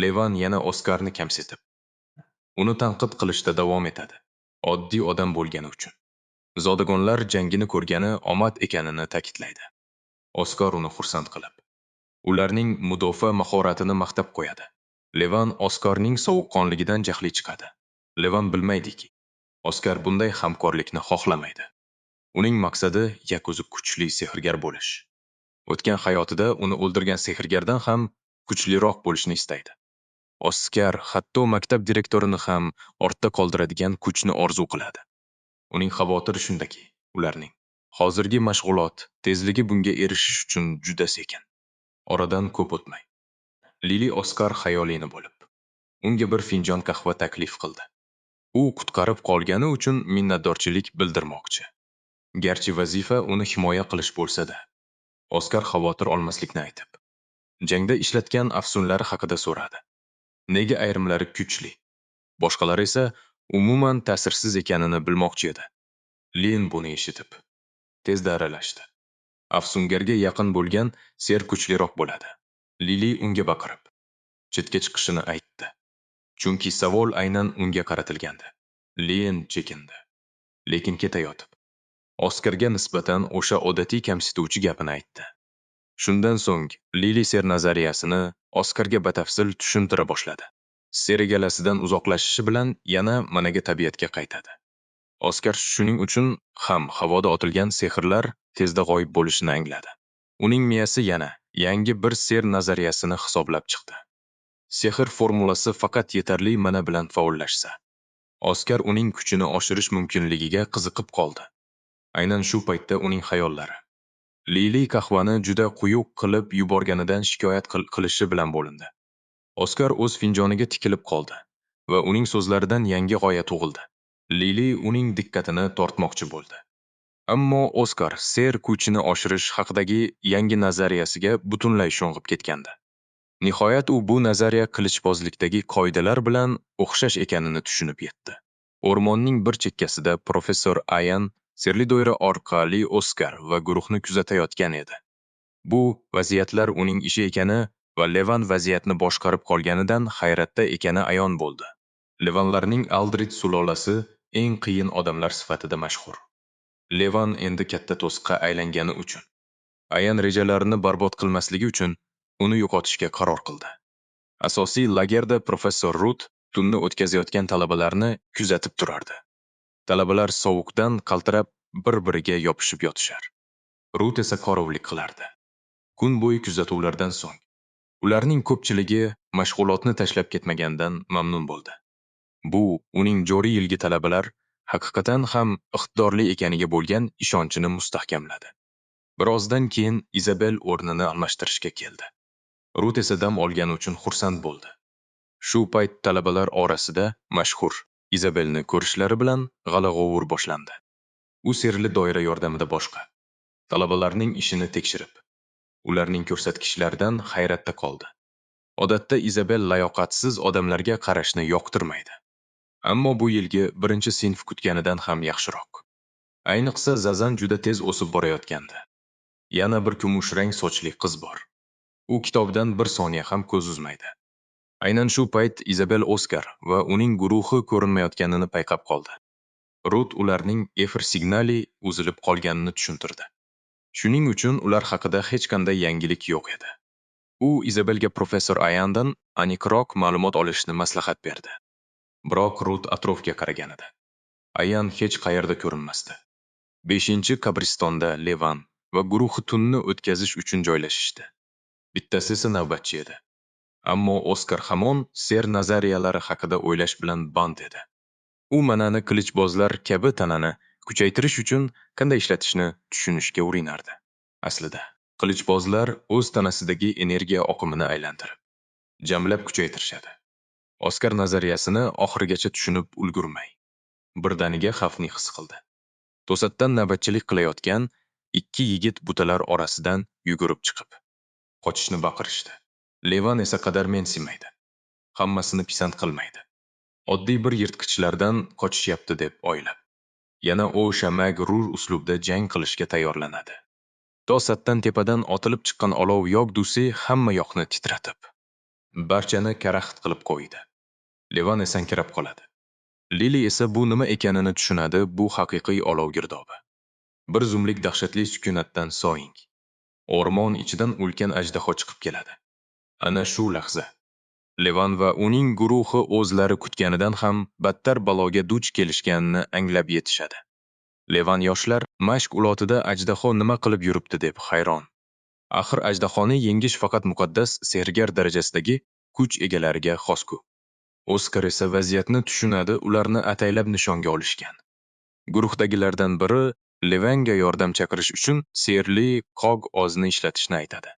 Levan yana Oskarni kamsitib, uni tanqid qilishda davom etadi. Oddiy odam bo'lgani uchun. Zodagonlar jangini ko'rgani omad ekanini ta'kidlaydi. Oskar uni xursand qilib, ularning mudofaa mahoratini maqtab qo'yadi. Levan Oskarning sovuqqonligidan jahli chiqadi. Levan bilmaydiki, Oskar bunday hamkorlikni xohlamaydi. Uning maqsadi yako'zi kuchli sehrgar bo'lish. O'tgan hayotida uni o'ldirgan sehrgardan ham kuchliroq bo'lishni istaydi. Oskar hatto maktab direktorini ham ortda qoldiradigan kuchni orzu qiladi. Uning xavotiri shundaki, ularning hozirgi mashg'ulot tezligi bunga erishish uchun juda sekin. Oradan ko'p o'tmay, Lili Oskar xayolini bo'lib, unga bir finjon qahva taklif qildi. U qutqarib qolgani uchun minnatdorchilik bildirmoqchi. Garchi vazifa uni himoya qilish bo'lsa-da, Oskar xavotir olmaslikni aytib, jangda ishlatgan afsunlari haqida so'radi. Nega ayrimlari kuchli, boshqalari esa umuman ta'sirsiz ekanini bilmoqchi edi. Lin buni eshitib, tezda aralashdi. Afsungarga yaqin bo'lgan ser kuchliroq bo'ladi. Lili unga baqirib, chetga chiqishini aytdi. Chunki savol aynan unga qaratilgandi. Lin chekindi, lekin ketayotib, Oskarga nisbatan o'sha odatiy kamsituvchi gapini aytdi. Shundan so'ng Lili ser nazariyasini Oskarga batafsil tushuntira boshladi. Ser egalasidan uzoqlashishi bilan yana managa tabiatga qaytadi. Oskar shuning uchun ham havoda otilgan sehrlar tezda g'oyib bo'lishini angladi. Uning miyasi yana yangi bir ser nazariyasini hisoblab chiqdi. Sehr formulasi faqat yetarli mana bilan faollashsa, Oskar uning kuchini oshirish mumkinligiga qiziqib qoldi. Aynan shu paytda uning xayollari Lili qahvani juda quyuq qilib yuborganidan shikoyat qilishi bilan bo'lindi. Oskar o'z finjoniga tikilib qoldi va uning so'zlaridan yangi g'oya tug'ildi. Lili uning diqqatini tortmoqchi bo'ldi. Ammo Oskar ser kuchini oshirish haqidagi yangi nazariyasiga butunlay sho'ng'ib ketgandi. Nihoyat u bu nazariya qilichbozlikdagi qoidalar bilan o'xshash ekanini tushunib yetdi. O'rmonning bir chekkasida professor Ayan sirli doira orqali Oskar va guruhni kuzatayotgan edi. Bu vaziyatlar uning ishi ekani va Levan vaziyatni boshqarib qolganidan hayratda ekani ayon bo'ldi. Levanlarning Aldrid sulolasi eng qiyin odamlar sifatida mashhur. Levan endi katta to'siqqa aylangani uchun, Ayan rejalarini barbod qilmasligi uchun uni yo'qotishga qaror qildi. Asosiy lagerda professor Rut tunni o'tkazayotgan talabalarni kuzatib turardi. Talabalar sovuqdan qaltirab bir-biriga yopishib yotishar. Rut esa qorovullik qilardi. Kun bo'yi kuzatuvlardan so'ng ularning ko'pchiligi mashg'ulotni tashlab ketmagandan mamnun bo'ldi. Bu uning joriy yilgi talabalar haqiqatan ham iqtidorli ekaniga bo'lgan ishonchini mustahkamladi. Birozdan keyin Izabel o'rnini almashtirishga keldi. Rut esa dam olgani uchun xursand bo'ldi. Shu payt talabalar orasida mashhur Izabelni ko'rishlari bilan g'ala-g'ovur boshlandi. U sirli doira yordamida boshqa talabalarning ishini tekshirib, ularning ko'rsatkichlaridan hayratda qoldi. Odatda Izabel layoqatsiz odamlarga qarashni yoqtirmaydi. Ammo bu yilgi birinchi sinf kutganidan ham yaxshiroq. Ayniqsa Zazan juda tez o'sib borayotgandi. Yana bir kumushrang sochli qiz bor. U kitobdan bir soniya ham ko'z uzmaydi. Aynan shu payt Izabel Oskar va uning guruhi ko'rinmayotganini payqab qoldi. Rut ularning efir signali uzilib qolganini tushuntirdi. Shuning uchun ular haqida hech qanday yangilik yo'q edi. U Izabelga professor Ayandan aniqroq ma'lumot olishni maslahat berdi. Biroq Rut atrofga qaragan edi. Ayan hech qayerda ko'rinmasdi. 5-qabristonda Levan va guruhi tunni o'tkazish uchun joylashishdi. Bittasi esa navbatchi edi. Ammo Oskar hamon ser nazariyalari haqida o'ylash bilan band edi. U manani qilichbozlar kabi tanani kuchaytirish uchun qanday ishlatishni tushunishga urinardi. Aslida, qilichbozlar o'z tanasidagi energiya oqimini aylantirib, jamlab kuchaytirishadi. Oskar nazariyasini oxirigacha tushunib ulgurmay, birdaniga xavfni his qildi. To'satdan navbatchilik qilayotgan ikki yigit butalar orasidan yugurib chiqib, qochishni baqirishdi. Levan esa qadar mensimaydi. Hammasini pisand qilmaydi. Oddiy bir yirtqichlardan qochishyapti deb o'ylab, yana o'sha magrur uslubda jang qilishga tayyorlanadi. To'satdan tepadan otilib chiqqan olov yog'dusi hamma yoqni titratib, barchani karaxt qilib qo'ydi. Levan esankirab qoladi. Lili esa bu nima ekanini tushunadi, bu haqiqiy olov girdobi. Bir zumlik dahshatli sukunatdan so'ng o'rmon ichidan ulkan ajdaho chiqib keladi. Ana shu lahza Levan va uning guruhi o'zlari kutganidan ham battar baloga duch kelishganini anglab yetishadi. Levan yoshlar mashq ulotida ajdaho nima qilib yuribdi deb hayron. Axir ajdahoni yengish faqat muqaddas sergar darajasidagi kuch egalariga xos-ku. Oskar esa vaziyatni tushunadi, ularni ataylab nishonga olishgan. Guruhdagilardan biri Levanga yordam chaqirish uchun serli qog ozni ishlatishni aytadi.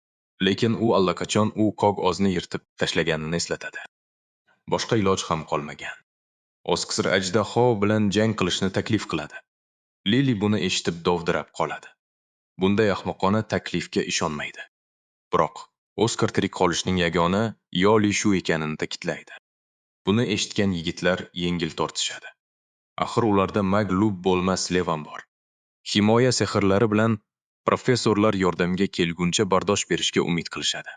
Lekin u allaqachon u qog ozni yirtib tashlaganini eslatadi. Boshqa iloj ham qolmagan. Oskar ajdaho bilan jang qilishni taklif qiladi. Lili buni eshitib dovdirab qoladi. Bunday ahmoqona taklifga ishonmaydi. Biroq Oskar tirik qolishning yagona yo'li shu ekanini ta'kidlaydi. Buni eshitgan yigitlar yengil tortishadi. Axir ularda maglub bo'lmas Levan bor. Himoya sehrlari bilan professorlar yordamga kelguncha bardosh berishga umid qilishadi.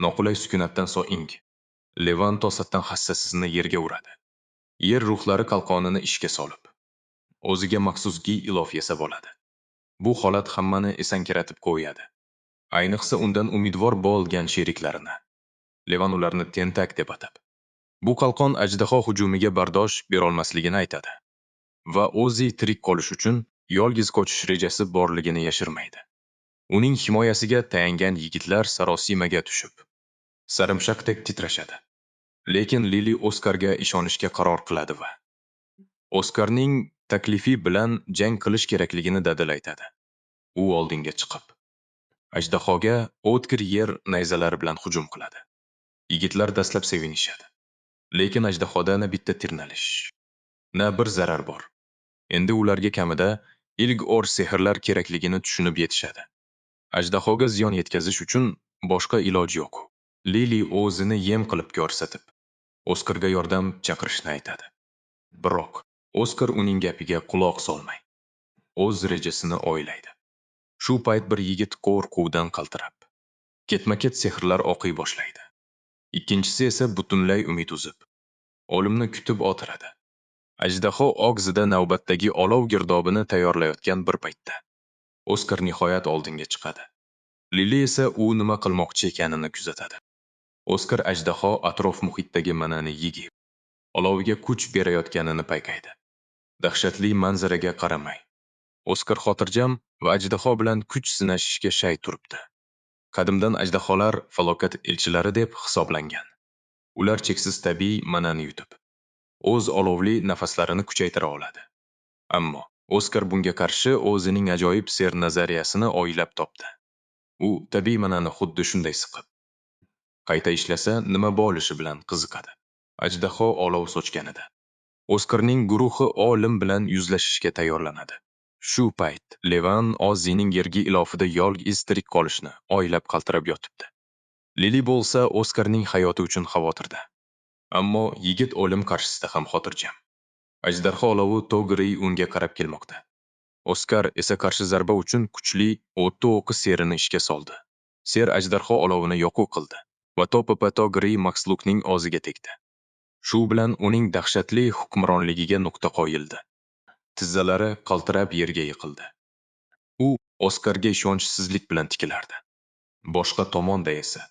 Noqulay sukunatdan so'ng Levan to'satdan hassasini yerga uradi. Yer ruhlari qalqonini ishga solib, o'ziga maxsus gi ilof yasab oladi. Bu holat hammani esankiratib qo'yadi. Ayniqsa undan umidvor bo'lgan sheriklarini. Levan ularni tentak deb atab. Bu qalqon ajdaho hujumiga bardosh berolmasligini aytadi va o'zi tirik qolish uchun yolg'iz qochish rejasi borligini yashirmaydi. Uning himoyasiga tayangan yigitlar sarosimaga tushib, sarimshaqdek titrashadi. Lekin Lili Oskarga ishonishga qaror qiladi va Oskarning taklifi bilan jang qilish kerakligini dadil aytadi. U oldinga chiqib, ajdahoga o'tkir yer nayzalari bilan hujum qiladi. Yigitlar dastlab sevinishadi. Lekin ajdahoda na bitta tirnalish, na bir zarar bor. Endi ularga kamida ilk or sehrlar kerakligini tushunib yetishadi. Ajdahoga ziyon yetkazish uchun boshqa iloj yo'q. Lili o'zini yem qilib ko'rsatib, Oskarga yordam chaqirishni aytadi. Biroq Oskar uning gapiga quloq solmay, o'z rejasini o'ylaydi. Shu payt bir yigit qo'rquvdan qaltirab, ketma-ket sehrlar o'qiy boshlaydi. Ikkinchisi esa butunlay umid uzib, o'limni kutib o'tiradi. Ajdaho og'zida navbatdagi olov girdobini tayyorlayotgan bir paytda Oskar nihoyat oldinga chiqadi. Lili esa u nima qilmoqchi ekanini kuzatadi. Oskar ajdaho atrof muhitdagi manani yigib, oloviga kuch berayotganini payqaydi. Dahshatli manzaraga qaramay, Oskar xotirjam va ajdaho bilan kuch sinashishga shay turibdi. Qadimdan ajdaholar falokat elchilari deb hisoblangan. Ular cheksiz tabiiy manani yutib, o'z olovli nafaslarini kuchaytira oladi. Ammo Oskar bunga qarshi o'zining ajoyib ser nazariyasini o'ylab topdi. U tabiiy manani xuddi shunday siqib, qayta ishlasa nima bo'lishi bilan qiziqadi. Ajdaho olov sochganida Oskarning guruhi olim bilan yuzlashishga tayyorlanadi. Shu payt Levan Ozzining yergi ilofida yolg'iz tirik qolishni o'ylab qaltirab yotibdi. Lili bo'lsa Oskarning hayoti uchun xavotirda. Ammo yigit o'lim qarshisida ham xotirjam. Ajdarho olovi Togri unga qarab kelmoqda. Oskar esa qarshi zarba uchun kuchli o'ti o'qi serini ishga soldi. Ser ajdarho olovini yo'q qildi va to'ppa Togri Makslukning og'ziga tegdi. Shu bilan uning dahshatli hukmronligiga nuqta qo'yildi. Tizzalari qaltirab yerga yiqildi. U Oskarga ishonchsizlik bilan tikilardi. Boshqa tomonda esa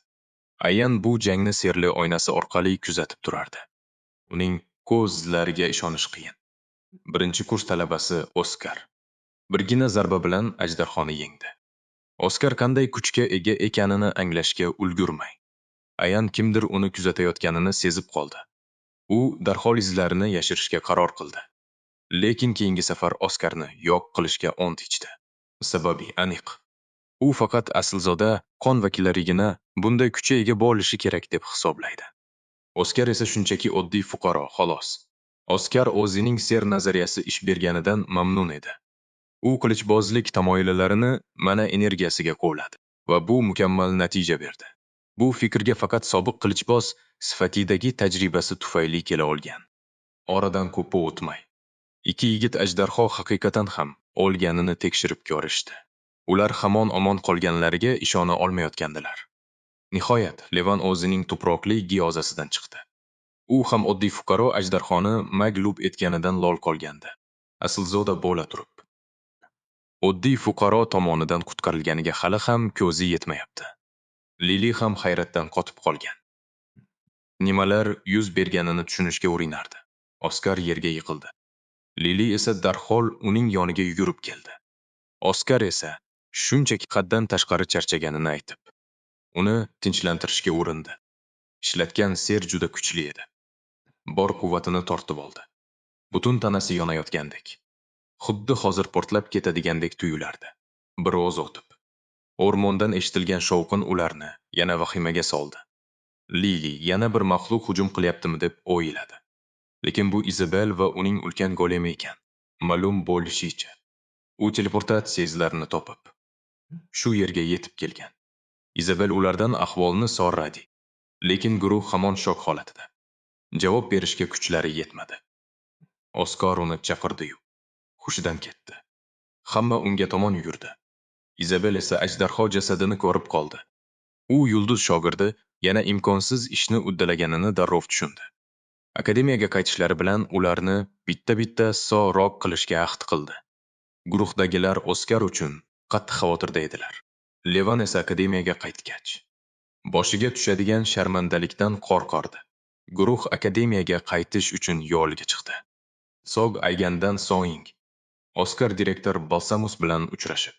Ayan bu jangni serli oynasi orqali kuzatib turardi. Uning ko'zlariga ishonish qiyin. Birinchi kurs talabasi Oskar birgina zarba bilan ajdarhoni yengdi. Oskar qanday kuchga ega ekanini anglashga ulgurmay, Ayan kimdir uni kuzatayotganini sezib qoldi. U darhol izlarini yashirishga qaror qildi. Lekin keyingi safar Oskarni yo'q qilishga ont ichdi. Sababi aniq. U faqat aslzoda qon vakillarigina bunday kuchga ega bo'lishi kerak deb hisoblaydi. Oskar esa shunchaki oddiy fuqaro, xolos. Oskar o'zining ser nazariyasi ish berganidan mamnun edi. U qilichbozlik tamoyillalarini mana energiyasiga qo'lladi va bu mukammal natija berdi. Bu fikrga faqat sobiq qilichboz sifatidagi tajribasi tufayli kela olgan. Oradan ko'p o'tmay, ikki yigit ajdarho haqiqatan ham o'lganini tekshirib ko'rishdi. Ular hamon omon qolganlariga ishona olmayotgandilar. Nihoyat Levan o'zining tuproqli giyozasidan chiqdi. U ham oddiy fuqaro ajdarhoni maglub etganidan lol qolgandi. Aslzoda bo'la turib, oddiy fuqaro tomonidan qutqarilganiga hali ham ko'zi yetmayapti. Lili ham hayratdan qotib qolgan. Nimalar yuz berganini tushunishga urinardi. Oskar yerga yiqildi. Lili esa darhol uning yoniga yugurib keldi. Oskar esa shunchaki haddan tashqari charchaganini aytib, uni tinchlantirishga urindi. Ishlatgan ser juda kuchli edi. Bor quvvatini tortib oldi. Butun tanasi yonayotgandek. Xuddi hozir portlab ketadigandek tuyulardi. Biroz o'tib, o'rmondan eshitilgan shovqin ularni yana vahimaga soldi. Lili yana bir maxluq hujum qilyaptimi deb o'yladi. Lekin bu Izabel va uning ulkan golemi ekan. Ma'lum bo'lishicha, u teleportatsiya izlarini topib, shu yerga yetib kelgan. Izabel ulardan ahvolni so'radi, lekin guruh hamon shok holatida. Javob berishga kuchlari yetmadi. Oskar uni chaqirdi-yu, hushidan ketdi. Hamma unga tomon yurdi. Izabel esa ajdarho jasadini ko'rib qoldi. U yulduz shogirdi yana imkonsiz ishni uddalaganini darrov tushundi. Akademiyaga qaytishlari bilan ularni bitta-bitta so'roq qilishga ahd qildi. Guruhdagilar Oskar uchun qattiq xavotirda edilar. Levan esa akademiyaga qaytgach, boshiga tushadigan sharmandalikdan qo'rqardi. Guruh akademiyaga qaytish uchun yo'lga chiqdi. Sog' aygandan so'ng Oskar direktor Balsamus bilan uchrashib,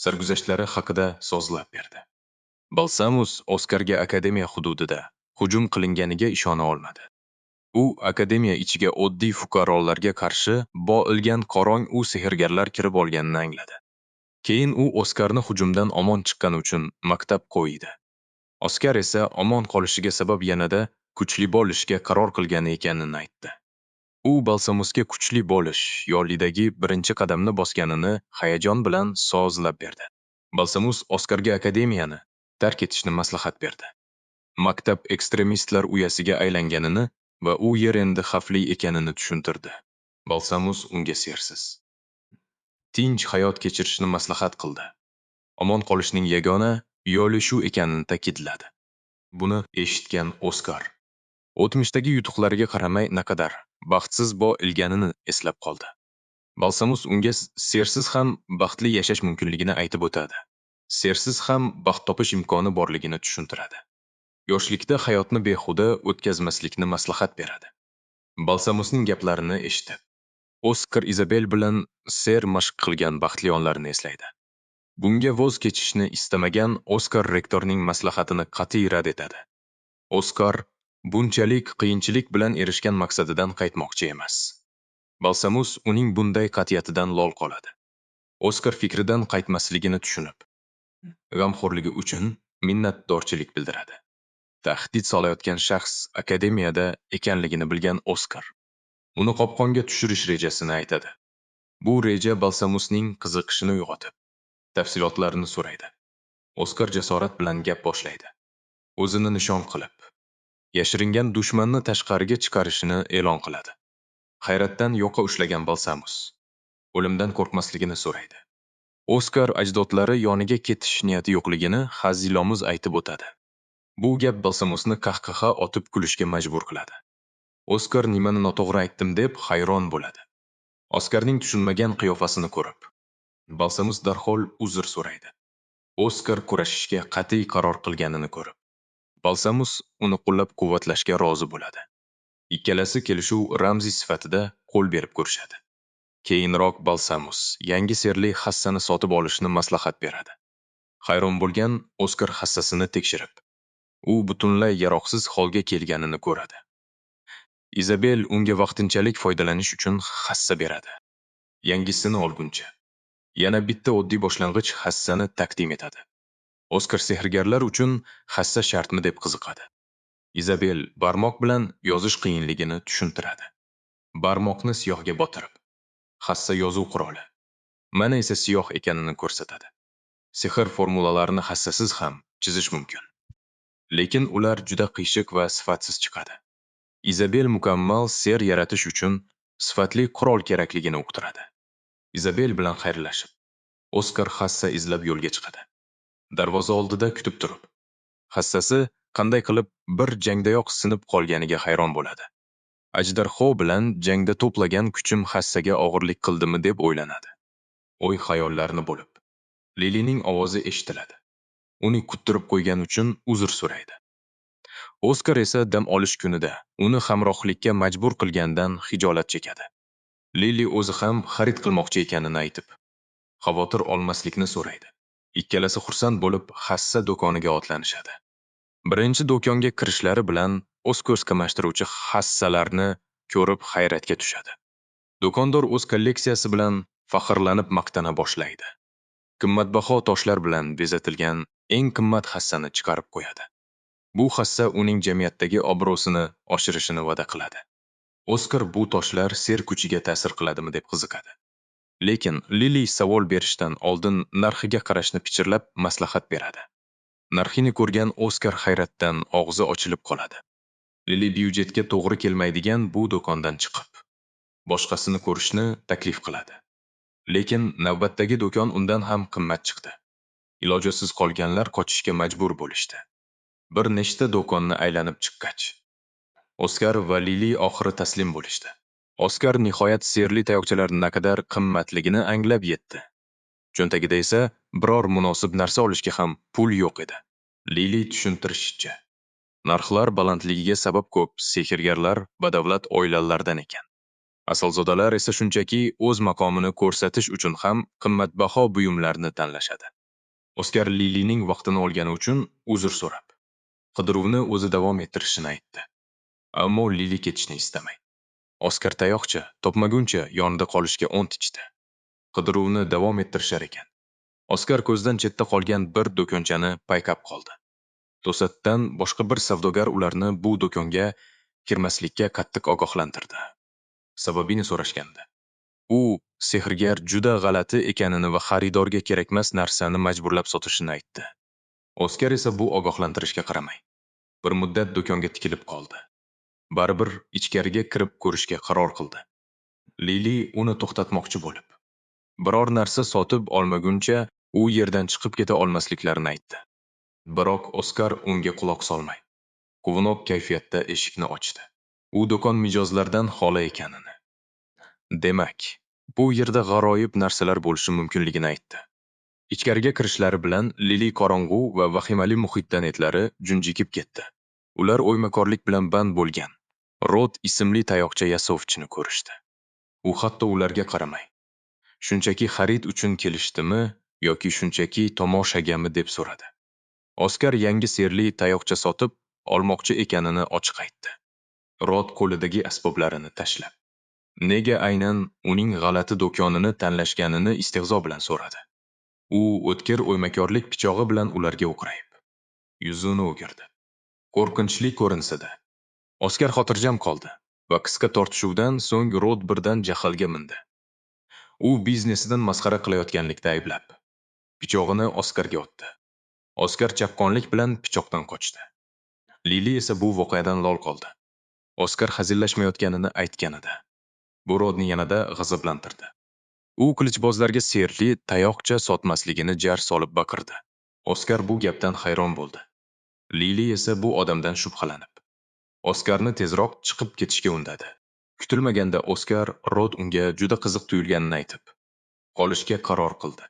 sarguzashtlari haqida so'zlab berdi. Balsamus Oskarga akademiya hududida hujum qilinganiga ishona olmadi. U akademiya ichiga oddiy fuqarolarga qarshi bo'ilgan qorong u sehrgarlar kirib olganini angladi. Keyin u Oskarni hujumdan omon chiqqani uchun maktab qo'ydi. Oskar esa omon qolishiga sabab yanada kuchli bo'lishga qaror qilgani ekanini aytdi. U Balsamusga kuchli bo'lish yo'lidagi birinchi qadamni bosganini hayajon bilan so'zlab berdi. Balsamus Oskarga akademiyani tark etishni maslahat berdi. Maktab ekstremistlar uyasiga aylanganini va u yer endi xavfli ekanini tushuntirdi. Balsamus unga sersiz, tinch hayot kechirishni maslahat qildi. Omon qolishning yagona yo'li shu ekanini ta'kidladi. Buni eshitgan Oskar o'tmishdagi yutuqlariga qaramay naqadar baxtsiz bo'lganini eslab qoldi. Balsamus unga sersiz ham baxtli yashash mumkinligini aytib o'tadi. Sersiz ham baxt topish imkoni borligini tushuntiradi. Yoshlikda hayotni behuda o'tkazmaslikni maslahat beradi. Balsamusning gaplarini eshitib, Oskar Izabel bilan ser mashq qilgan baxtli onlarini eslaydi. Bunga voz kechishni istamagan Oskar rektorning maslahatini qat'iy rad etadi. Oskar bunchalik qiyinchilik bilan erishgan maqsadidan qaytmoqchi emas. Balsamus uning bunday qat'iyatidan lol qoladi. Oskar fikridan qaytmasligini tushunib, g'amxo'rligi uchun minnatdorchilik bildiradi. Tahdid solayotgan shaxs akademiyada ekanligini bilgan Oskar uni qopqonga tushirish rejasini aytadi. Bu reja Balsamusning qiziqishini uyg'otib, tafsilotlarini so'raydi. Oskar jasorat bilan gap boshlaydi. O'zini nishon qilib, yashiringan dushmanni tashqariga chiqarishini e'lon qiladi. Hayratdan yoqa ushlagan Balsamus o'limdan qo'rqmasligini so'raydi. Oskar ajdodlari yoniga ketish niyati yo'qligini hazilomuz aytib o'tadi. Bu gap Balsamusni qahqaha otib kulishga majbur qiladi. Oskar nimani noto'g'ri aytdim deb hayron bo'ladi. Oskarning tushunmagan qiyofasini ko'rib, Balsamus darhol uzr so'raydi. Oskar kurashishga qat'iy qaror qilganini ko'rib, Balsamus uni qo'llab-quvvatlashga rozi bo'ladi. Ikkalasi kelishuv ramziy sifatida qo'l berib ko'rishadi. Keyinroq Balsamus yangi serli hassani sotib olishni maslahat beradi. Hayron bo'lgan Oskar hassasini tekshirib, u butunlay yaroqsiz holga kelganini ko'radi. Izabel unga vaqtinchalik foydalanish uchun hassa beradi. Yangisini olguncha yana bitta oddiy boshlang'ich hassani taqdim etadi. Oskar sehrgarlar uchun hassa shartmi deb qiziqadi. Izabel barmoq bilan yozish qiyinligini tushuntiradi. Barmoqni siyohga botirib, hassa yozuv quroli, mana esa siyoh ekanini ko'rsatadi. Sehr formulalarini hassasiz ham chizish mumkin. Lekin ular juda qiyshiq va sifatsiz chiqadi. Izabel mukammal ser yaratish uchun sifatli qurol kerakligini uqtiradi. Izabel bilan xayrlashib, Oskar hassa izlab yo'lga chiqadi. Darvoza oldida kutib turib, hassasi qanday qilib bir jangdayoq sinib qolganiga hayron bo'ladi. Ajdarho bilan jangda to'plagan kuchim hassaga og'irlik qildimi deb o'ylanadi. O'y-xayollarni bo'lib, Lilining ovozi eshitiladi. Uni kuttirib qo'ygan uchun uzr so'raydi. Oskar esa dam olish kunida uni hamrohlikka majbur qilgandan xijolat chekadi. Lili o'zi ham xarid qilmoqchi ekanini aytib, xavotir olmaslikni so'raydi. Ikkalasi xursand bo'lib hassa do'koniga otlanishadi. Birinchi do'konga kirishlari bilan o'z ko'z qamashtiruvchi hassalarni ko'rib hayratga tushadi. Do'kondor o'z kolleksiyasi bilan faxrlanib maqtana boshlaydi. Qimmatbaho toshlar bilan bezatilgan eng qimmat hassani chiqarib qo'yadi. Bu hassa uning jamiyatdagi obro'sini oshirishini va'da qiladi. Oskar bu toshlar ser kuchiga ta'sir qiladimi deb qiziqadi. Lekin Lili savol berishdan oldin narxiga qarashni pichirlab maslahat beradi. Narxini ko'rgan Oskar hayratdan og'zi ochilib qoladi. Lili byudjetga to'g'ri kelmaydigan bu do'kondan chiqib, boshqasini ko'rishni taklif qiladi. Lekin navbatdagi do'kon undan ham qimmat chiqdi. Ilojisiz qolganlar qochishga majbur bo'lishdi. Bir nechta do'konni aylanib chiqqach, Oskar va Lili oxiri taslim bo'lishdi. Oskar nihoyat serli tayoqchalar naqadar qimmatligini anglab yetdi. Cho'ntagida esa biror munosib narsa olishga ham pul yo'q edi. Lili tushuntirishicha, narxlar balandligiga sabab ko'p sehrgarlar badavlat oilalardan ekan. Asalzodalar esa shunchaki o'z maqomini ko'rsatish uchun ham qimmatbaho buyumlarni tanlashadi. Oskar Lilining vaqtini olgani uchun uzr so'rab, qidiruvni o'zi davom ettirishini aytdi. Ammo Lili ketishni istamaydi. Oskar tayoqcha topmaguncha yonida qolishga ont ichdi. Qidiruvni davom ettirishar ekan. Oskar ko'zdan chetda qolgan bir do'konchani payqab qoldi. To'satdan boshqa bir savdogar ularni bu do'konga kirmaslikka qattiq ogohlantirdi. Sababini so'rashganda, u sehrgar juda g'alati ekanini va xaridorga kerakmas narsani majburlab sotishini aytdi. Oskar esa bu ogohlantirishga qaramay, bir muddat do'konga tikilib qoldi. Baribir ichkariga kirib ko'rishga qaror qildi. Lili uni to'xtatmoqchi bo'lib, biror narsa sotib olmaguncha u yerdan chiqib keta olmasliklarini aytdi. Biroq Oskar unga quloq solmay, quvnoq kayfiyatda eshikni ochdi. U do'kon mijozlardan xoli ekanini, demak, bu yerda g'aroyib narsalar bo'lishi mumkinligini aytdi. Ichkariga kirishlari bilan Lili qorong'u va vahimali muhitdan etlari junjikib ketdi. Ular o'ymakorlik bilan band bo'lgan Rod ismli tayoqcha yasovchini ko'rishdi. U hatto ularga qaramay, shunchaki xarid uchun kelishdimi yoki shunchaki tomoshagami deb so'radi. Oskar yangi serli tayoqcha sotib olmoqchi ekanini ochiq aytdi. Rod qo'lidagi asboblarini tashlab, nega aynan uning g'alati do'konini tanlashganini istehzo bilan so'radi. U o'tkir o'ymakorlik pichog'i bilan ularga o'qrayib, yuzini o'girdi. Qo'rqinchli ko'rinsa-da, Oskar xotirjam qoldi va qisqa tortishuvdan so'ng Rod birdan jahlga mindi. U biznesidan masxara qilayotganlikda ayblab, pichog'ini Oskarga otdi. Oskar chaqqonlik bilan pichoqdan qochdi. Lili esa bu voqeadan lol qoldi. Oskar hazillashmayotganini aytganida, bu Rodni yanada g'azablantirdi. U qilichbozlarga serli tayoqcha sotmasligini jar solib baqirdi. Oskar bu gapdan hayron bo'ldi. Lili esa bu odamdan shubhalanib, Oskarni tezroq chiqib ketishga undadi. Kutilmaganda Oskar Rod unga juda qiziq tuyulganini aytib, qolishga qaror qildi.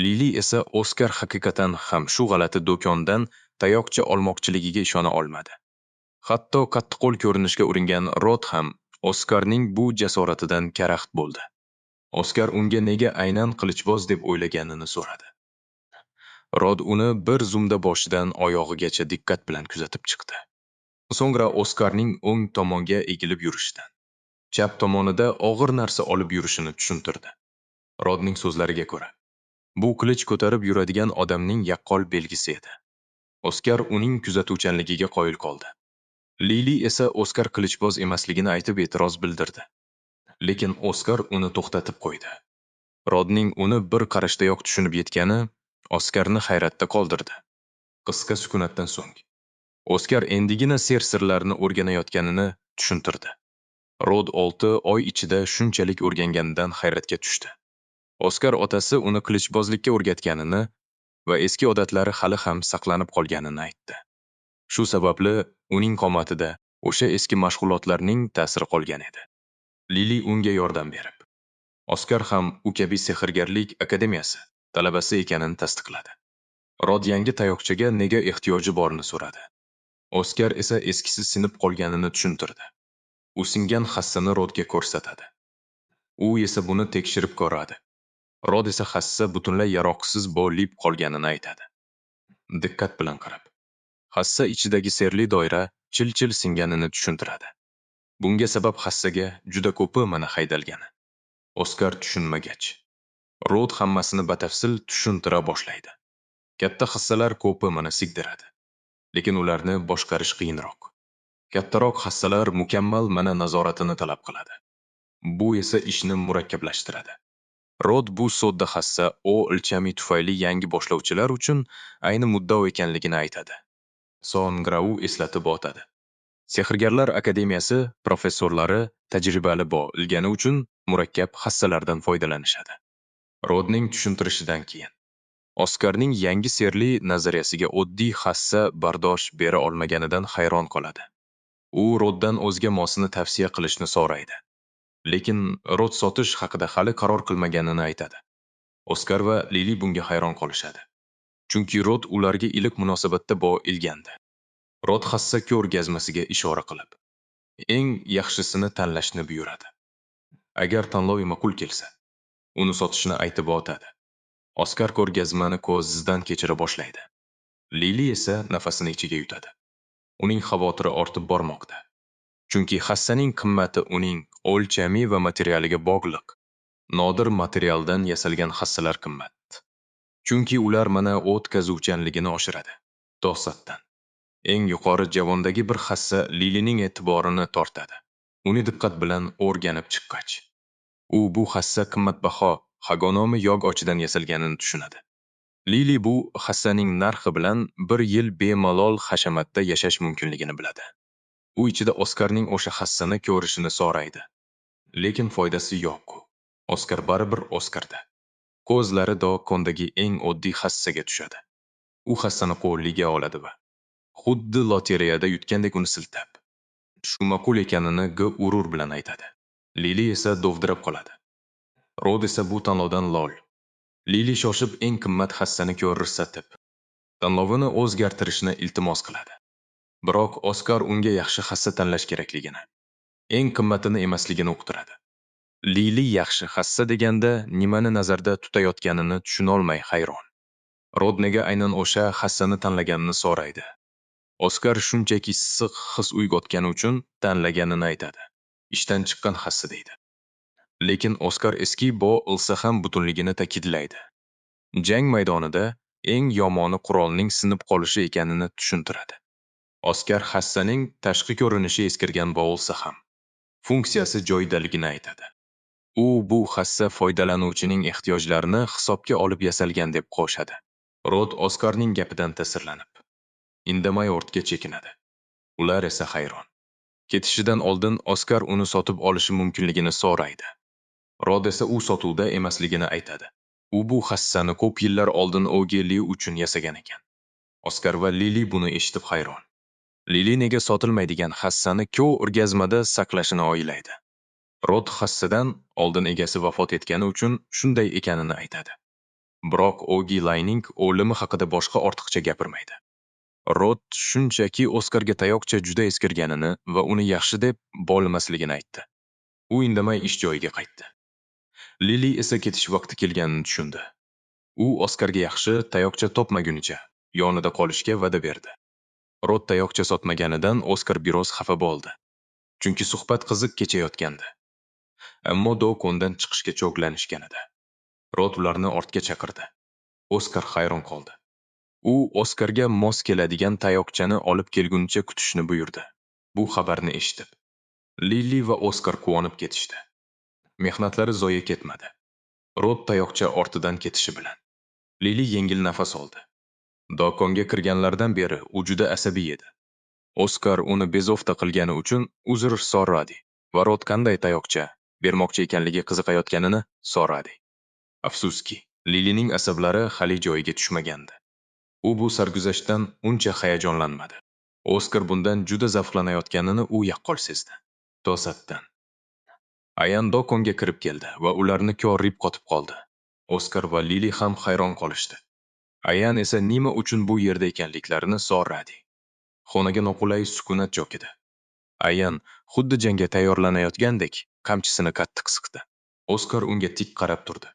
Lili esa Oskar haqiqatan ham shu g'alati do'kondan tayoqcha olmoqchiligiga ishona olmadi. Hatto qattiqqo'l ko'rinishga uringan Rod ham Oskarning bu jasoratidan karaxt bo'ldi. Oskar unga nega aynan qilichboz deb o'ylaganini so'radi. Rod uni bir zumda boshidan oyog'igacha diqqat bilan kuzatib chiqdi. So'ngra Oskarning o'ng tomonga egilib yurishidan, chap tomonida og'ir narsa olib yurishini tushuntirdi. Rodning so'zlariga ko'ra, bu qilich ko'tarib yuradigan odamning yaqqol belgisi edi. Oskar uning kuzatuvchanligiga qoyil qoldi. Lili esa Oskar qilichboz emasligini aytib e'tiroz bildirdi. Lekin Oskar uni to'xtatib qo'ydi. Rodning uni bir qarashdayoq tushunib yetgani Oskarni hayratda qoldirdi. Qisqa sukunatdan so'ng Oskar endigina sir-sirlarni o'rganayotganini tushuntirdi. Rod 6 oy ichida shunchalik o'rganganidan hayratga tushdi. Oskar otasi uni qilichbozlikka o'rgatganini va eski odatlari hali ham saqlanib qolganini aytdi. Shu sababli uning qomatida o'sha eski mashg'ulotlarning ta'siri qolgan edi. Lili unga yordam berib, Oskar ham u kabi sehrgarlik akademiyasi talabasi ekanini tasdiqladi. Rod yangi tayoqchaga nega ehtiyoji borini so'radi. Oskar esa eskisi sinib qolganini tushuntirdi. U singan hassani Rodga ko'rsatadi. U esa buni tekshirib ko'radi. Rod esa hassa butunlay yaroqsiz bo'lib qolganini aytadi. Diqqat bilan qarab, hassa ichidagi serli doira chil-chil singanini tushuntiradi. Bunga sabab hassaga juda ko'pi mana haydalgani. Oskar tushunmagach, Rod hammasini batafsil tushuntira boshlaydi. Katta hassalar ko'pi mana sigdiradi, lekin ularni boshqarish qiyinroq. Kattaroq hassalar mukammal mana nazoratini talab qiladi. Bu esa ishni murakkablashtiradi. Rod bu sodda hassa o'lchami tufayli yangi boshlovchilar uchun ayni muddao ekanligini aytadi. So'ngra u eslatib o'tadi. Sehrgarlar akademiyasi professorlari tajribali bo'lgani uchun murakkab hassalardan foydalanishadi. Rodning tushuntirishidan keyin Oskarning yangi serli nazariyasiga oddiy hassa bardosh bera olmaganidan hayron qoladi. U Roddan o'zga mosini tavsiya qilishni so'raydi. Lekin Rod sotish haqida hali qaror qilmaganini aytadi. Oskar va Lili bunga hayron qolishadi. Chunki Rod ularga iliq munosabatda bo'lgandi. Rod hassa ko'rgazmasiga ishora qilib, eng yaxshisini tanlashni buyuradi. Agar tanlov ma'qul kelsa, uni sotishni aytib o'tadi. Oskar ko'rgazmani ko'zdan kechira boshlaydi. Lili esa nafasini ichiga yutadi. Uning xavotiri ortib bormoqda. Chunki hassaning qimmati uning o'lchami va materialiga bog'liq. Nodir materialdan yasalgan hassalar qimmat. Chunki ular mana o'tkazuvchanligini oshiradi. To'satdan Eng yuqori javondagi bir hassa Lilining e'tiborini tortadi. Uni diqqat bilan o'rganib chiqqach, u bu hassa qimmatbaho Hagonomi yog' ochidan yasalganini tushunadi. Lili bu hassaning narxi bilan bir yil bemalol hashamatda yashash mumkinligini biladi. U ichida Oskarning o'sha hassani ko'rishini so'raydi. Lekin foydasi yo'q. Oskar baribir Oskarda. Ko'zlari Dokondagi eng oddiy hassaga tushadi. U hassani qo'liga oladi va xuddi lotereyada yutgandek uni siltab, shu ma'qul ekanini g'urur bilan aytadi. Lili esa dovdirab qoladi. Rod esa bu tanlovdan lol. Lili shoshib eng qimmat hassani ko'rsatib, tanlovini o'zgartirishni iltimos qiladi. Biroq Oskar unga yaxshi hassa tanlash kerakligini, eng qimmatini emasligini uqtiradi. Lili yaxshi hassa deganda nimani nazarda tutayotganini tushunolmay hayron. Rod nega aynan o'sha hassani tanlaganini so'raydi. Oskar shunchaki issiq his uyg'otgani uchun tanlaganini aytadi. Ishdan chiqqan hassa deydi. Lekin Oskar eski bo ilsa ham butunligini ta'kidlaydi. Jang maydonida eng yomoni qurolning sinib qolishi ekanini tushuntiradi. Oskar hassaning tashqi ko'rinishi eskirgan bo'lsa ham, funksiyasi joyidaligini aytadi. U bu hassa foydalanuvchining ehtiyojlarini hisobga olib yasalgan deb qo'shadi. Rod Oskarning gapidan ta'sirlanib, indamay ortga chekinadi. Ular esa hayron. Ketishidan oldin Oskar uni sotib olishi mumkinligini so'raydi. Rod esa u sotuvda emasligini aytadi. U bu hassani ko'p yillar oldin Ogeli uchun yasagan ekan. Oskar va Lili buni eshitib hayron. Lili nega sotilmaydigan hassani ko'rgazmada saqlashini o'ylaydi. Rod hassadan oldin egasi vafot etgani uchun shunday ekanini aytadi. Biroq Ogilayning o'limi haqida boshqa ortiqcha gapirmaydi. Rod shunchaki Oskarga tayoqcha juda eskirganini va uni yaxshi deb bo'lmasligini aytdi. U indamay ish joyiga qaytdi. Lili esa ketish vaqti kelganini tushundi. U Oskarga yaxshi tayoqcha topmagunicha yonida qolishga va'da berdi. Rod tayoqcha sotmaganidan Oskar biroz xafa bo'ldi. Chunki suhbat qiziq kechayotgandi. Ammo do'kondan chiqishga cho'glanishgan edi. Rod ularni ortga chaqirdi. Oskar hayron qoldi. U Oskarga mos keladigan tayoqchani olib kelguncha kutishni buyurdi. Bu xabarni eshitib, Lili va Oskar quvonib ketishdi. Mehnatlari zoya ketmadi. Rod tayoqcha ortidan ketishi bilan Lili yengil nafas oldi. Do'konga kirganlardan beri u juda asabiy edi. Oskar uni bezovta qilgani uchun uzr so'radi va Rod qanday tayoqcha bermoqchi ekanligi qiziqayotganini so'radi. Afsuski, Lilining asablari hali joyiga tushmagandi. U bu sarguzashtdan uncha hayajonlanmadi. Oskar bundan juda zavqlanayotganini u yaqqol sezdi. To'satdan Ayan do'konga kirib keldi va ularni ko'rib qotib qoldi. Oskar va Lili ham hayron qolishdi. Ayan esa nima uchun bu yerda ekanliklarini so'radi. Xonaga noqulay sukunat cho'kdi. Ayan xuddi jangga tayyorlanayotgandek qamchisini qattiq siqdi. Oskar unga tik qarab turdi.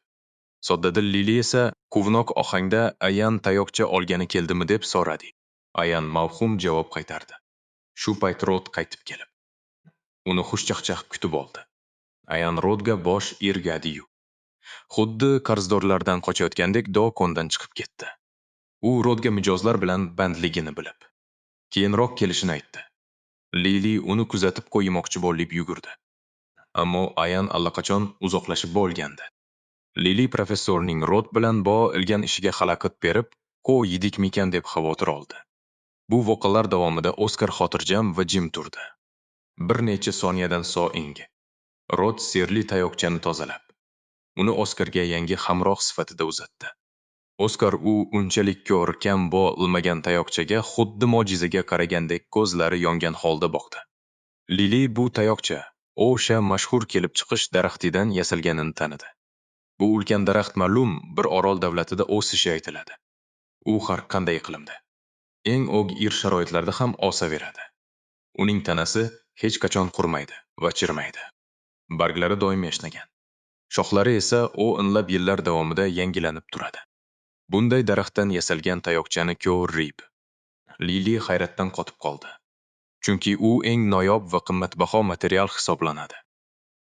Soddadil Lili esa quvnoq ohangda Ayan tayoqcha olgani keldimi deb so'radi. Ayan mavhum javob qaytardi. Shu payt Rod qaytib kelib, uni xushchaqchaq kutib oldi. Ayan Rodga bosh irgadi-yu, xuddi qarzdorlardan qochayotgandek do'kondan chiqib ketdi. U Rodga mijozlar bilan bandligini bilib, keyinroq kelishini aytdi. Lili uni kuzatib qo'ymoqchi bo'lib yugurdi. Ammo Ayan allaqachon uzoqlashib bo'lgandi. Lili professorning Rod bilan ilgan ishiga xalaqit berib, qo'ydikmikan deb xavotir oldi. Bu voqealar davomida Oskar xotirjam va jim turdi. Bir necha soniyadan so'ng Rod sirli tayoqchani tozalab, uni Oskarga yangi hamroh sifatida uzatdi. Oskar u unchalik ko'rkam bo'lmagan tayoqchaga xuddi mo'jizaga qaragandek ko'zlari yongan holda boqdi. Lili bu tayoqcha o'sha mashhur kelib chiqish daraxtidan yasalganini tanidi. Bu ulkan daraxt ma'lum bir orol davlatida o'sishi aytiladi. U har qanday iqlimda, eng o'g'ir sharoitlarda ham o'saveradi. Uning tanasi hech qachon qurmaydi va chirmaydi. Barglari doim yashnagan. Shoxlari esa o'nlab yillar davomida yangilanib turadi. Bunday daraxtdan yasalgan tayoqchani ko'rib, Lili hayratdan qotib qoldi. Chunki u eng noyob va qimmatbaho material hisoblanadi.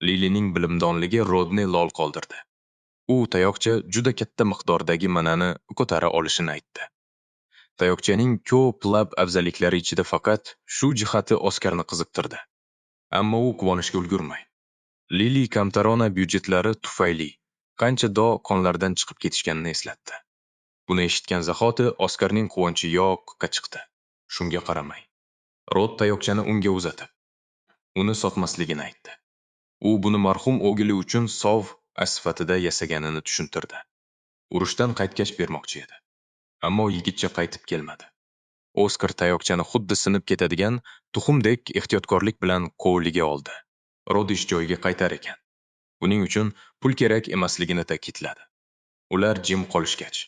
Lilining bilimdonligi Rodni lol qoldirdi. U tayoqcha juda katta miqdordagi manani ko'tara olishini aytdi. Tayoqchaning ko'plab afzalliklari ichida faqat shu jihati Oskarni qiziqtirdi. Ammo u quvonishga ulgurmay, Lili kamtarona byudjetlari tufayli qancha qonlardan chiqib ketishganini eslatdi. Buni eshitgan zahoti Oskarning quvonchi yoqqa chiqdi. Shunga qaramay, Rod tayoqchani unga uzatib, uni sotmasligini aytdi. U buni marhum o'g'li uchun sov sifatida yasaganini tushuntirdi. Urushdan qaytgach bermoqchi edi. Ammo yigitcha qaytib kelmadi. Oskar tayoqchani xuddi sinib ketadigan tuxumdek ehtiyotkorlik bilan qo'liga oldi. Rod ish joyiga qaytar ekan. Buning uchun pul kerak emasligini ta'kidladi. Ular jim qolishgach,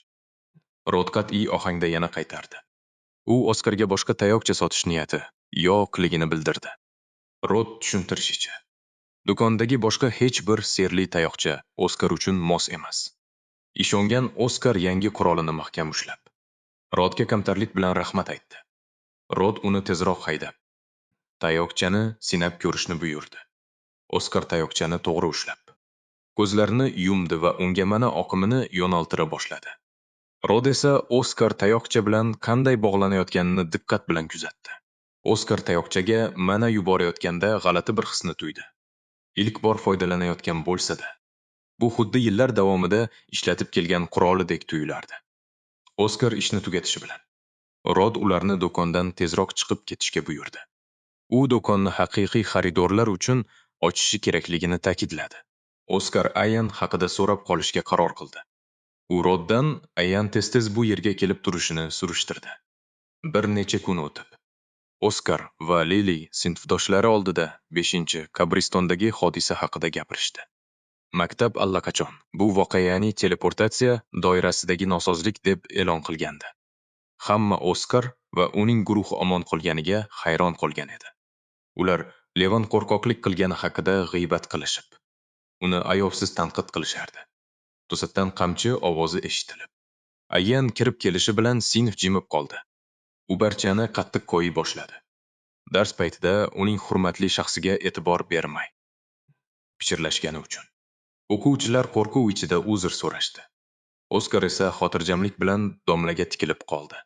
Rod qat'iy ohangda yana qaytardi. U Oskarga boshqa tayoqcha sotish niyati yo'qligini bildirdi. Rod tushuntirishicha, do'kondagi boshqa hech bir serli tayoqcha Oskar uchun mos emas. Ishongan Oskar yangi qurolini mahkam ushlab, Rodga kamtarlik bilan rahmat aytdi. Rod uni tezroq haydab, tayoqchani sinab ko'rishni buyurdi. Oskar tayoqchani to'g'ri ushlab, ko'zlarini yumdi va unga mana oqimini yo'naltira boshladi. Rod esa Oskar tayoqcha bilan qanday bog'lanayotganini diqqat bilan kuzatdi. Oskar tayoqchaga mana yuborayotganda g'alati bir hisni tuydi. Ilk bor foydalanayotgan bo'lsa-da, bu xuddi yillar davomida ishlatib kelgan qurolidek tuyulardi. Oskar ishni tugatishi bilan Rod ularni do'kondan tezroq chiqib ketishga buyurdi. U do'konni haqiqiy xaridorlar uchun ochishi kerakligini ta'kidladi. Oskar Ayan haqida so'rab qolishga qaror qildi. U Roddan Ayan tez-tez bu yerga kelib turishini surishtirdi. Bir necha kun o'tib, Oskar va Lili sinfdoshlari oldida 5-qabristondagi hodisa haqida gapirishdi. Maktab allaqachon bu voqeani teleportatsiya doirasidagi nosozlik deb e'lon qilgandi. Hamma Oskar va uning guruhi omon qolganiga hayron qolgan edi. Ular Levan qo'rqoqlik qilgani haqida g'iybat qilishib, uni ayovsiz tanqid qilishardi. To'satdan qamchi ovozi eshitilib, Ayan kirib kelishi bilan sinf jimib qoldi. U barchani qattiq qo'yi boshladi. Dars paytida uning hurmatli shaxsiga e'tibor bermay pichirlashgani uchun. O'quvchilar qo'rquv ichida uzr so'rashdi. Oskar esa xotirjamlik bilan domlaga tikilib qoldi.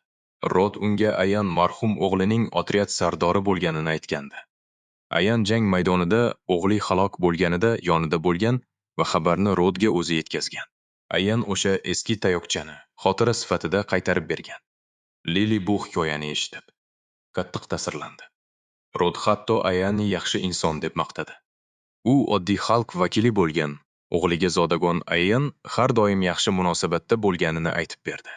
Rod unga Ayan marhum o'g'lining otryad sardori bo'lganini aytgandi. Ayan jang maydonida o'g'li halok bo'lganida yonida bo'lgan va xabarni Rodga o'zi yetkazgan. Ayan o'sha eski tayoqchani xotira sifatida qaytarib bergan. Lili bu hikoyani eshitib, qattiq ta'sirlandi. Rod hatto Ayanni yaxshi inson deb maqtadi. U oddiy xalq vakili bo'lgan o'g'liga zodagon Ayan har doim yaxshi munosabatda bo'lganini aytib berdi.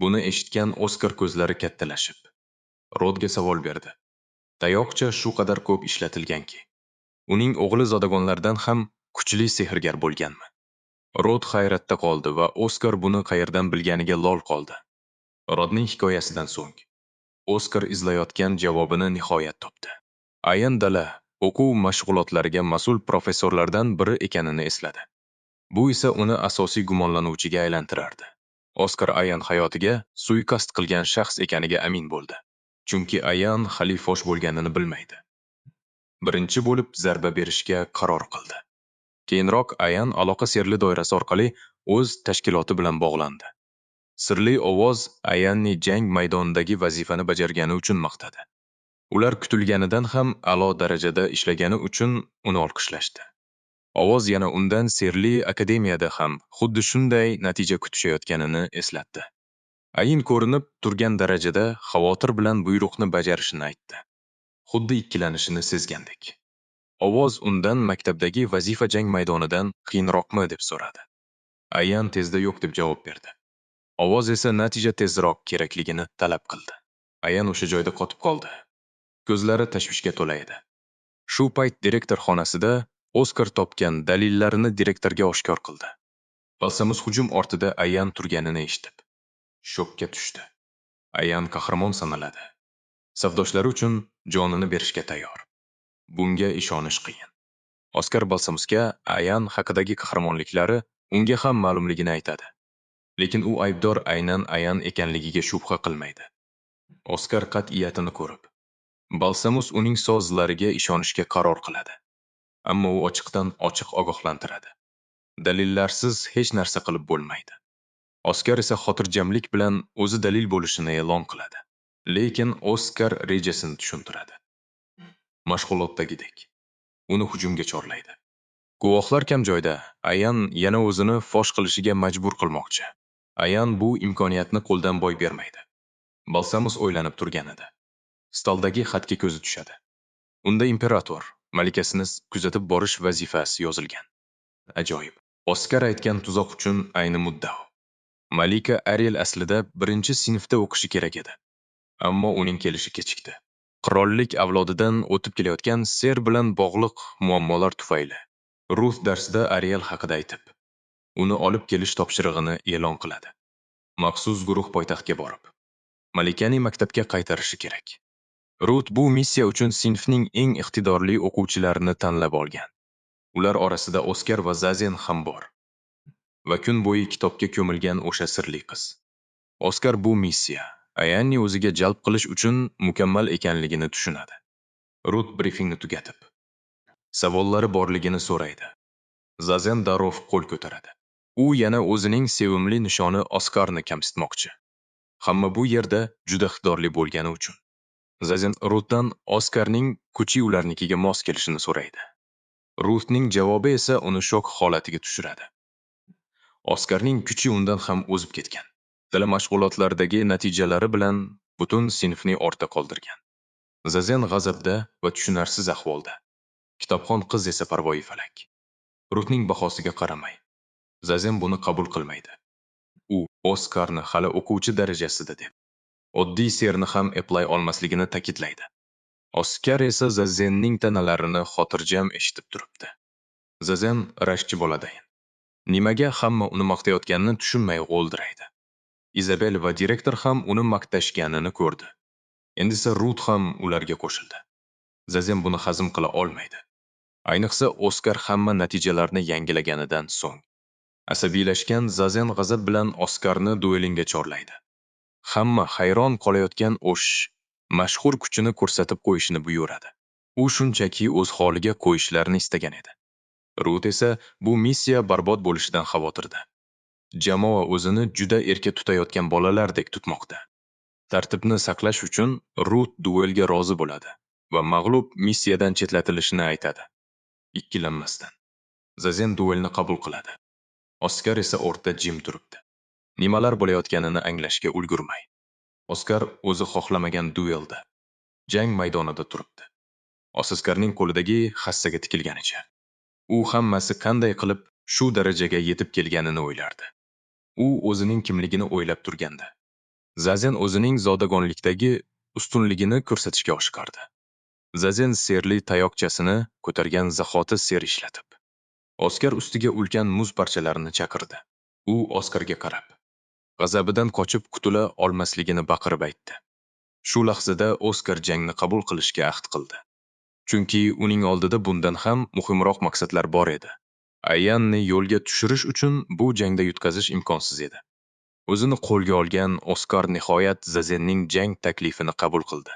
Buni eshitgan Oskar ko'zlari kattalashib, Rodga savol berdi. Tayoqcha shu qadar ko'p ishlatilganki, uning o'g'li zodagonlardan ham kuchli sehrgar bo'lganmi? Rod hayratda qoldi va Oskar buni qayerdan bilganiga lol qoldi. Rodning hikoyasidan so'ng Oskar izlayotgan javobini nihoyat topdi. Ayan dala o'quv mashg'ulotlariga mas'ul professorlardan biri ekanini esladi. Bu esa uni asosiy gumonlanuvchiga aylantirardi. Oskar Ayan hayotiga suiqasd qilgan shaxs ekaniga amin bo'ldi. Chunki Ayan hali fosh bo'lganini bilmaydi. Birinchi bo'lib zarba berishga qaror qildi. Keyinroq Ayan aloqa sirli doirasi orqali o'z tashkiloti bilan bog'landi. Sirli ovoz Ayanni jang maydonidagi vazifani bajargani uchun maqtadi. Ular kutilganidan ham a'lo darajada ishlagani uchun uni olqishlashdi. Ovoz yana undan sirli akademiyada ham xuddi shunday natija kutishayotganini eslatdi. Ayin ko'rinib turgan darajada xavotir bilan buyruqni bajarishini aytdi. Xuddi ikkilanishini sezgandek. Ovoz undan maktabdagi vazifa jang maydonidan qiyinroqmi deb so'radi. Ayan tezda yo'q deb javob berdi. Ovoz esa natija tezroq kerakligini talab qildi. Ayan o'sha joyda qotib qoldi. Ko'zlari tashvishga to'la edi. Shu payt direktor xonasida Oskar topgan dalillarini direktorga oshkor qildi. Balsamus hujum ortida Ayan turganini eshitib, shokka tushdi. Ayan qahramon sanaladi. Safdoshlari uchun jonini berishga tayyor. Bunga ishonish qiyin. Oskar Balsamusga Ayan haqidagi qahramonliklari unga ham ma'lumligini aytadi. Lekin u aybdor aynan Ayan ekanligiga shubha qilmaydi. Oskar qat'iyatini ko'rib, Balsamus uning so'zlariga ishonishga qaror qiladi. Ammo u ochiqdan ochiq ogohlantiradi. Dalillarsiz hech narsa qilib bo'lmaydi. Oskar esa xotirjamlik bilan o'zi dalil bo'lishini e'lon qiladi. Lekin Oskar rejasini tushuntiradi. Mashg'ulotdagidek. Uni hujumga chorlaydi. Guvohlar kam joyda Ayan yana o'zini fosh qilishiga majbur qilmoqchi. Ayan bu imkoniyatni qo'ldan boy bermaydi. Balsamus o'ylanib turgan edi. Stoldagi xatga ko'zi tushadi. Unda imperator malikasini kuzatib borish vazifasi yozilgan. Ajoyib. Oskar aytgan tuzoq uchun ayni muddao. Malika Ariel aslida 1-sinfda o'qishi kerak edi. Ammo uning kelishi kechikdi. Qirollik avlodidan o'tib kelayotgan ser bilan bog'liq muammolar tufayli Ruth darsida Ariel haqida aytib, uni olib kelish topshirig'ini e'lon qiladi. Maxsus guruh poytaxtga borib, Malikani maktabga qaytarishi kerak. Ruth bu missiya uchun sinfning eng iqtidorli o'quvchilarini tanlab olgan. Ular orasida Oskar va Zazen ham bor. Va kun bo'yi kitobga ko'milgan o'sha sirli qiz. Oskar bu missiya Ayanni o'ziga jalb qilish uchun mukammal ekanligini tushunadi. Ruth briefingni tugatib, savollari borligini so'raydi. Zazen darrov qo'l ko'taradi. U yana o'zining sevimli nishoni Oskarni kamsitmoqchi. Hamma bu yerda juda iqtidorli bo'lgani uchun. Zazen Ruthdan Oskarning kuchi ularnikiga mos kelishini so'raydi. Ruthning javobi esa uni shok holatiga tushiradi. Oskarning kuchi undan ham o'zib ketgan. Dala mashg'ulotlardagi natijalari bilan butun sinfni ortda qoldirgan. Zazen g'azabda va tushunarsiz ahvolda. Kitobxon qiz esa parvoyi falak. Ruthning bahosiga qaramay, Zazen buni qabul qilmaydi. U Oskarni hali o'quvchi darajasida deb, oddiy serni ham eplay olmasligini ta'kidlaydi. Oskar esa Zazenning tanalarini xotirjam eshitib turibdi. Zazen rashkchi boladayin. Nimaga hamma uni maqtayotganini tushunmay g'o'ldiraydi. Izabel va direktor ham uni maqtashganini ko'rdi. Endi esa Ruth ham ularga qo'shildi. Zazen buni hazm qila olmaydi. Ayniqsa Oskar hamma natijalarni yangilaganidan so'ng. Asabiylashgan Zazen g'azab bilan Oskarni duelingga chorlaydi. Hamma hayron qolayotgan O'sh mashhur kuchini ko'rsatib qo'yishini buyuradi. U shunchaki o'z holiga qo'yishlarini istagan edi. Ruth esa bu missiya barbod bo'lishidan xavotirda. Jamoa o'zini juda erka tutayotgan bolalardek tutmoqda. Tartibni saqlash uchun Ruth duelga rozi bo'ladi va mag'lub missiyadan chetlatilishini aytadi. Ikkilanmasdan. Zazen duelni qabul qiladi. Oskar esa o'rta jim turibdi. Nimalar bo'layotganini anglashga ulgurmay. Oskar o'zi xohlamagan duelda jang maydonida turibdi. Oskarning qo'lidagi hassaga tikilganicha. U hammasi qanday qilib shu darajaga yetib kelganini o'ylardi. U o'zining kimligini o'ylab turganda, Zazen o'zining zodagonlikdagi ustunligini ko'rsatishga oshiqardi. Zazen serli tayoqchasini ko'targan zahoti ser ishlatib, Oskar ustiga ulkan muz parchalarini chaqirdi. U Oskarga qarab, g'azabidan qochib qutula olmasligini baqirib aytdi. Shu lahzada Oskar jangni qabul qilishga ahd qildi. Chunki uning oldida bundan ham muhimroq maqsadlar bor edi. Ayanni yo'lga tushirish uchun bu jangda yutqazish imkonsiz edi. O'zini qo'lga olgan Oskar nihoyat Zazenning jang taklifini qabul qildi.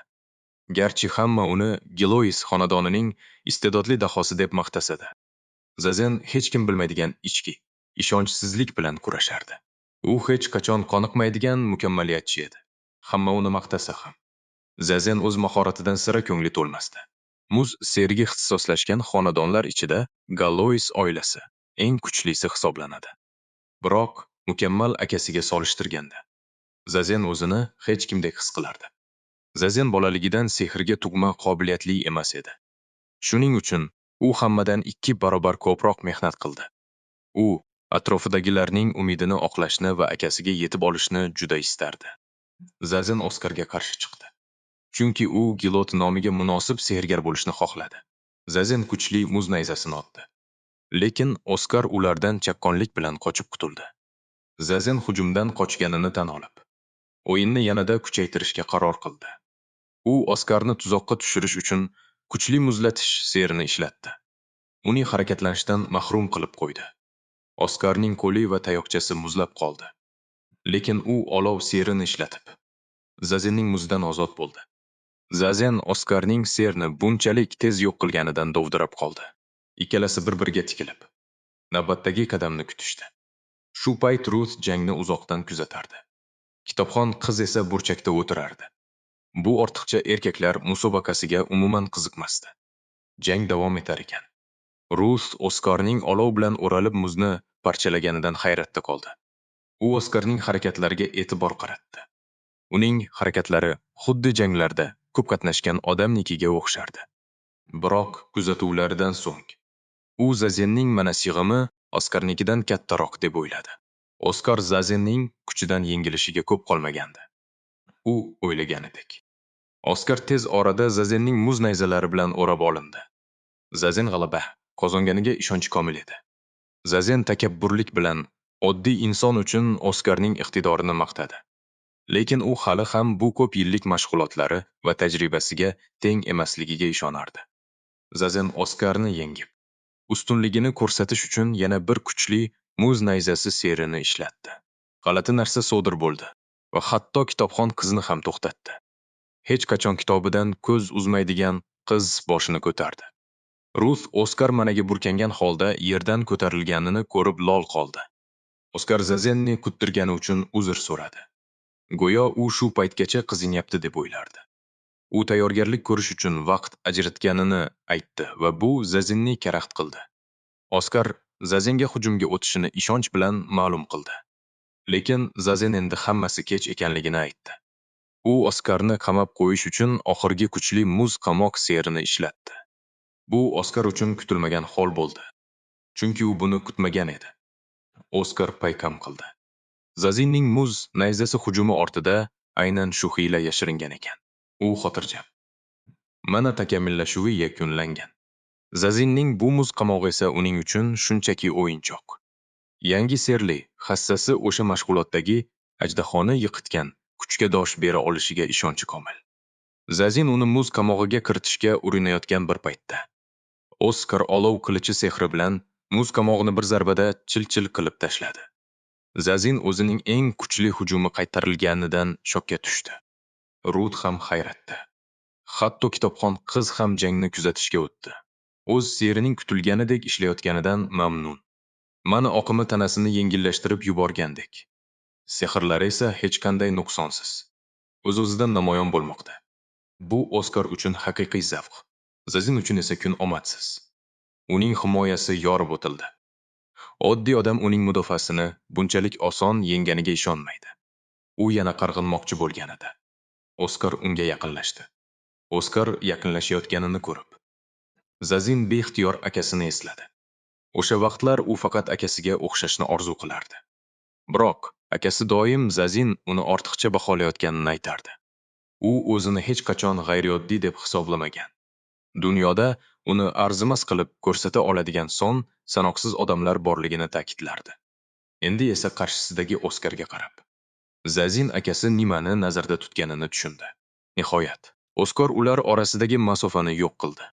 Garchi hamma uni Gilois xonadonining iste'dodli dahosi deb maqtasadi. Zazen hech kim bilmaydigan ichki ishonchsizlik bilan kurashardi. U hech qachon qoniqmaydigan mukammaliyatchi edi. Hamma uni maqtasa ham. Zazen o'z mahoratidan sira ko'ngli to'lmasdi. Muz sergi ixtisoslashgan xonadonlar ichida Galois oilasi eng kuchlisi hisoblanadi. Biroq mukammal akasiga solishtirganda Zazen o'zini hech kimdek his qilardi. Zazen bolaligidan sehrga tug'ma qobiliyatli emas edi. Shuning uchun u hammadan 2 barobar ko'proq mehnat qildi. U atrofidagilarning umidini oqlashni va akasiga yetib olishni juda istardi. Zazen Oskarga qarshi chiqdi. Chunki u Gilot nomiga munosib sehrgar bo'lishni xohladi. Zazen kuchli muz nayzasini otdi. Lekin Oskar ulardan chaqqonlik bilan qochib qutuldi. Zazen hujumdan qochganini tan olib, o'yinni yanada kuchaytirishga qaror qildi. U Oskarni tuzoqqa tushirish uchun kuchli muzlatish serini ishlatdi. Uning harakatlanishdan mahrum qilib qo'ydi. Oskarning qo'li va tayoqchasi muzlab qoldi. Lekin u olov serini ishlatib, Zazenning muzdan ozod bo'ldi. Zazen Oskarning serni bunchalik tez yo'q qilganidan dovdirab qoldi. Ikkalasi bir-biriga tikilib, navbatdagi qadamni kutishdi. Shu payt Ruth jangni uzoqdan kuzatardi. Kitobxon qiz esa burchakda o'tirardi. Bu ortiqcha erkaklar musobaqasiga umuman qiziqmasdi. Jang davom etar ekan. Ruth Oskarning olov bilan o'ralib muzni parchalaganidan hayratda qoldi. U Oskarning harakatlariga e'tibor qaratdi. Uning harakatlari xuddi janglarda ko'p qatnashgan odamnikiga o'xshardi. Biroq kuzatuvlaridan so'ng u Zazenning mana sig'imi Oskarnikidan kattaroq deb o'yladi. Oskar Zazenning kuchidan yengilishiga ko'p qolmagandi. U o'ylaganidek. Oskar tez orada Zazenning muz nayzalari bilan o'rab olindi. Zazen g'alaba qozonganiga ishonchi komil edi. Zazen takabburlik bilan oddiy inson uchun Oskarning iqtidorini maqtadi. Lekin u hali ham bu ko'p yillik mashg'ulotlari va tajribasiga teng emasligiga ishonardi. Zazen Oskarni yengib, ustunligini ko'rsatish uchun yana bir kuchli muz nayzasi serini ishlatdi. G'alati narsa sodir bo'ldi va hatto kitobxon qizni ham to'xtatdi. Hech qachon kitobidan ko'z uzmaydigan qiz boshini ko'tardi. Ruth Oskar managa burkangan holda yerdan ko'tarilganini ko'rib lol qoldi. Oskar Zazenni kuttirgani uchun uzr so'radi. Go'yo u shu paytgacha qizinyapti deb o'ylardi. U tayyorgarlik ko'rish uchun vaqt ajratganini aytdi va bu Zazenni karaxt qildi. Oskar Zazenga hujumga o'tishini ishonch bilan ma'lum qildi. Lekin Zazen endi hammasi kech ekanligini aytdi. U Oskarni qamab qo'yish uchun oxirgi kuchli muz qamoq serini ishlatdi. Bu Oskar uchun kutilmagan hol bo'ldi. Chunki u buni kutmagan edi. Oskar paykam qildi. Zazenning muz nayzasi hujumi ortida aynan shu hiyla yashiringan ekan. U xotirjam. Mana takomillashuvi yakunlangan. Zazenning bu muz qamog'i esa uning uchun shunchaki o'yinchoq. Yangi serli hassasi o'sha mashg'ulotdagi ajdahoni yiqitgan kuchga dosh bera olishiga ishonchi komil. Zazen uni muz qamog'iga kiritishga urinayotgan bir paytda Oskar olov qilichi sehri bilan muz qamog'ini bir zarbada chil-chil qilib tashladi. Zazen o'zining eng kuchli hujumi qaytarilganidan shokka tushdi. Ruth ham hayratda. Hatto kitobxon qiz ham jangni kuzatishga o'tdi. O'z serining kutilganidek ishlayotganidan mamnun. Mana oqimi tanasini yengillashtirib yuborgandek. Sehrlari esa hech qanday nuqsonsiz. O'z-o'zidan namoyon bo'lmoqda. Bu Oskar uchun haqiqiy zavq. Zazen uchun esa kun omadsiz. Uning himoyasi yorib o'tildi. Oddiy odam uning mudofaasini bunchalik oson yenganiga ishonmaydi. U yana qarg'inmoqchi bo'lgan edi. Oskar unga yaqinlashdi. Oskar yaqinlashayotganini ko'rib, Zazen beixtiyor akasini esladi. O'sha vaqtlar u faqat akasiga o'xshashni orzu qilardi. Biroq akasi doim Zazen uni ortiqcha baholayotganini aytardi. U o'zini hech qachon g'ayrioddiy deb hisoblamagan. Dunyoda uni arzimas qilib ko'rsata oladigan son sanoqsiz odamlar borligini ta'kidlardi. Endi esa qarshisidagi Oskarga qarab, Zazen akasi nimani nazarda tutganini tushundi. Nihoyat, Oskar ular orasidagi masofani yo'q qildi.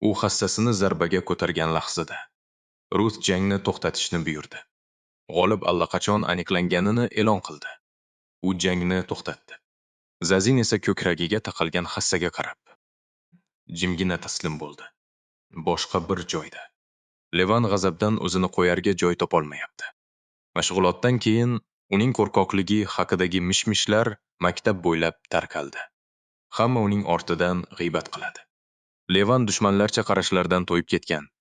U hassasini zarbaga ko'targan lahzada Ruth jangni to'xtatishni buyurdi. G'olib allaqachon aniqlanganini e'lon qildi. U jangni to'xtatdi. Zazen esa ko'kragiga taqalgan hassaga qarab jimgina taslim bo'ldi. Boshqa bir joyda Levan g'azabdan o'zini qo'yarga joy topolmayapti. Mashg'ulotdan keyin uning qo'rqoqligi haqidagi mishmishlar maktab bo'ylab tarqaldi. Hamma uning ortidan g'iybat qiladi. Levan dushmanlarcha qarashlardan to'yib ketgan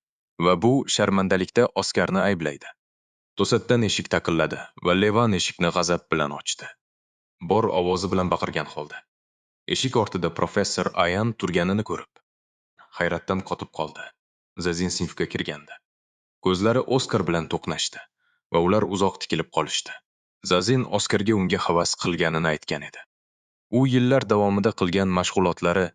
va bu sharmandalikda Oskarni ayblaydi. To'satdan eshik taqilladi va Levan eshikni g'azab bilan ochdi. Bor ovozi bilan baqirgan holda. Eshik ortida professor Ayan turganini ko'rib, hayratdan qotib qoldi. Zazen sinfga kirgandi. Ko'zlari Oskar bilan to'qnashdi va ular uzoq tikilib qolishdi. Zazen Oskarga unga havas qilganini aytgan edi. U yillar davomida qilgan mashg'ulotlari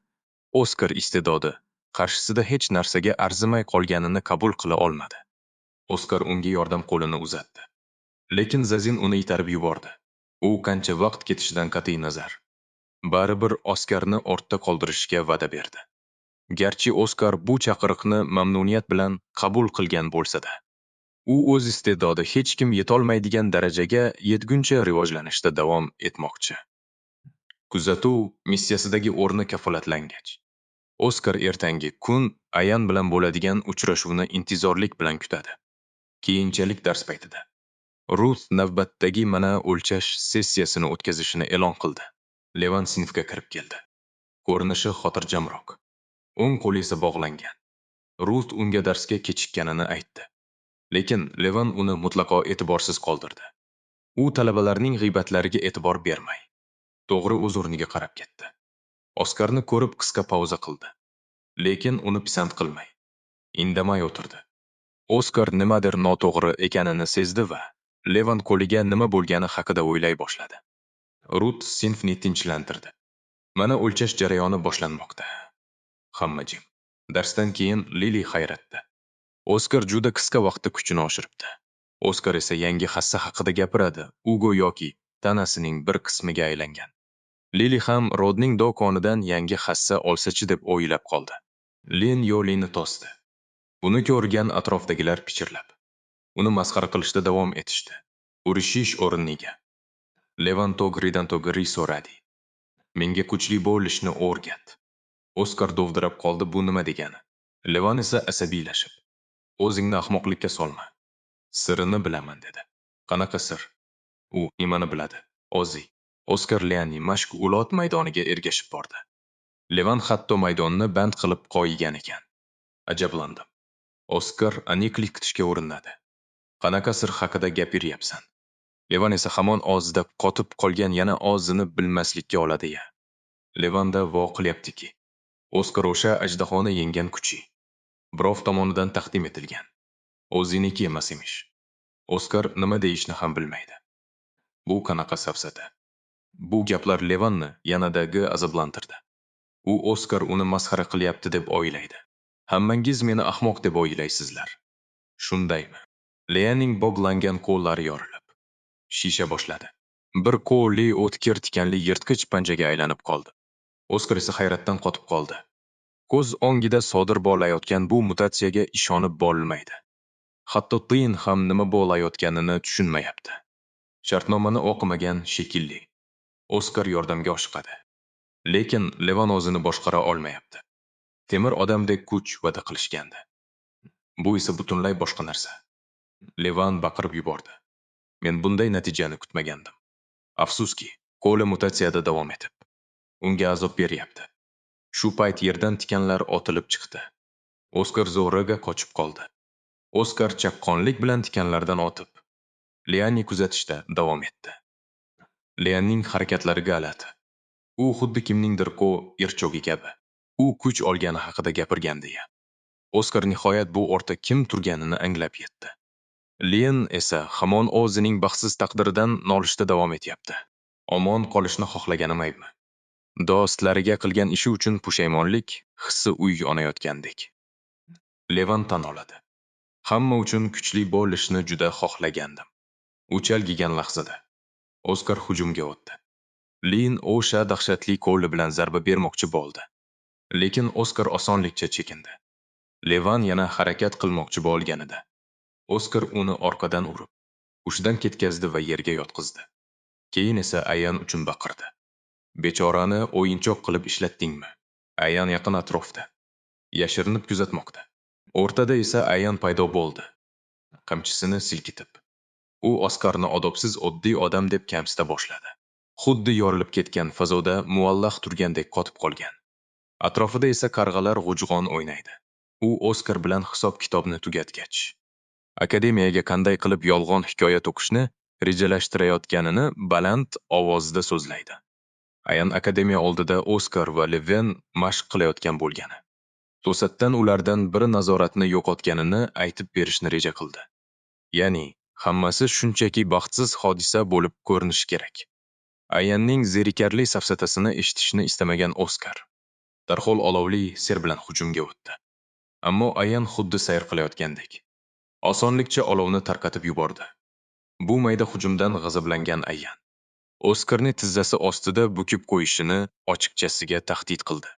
Oskar iste'dodi qarshisida hech narsaga arzimay qolganini qabul qila olmadi. Oskar unga yordam qo'lini uzatdi. Lekin Zazen uni itarib yubordi. U qancha vaqt ketishidan qat'iy nazar baribir Oskarni ortda qoldirishga va'da berdi. Garchi Oskar bu chaqiriqni mamnuniyat bilan qabul qilgan bo'lsa-da, u o'z iste'dodi hech kim yetolmaydigan darajaga yetguncha rivojlanishda davom etmoqchi. Kuzatuv missiyasidagi o'rni kafolatlangach, Oskar ertangi kun Ayan bilan bo'ladigan uchrashuvni intizorlik bilan kutadi. Keyinchalik dars paytida Rut navbatdagi mana o'lchash sessiyasini o'tkazishini e'lon qildi. Levan sinfga kirib keldi. Ko'rinishi xotirjamroq. O'ng qo'li esa bog'langan. Rut unga darsga kechikkanini aytdi. Lekin Levan uni mutlaqo e'tiborsiz qoldirdi. U talabalarning g'iybatlariga e'tibor bermay, to'g'ri o'z o'rniga qarab ketdi. Oskarni ko'rib qisqa pauza qildi. Lekin uni pisand qilmay, indamay o'tirdi. Oskar nimadir noto'g'ri ekanini sezdi va Levan qo'liga nima bo'lgani haqida o'ylay boshladi. Rut sinfni tinchlantirdi. Mana o'lchash jarayoni boshlanmoqda. Hamma jim. Darsdan keyin Lili hayratda. Oskar juda qisqa vaqtda kuchini oshiribdi. Oskar esa yangi hassa haqida gapiradi. U go'yoki tanasining bir qismiga aylangan. Lili ham Rodning do'konidan yangi hassa olsachi deb o'ylab qoldi. Len yo'lini to'sdi. Buni ko'rgan atrofdagilar pichirlab, uni masxara qilishda davom etishdi. Urishish o'rniga. Levan tog'ridan to'g'ri so'radi. Menga kuchli bo'lishni o'rgat. Oskar dovdirab qoldi, bu nima degani? Levan esa asabiylashib, o'zingni ahmoqlikka solma. Sirini bilaman dedi. Qanaqa sir? U nimani biladi? Ozi. Oskar Leanning mashg'ulot maydoniga ergashib bordi. Levan hatto maydonni band qilib qo'ygan ekan. Ajablandim. Oskar aniqlik kutishga urinadi. Qanaqa sir haqida gapiryapsan? Levan esa hamon og'zida qotib qolgan yana og'zini bilmaslikka oladi-ya. Levanda voqilyaptiki, Oskar o'sha ajdahoni yenggan kuchi birov tomonidan taqdim etilgan. O'ziniki emas emish. Oskar nima deyishni ham bilmaydi. Bu qanaqa safsata? Bu gaplar Levanni yanadagi azoblantirdi. U Oskar uni masxara qilyapti deb o'ylaydi. Hammangiz meni ahmoq deb o'ylaysizlar. Shundaymi? Leaning bog'langan qo'llari yorilib, shisha boshladi. Bir qo'lli o'tkir tikanli yirtqich panjaga aylanib qoldi. Oskar esa hayratdan qotib qoldi. Ko'z o'ngida sodir bo'layotgan bu mutatsiyaga ishonib bo'lmaydi. Hatto Tin ham nima bo'layotganini tushunmayapti. Shartnomani o'qimagan shekilli. Oskar yordamga oshiqadi. Lekin Levan o'zini boshqara olmayapti. Temir odamdek kuch va'da qilishgandi. Bu esa butunlay boshqa narsa. Levan baqirib yubordi. Men bunday natijani kutmagandim. Afsuski, qo'li mutatsiyada davom etib, unga azob beryapti. Shu payt yerdan tikanlar otilib chiqdi. Oskar zo'rg'a qochib qoldi. Oskar chaqqonlik bilan tikanlardan otib, Leanni kuzatishda davom etdi. Leanning harakatlari g'alati. U xuddi kimningdir irchogi kabi. U kuch olgani haqida gapirgandi-ya. Oskar nihoyat bu o'rta kim turganini anglab yetdi. Lean esa hamon o'zining baxtsiz taqdiridan nolishda davom etyapti. Omon qolishni xohlaganim aybmi? Do'stlariga qilgan ishi uchun pushaymonlik hissi uy yonayotgandek. Levan tan oladi. Hamma uchun kuchli bo'lishni juda xohlagandim. U chalgigan lahzada Oskar hujumga o'tdi. Lin o'sha dahshatli qo'li bilan zarba bermoqchi bo'ldi. Lekin Oskar osonlikcha chekindi. Levan yana harakat qilmoqchi bo'lganida Oskar uni orqadan urib, hushidan ketkazdi va yerga yotqizdi. Keyin esa Ayan uchun baqirdi. Bechorani o'yinchoq qilib ishlatdingmi? Ayan yaqin atrofda, yashirinib kuzatmoqda. O'rtada esa Ayan paydo bo'ldi. Qamchisini silkitib, u Oskarni odobsiz oddiy odam deb kamsita boshladi. Xuddi yorilib ketgan fazoda muallaq turgandek qotib qolgan. Atrofida esa qarg'alar g'ujg'on o'ynaydi. U Oskar bilan hisob-kitobni tugatgach, akademiyaga qanday qilib yolg'on hikoya to'qishni rejalashtirayotganini baland ovozda so'zlaydi. Ayan akademiya oldida Oskar va Levan mashq qilayotgan bo'lgani. To'satdan ulardan biri nazoratni yo'qotganini aytib berishni reja qildi. Ya'ni, hammasi shunchaki baxtsiz hodisa bo'lib ko'rinishi kerak. Ayanning zerikarli safsatasini eshitishni istamagan Oskar darhol olovli ser bilan hujumga o'tdi. Ammo Ayan xuddi sayr qilayotgandek osonlikcha olovni tarqatib yubordi. Bu mayda hujumdan g'azablangan Ayan Oskarni tizzasi ostida bukib qo'yishini ochiqchasiga tahdid qildi.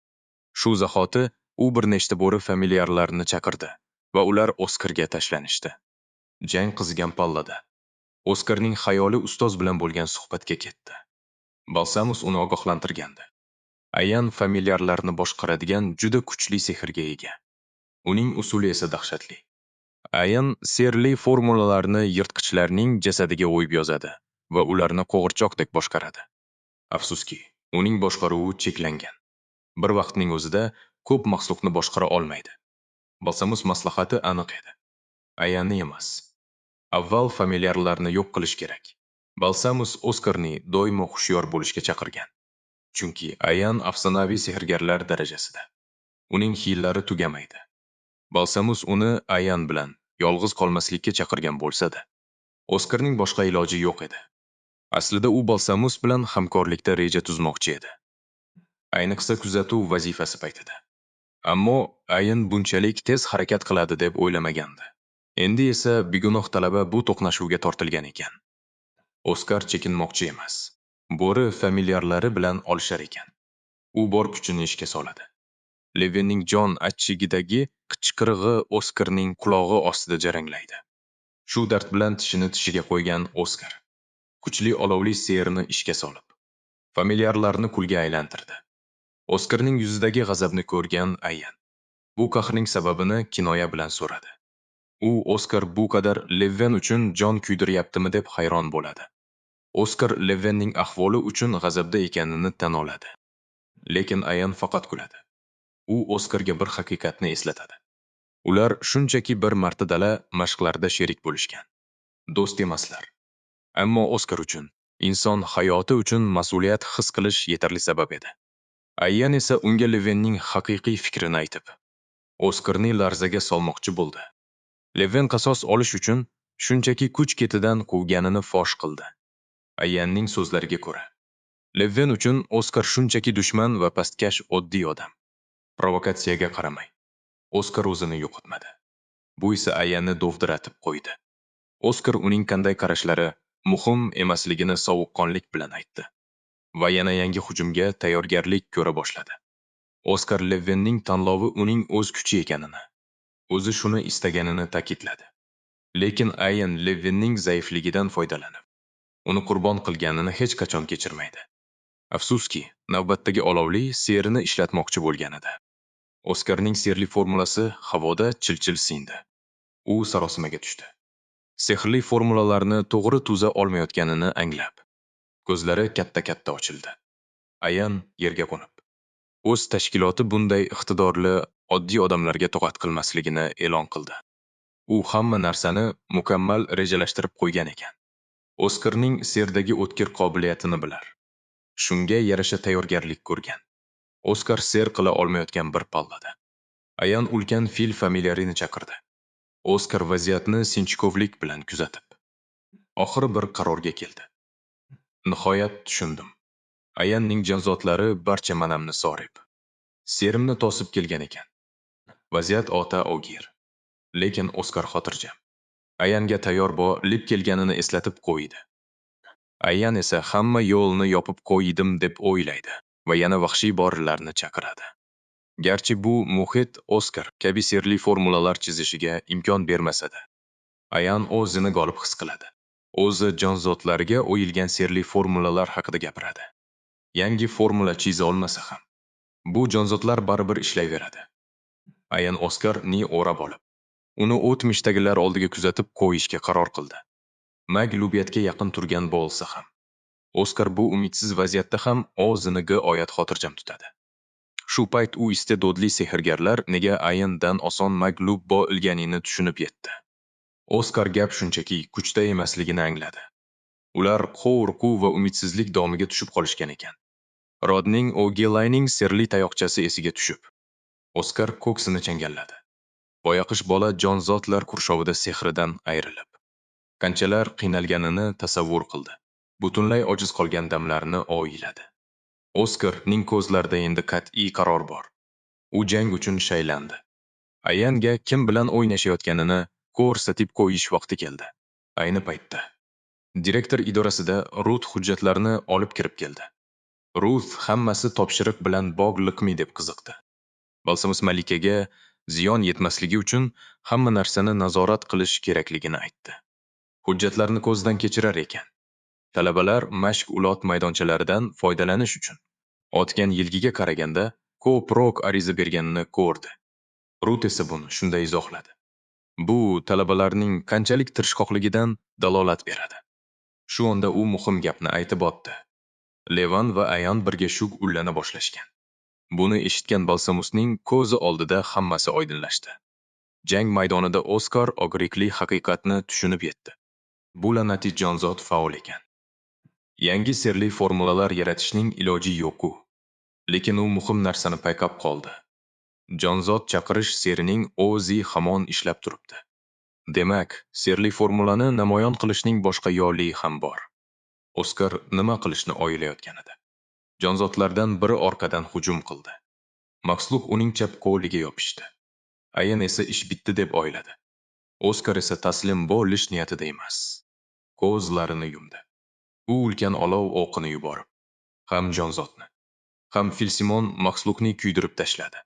Shu zahoti u bir nechta bo'ri familiarlarni chaqirdi va ular Oskarga tashlanishdi. Jang qizigan pallada Oskarning xayoli ustoz bilan bo'lgan suhbatga ketdi. Balsamus uni ogohlantirgandi. Ayan familiarlarni boshqaradigan juda kuchli sehrga ega. Uning usuli esa dahshatli. Ayan serli formulalarni yirtqichlarning jasadiga o'yib yozadi va ularni qo'g'irchoqdek boshqaradi. Afsuski, uning boshqaruvi cheklangan. Bir vaqtning o'zida ko'p mahluqni boshqara olmaydi. Balsamus maslahati aniq edi. Ayanni emas. Avval familiarlarni yo'q qilish kerak. Balsamus Oskarni doimo hushyor bo'lishga chaqirgan. Chunki Ayan afsonaviy sehrgarlar darajasida. Uning hiylari tugamaydi. Balsamus uni Ayan bilan yolg'iz qolmaslikka chaqirgan bo'lsa-da, Oskarning boshqa iloji yo'q edi. Aslida u Balsamus bilan hamkorlikda reja tuzmoqchi edi. Ayniqsa kuzatuv vazifasi paytida. Ammo Ayan bunchalik tez harakat qiladi deb o'ylamagandi. Endi esa begunoh talaba bu to'qnashuvga tortilgan ekan. Oskar chekinmoqchi emas. Bo'ri familiarlari bilan olishar ekan. U bor kuchini ishga soladi. Levinning jon achchigidagi qichqirig'i Oskarning qulog'i ostida jaranglaydi. Shu dard bilan tishini tishiga qo'ygan Oskar kuchli olovli sehrni ishga solib, familiarlarni kulga aylantirdi. Oskarning yuzidagi g'azabni ko'rgan Ayan bu qahrning sababini kinoya bilan so'radi. U Oskar bu qadar Levin uchun jon kuydiryaptimi deb hayron bo'ladi. Oskar Levinning ahvoli uchun g'azabda ekanini tan oladi. Lekin Ayan faqat kuladi. U Oskarga bir haqiqatni eslatadi. Ular shunchaki bir martadala mashqlarda sherik bo'lishgan. Do'st emaslar. Ammo Oskar uchun inson hayoti uchun mas'uliyat his qilish yetarli sabab edi. Ayan esa unga Levinning haqiqiy fikrini aytib, Oskarni larzaga solmoqchi bo'ldi. Levin qasos olish uchun shunchaki kuch ketidan quvganini fosh qildi. Ayanning so'zlariga ko'ra, Levin uchun Oskar shunchaki dushman va pastkash oddiy odam. Provokatsiyaga qaramay, Oskar o'zini yo'qotmadi. Bu esa Ayanni dovdiratib qo'ydi. Oskar uning qanday qarashlari muhim emasligini sovuqqonlik bilan aytdi va yana yangi hujumga tayyorgarlik ko'ra boshladi. Oskar Levinning tanlovi uning o'z kuchi ekanini, o'zi shuni istaganini ta'kidladi. Lekin Ayan Levinning zaifligidan foydalanib, uni qurbon qilganini hech qachon kechirmaydi. Afsuski, navbatdagi olovli sehrni ishlatmoqchi bo'lganida. Oskarning sirli formulasi havoda chil-chil sindi. U sarosimaga tushdi. Sehrli formulalarni to'g'ri tuza olmayotganini anglab, ko'zlari katta-katta ochildi. Ayan yerga qo'nib, o'z tashkiloti bunday iqtidorli oddiy odamlarga toqat qilmasligini e'lon qildi. U hamma narsani mukammal rejalashtirib qo'ygan ekan. Oskarning serdagi o'tkir qobiliyatini bilar. Shunga yarasha tayyorgarlik ko'rgan. Oskar ser qila olmayotgan bir pallada. Ayan ulkan fil familiarini chaqirdi. Oskar vaziyatni sinchkovlik bilan kuzatib, oxiri bir qarorga keldi. Nihoyat tushundim. Ayanning jonzotlari barcha manamni sorib, serimni tosib kelgan ekan. Vaziyat o'ta og'ir. Lekin Oskar xotirjam. Ayanga tayyor bo'lib kelganini eslatib qo'ydi. Ayan esa hamma yo'lni yopib qo'ydim deb o'ylaydi va yana vahshiy borilarni chaqiradi. Garchi bu muhit Oskar kabi sirli formulalar chizishiga imkon bermasa-da, Ayan o'zini g'olib his qiladi. O'zi jonzotlariga o'yilgan sirli formulalar haqida gapiradi. Yangi formula chiza olmasa ham, bu jonzotlar baribir ishlayveradi. Ayan Oskarni o'rab olib, uni o'tmishdagilar oldiga kuzatib qo'yishga qaror qildi. Maglubiyatga yaqin turgan bo'lsa ham, Oskar bu umidsiz vaziyatda ham o'zini g'oyat xotirjam tutadi. Shu payt u iste'dodli sehrgarlar nega Ayandan oson maglub bo'lganini tushunib yetdi. Oskar gap shunchaki kuchda emasligini angladi. Ular qo'rquv va umidsizlik domiga tushib qolishgan ekan. Rodning O'Gilayning sirli tayoqchasi esiga tushib, Oskar ko'ksini changalladi. Boyaqish bola jonzotlar qurshovida sehridan ayrilib, qanchalar qiynalganini tasavvur qildi. Butunlay ojiz qolgan damlarini o'yladi. Oskarning ko'zlarida endi qat'iy qaror bor. U jang uchun shaylandi. Ayanga kim bilan o'ynashayotganini ko'rsatib qo'yish vaqti keldi. Ayni paytda direktor idorasida Ruth hujjatlarni olib kirib keldi. Ruth hammasi topshiriq bilan bog'liqmi deb qiziqdi. Balsamus malikaga ziyon yetmasligi uchun hamma narsani nazorat qilish kerakligini aytdi. Hujjatlarni ko'zdan kechirar ekan. Talabalar mashg'ulot maydonchalaridan foydalanish uchun o'tgan yilgiga qaraganda ko'proq ariza berganini ko'rdi. Ruth esa buni shunday izohladi. Bu talabalarning qanchalik tirishqoqligidan dalolat beradi. Shu onda u muhim gapni aytib o'tdi. Levan va Ayan birga shug ullana boshlashgan. Buni eshitgan Balsamusning ko'zi oldida hammasi oydinlashdi. Jang maydonida Oskar Ogrikli haqiqatni tushunib yetdi. Bu la'nati jonzot faol ekan. Yangi sirli formulalar yaratishning iloji yo'q-ku. Lekin u muhim narsani payqab qoldi. Jonzot chaqirish serining o'zi hamon ishlab turibdi. Demak, sirli formulani namoyon qilishning boshqa yo'li ham bor. Oskar nima qilishni o'ylayotgan edi? Jonzotlardan biri orqadan hujum qildi. Maxluq uning chap qo'liga yopishdi. Ayan esa ish bitdi deb o'yladi. Oskar esa taslim bo'lish niyatida emas. Ko'zlarini yumdi. U ulkan olov o'qini yuborib, ham jonzotni, ham Filsimon Maxluqni kuydirib tashladi.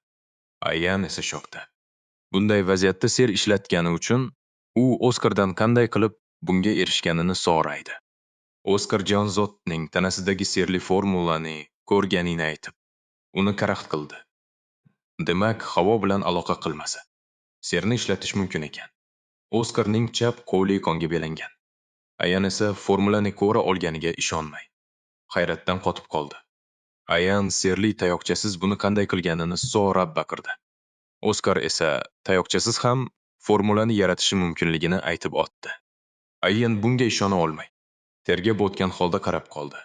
Ayan esa shokda. Bunday vaziyatda ser ishlatgani uchun u Oskardan qanday qilib bunga erishganini so'raydi. Oskar jonzotning tanasidagi sirli formulani ko'rganini aytib, uni karaxt qildi. Demak, havo bilan aloqa qilmasa, serni ishlatish mumkin ekan. Oskarning chap qo'li qonga belangan. Ayan esa formulani ko'ra olganiga ishonmay, hayratdan qotib qoldi. Ayan sirli tayoqchasiz buni qanday qilganini so'rab baqirdi. Oskar esa tayoqchasiz ham formulani yaratishi mumkinligini aytib o'tdi. Ayan bunga ishona olmay, tergab o'tgan holda qarab qoldi.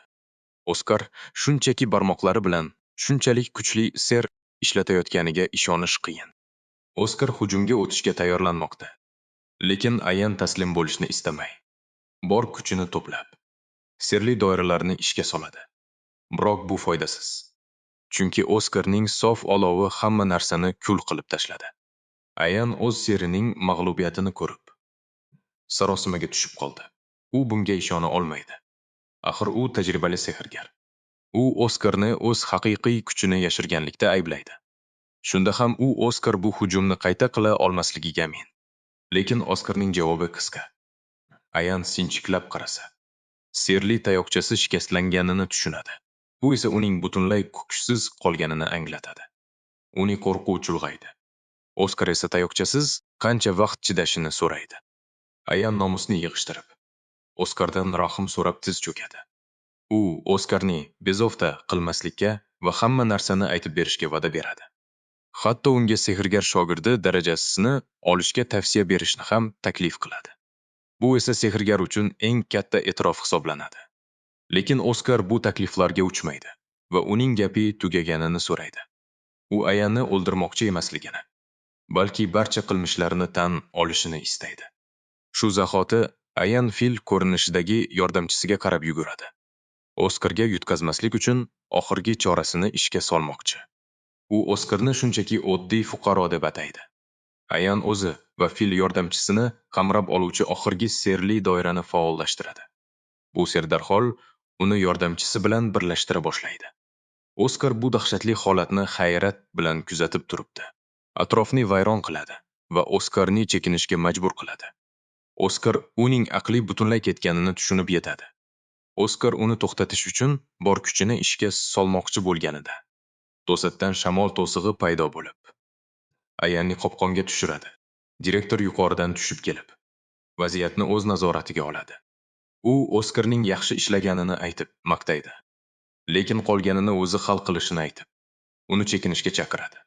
Oskar shunchaki barmoqlari bilan shunchalik kuchli ser ishlatayotganiga ishonish qiyin. Oskar hujumga o'tishga tayyorlanmoqda. Lekin Ayan taslim bo'lishni istamay, bor kuchini to'plab, sirli doiralarni ishga soladi. Biroq bu foydasiz. Chunki Oskarning sof olovi hamma narsani kul qilib tashladi. Ayan o'z serining mag'lubiyatini ko'rib, sarosimaga tushib qoldi. U bunga ishona olmaydi. Axir u tajribali sehrgar. U Oskarni o'z haqiqiy kuchini yashirganlikda ayblaydi. Shunda ham u Oskar bu hujumni qayta qila olmasligiga amin. Lekin Oskarning javobi qisqa. Ayan sinchiklab qarasa, sirli tayoqchasi shikastlanganini tushunadi. Bu esa uning butunlay kuchsiz qolganini anglatadi. Uni qo'rquv chulg'aydi. Oskar esa tayoqchasiz qancha vaqt chidashini so'raydi. Ayan nomusni yig'ishtirib, Oskardan rahim so'rab tiz cho'kadi. U Oskarni bezovta qilmaslikka va hamma narsani aytib berishga va'da beradi. Hatto unga sehrgar shogirdi darajasini olishga tavsiya berishni ham taklif qiladi. Bu esa sehrgar uchun eng katta e'tirof hisoblanadi. Lekin Oskar bu takliflarga uchmaydi va uning gapi tugaganini so'raydi. U Ayanni o'ldirmoqchi emasligini, balki barcha qilmishlarini tan olishini istaydi. Shu zahoti Ayan fil ko'rinishidagi yordamchisiga qarab yuguradi. Oskarga yutqazmaslik uchun oxirgi chorasini ishga solmoqchi. U Oskarni shunchaki oddiy fuqaro deb ataydi. Ayan o'zi va fil yordamchisini qamrab oluvchi oxirgi sirli doirani faollashtiradi. Bu ser darhol uni yordamchisi bilan birlashtira boshlaydi. Oskar bu dahshatli holatni hayrat bilan kuzatib turibdi. Atrofni vayron qiladi va Oskarni chekinishga majbur qiladi. Oskar uning aqli butunlay ketganini tushunib yetadi. Oskar uni to'xtatish uchun bor kuchini ishga solmoqchi bo'lganida, to'satdan shamol to'sig'i paydo bo'lib, Ayanni qopqonga tushiradi. Direktor yuqoridan tushib kelib, vaziyatni o'z nazoratiga oladi. U Oskarning yaxshi ishlaganini aytib maqtaydi. Lekin qolganini o'zi hal qilishini aytib, uni chekinishga chaqiradi.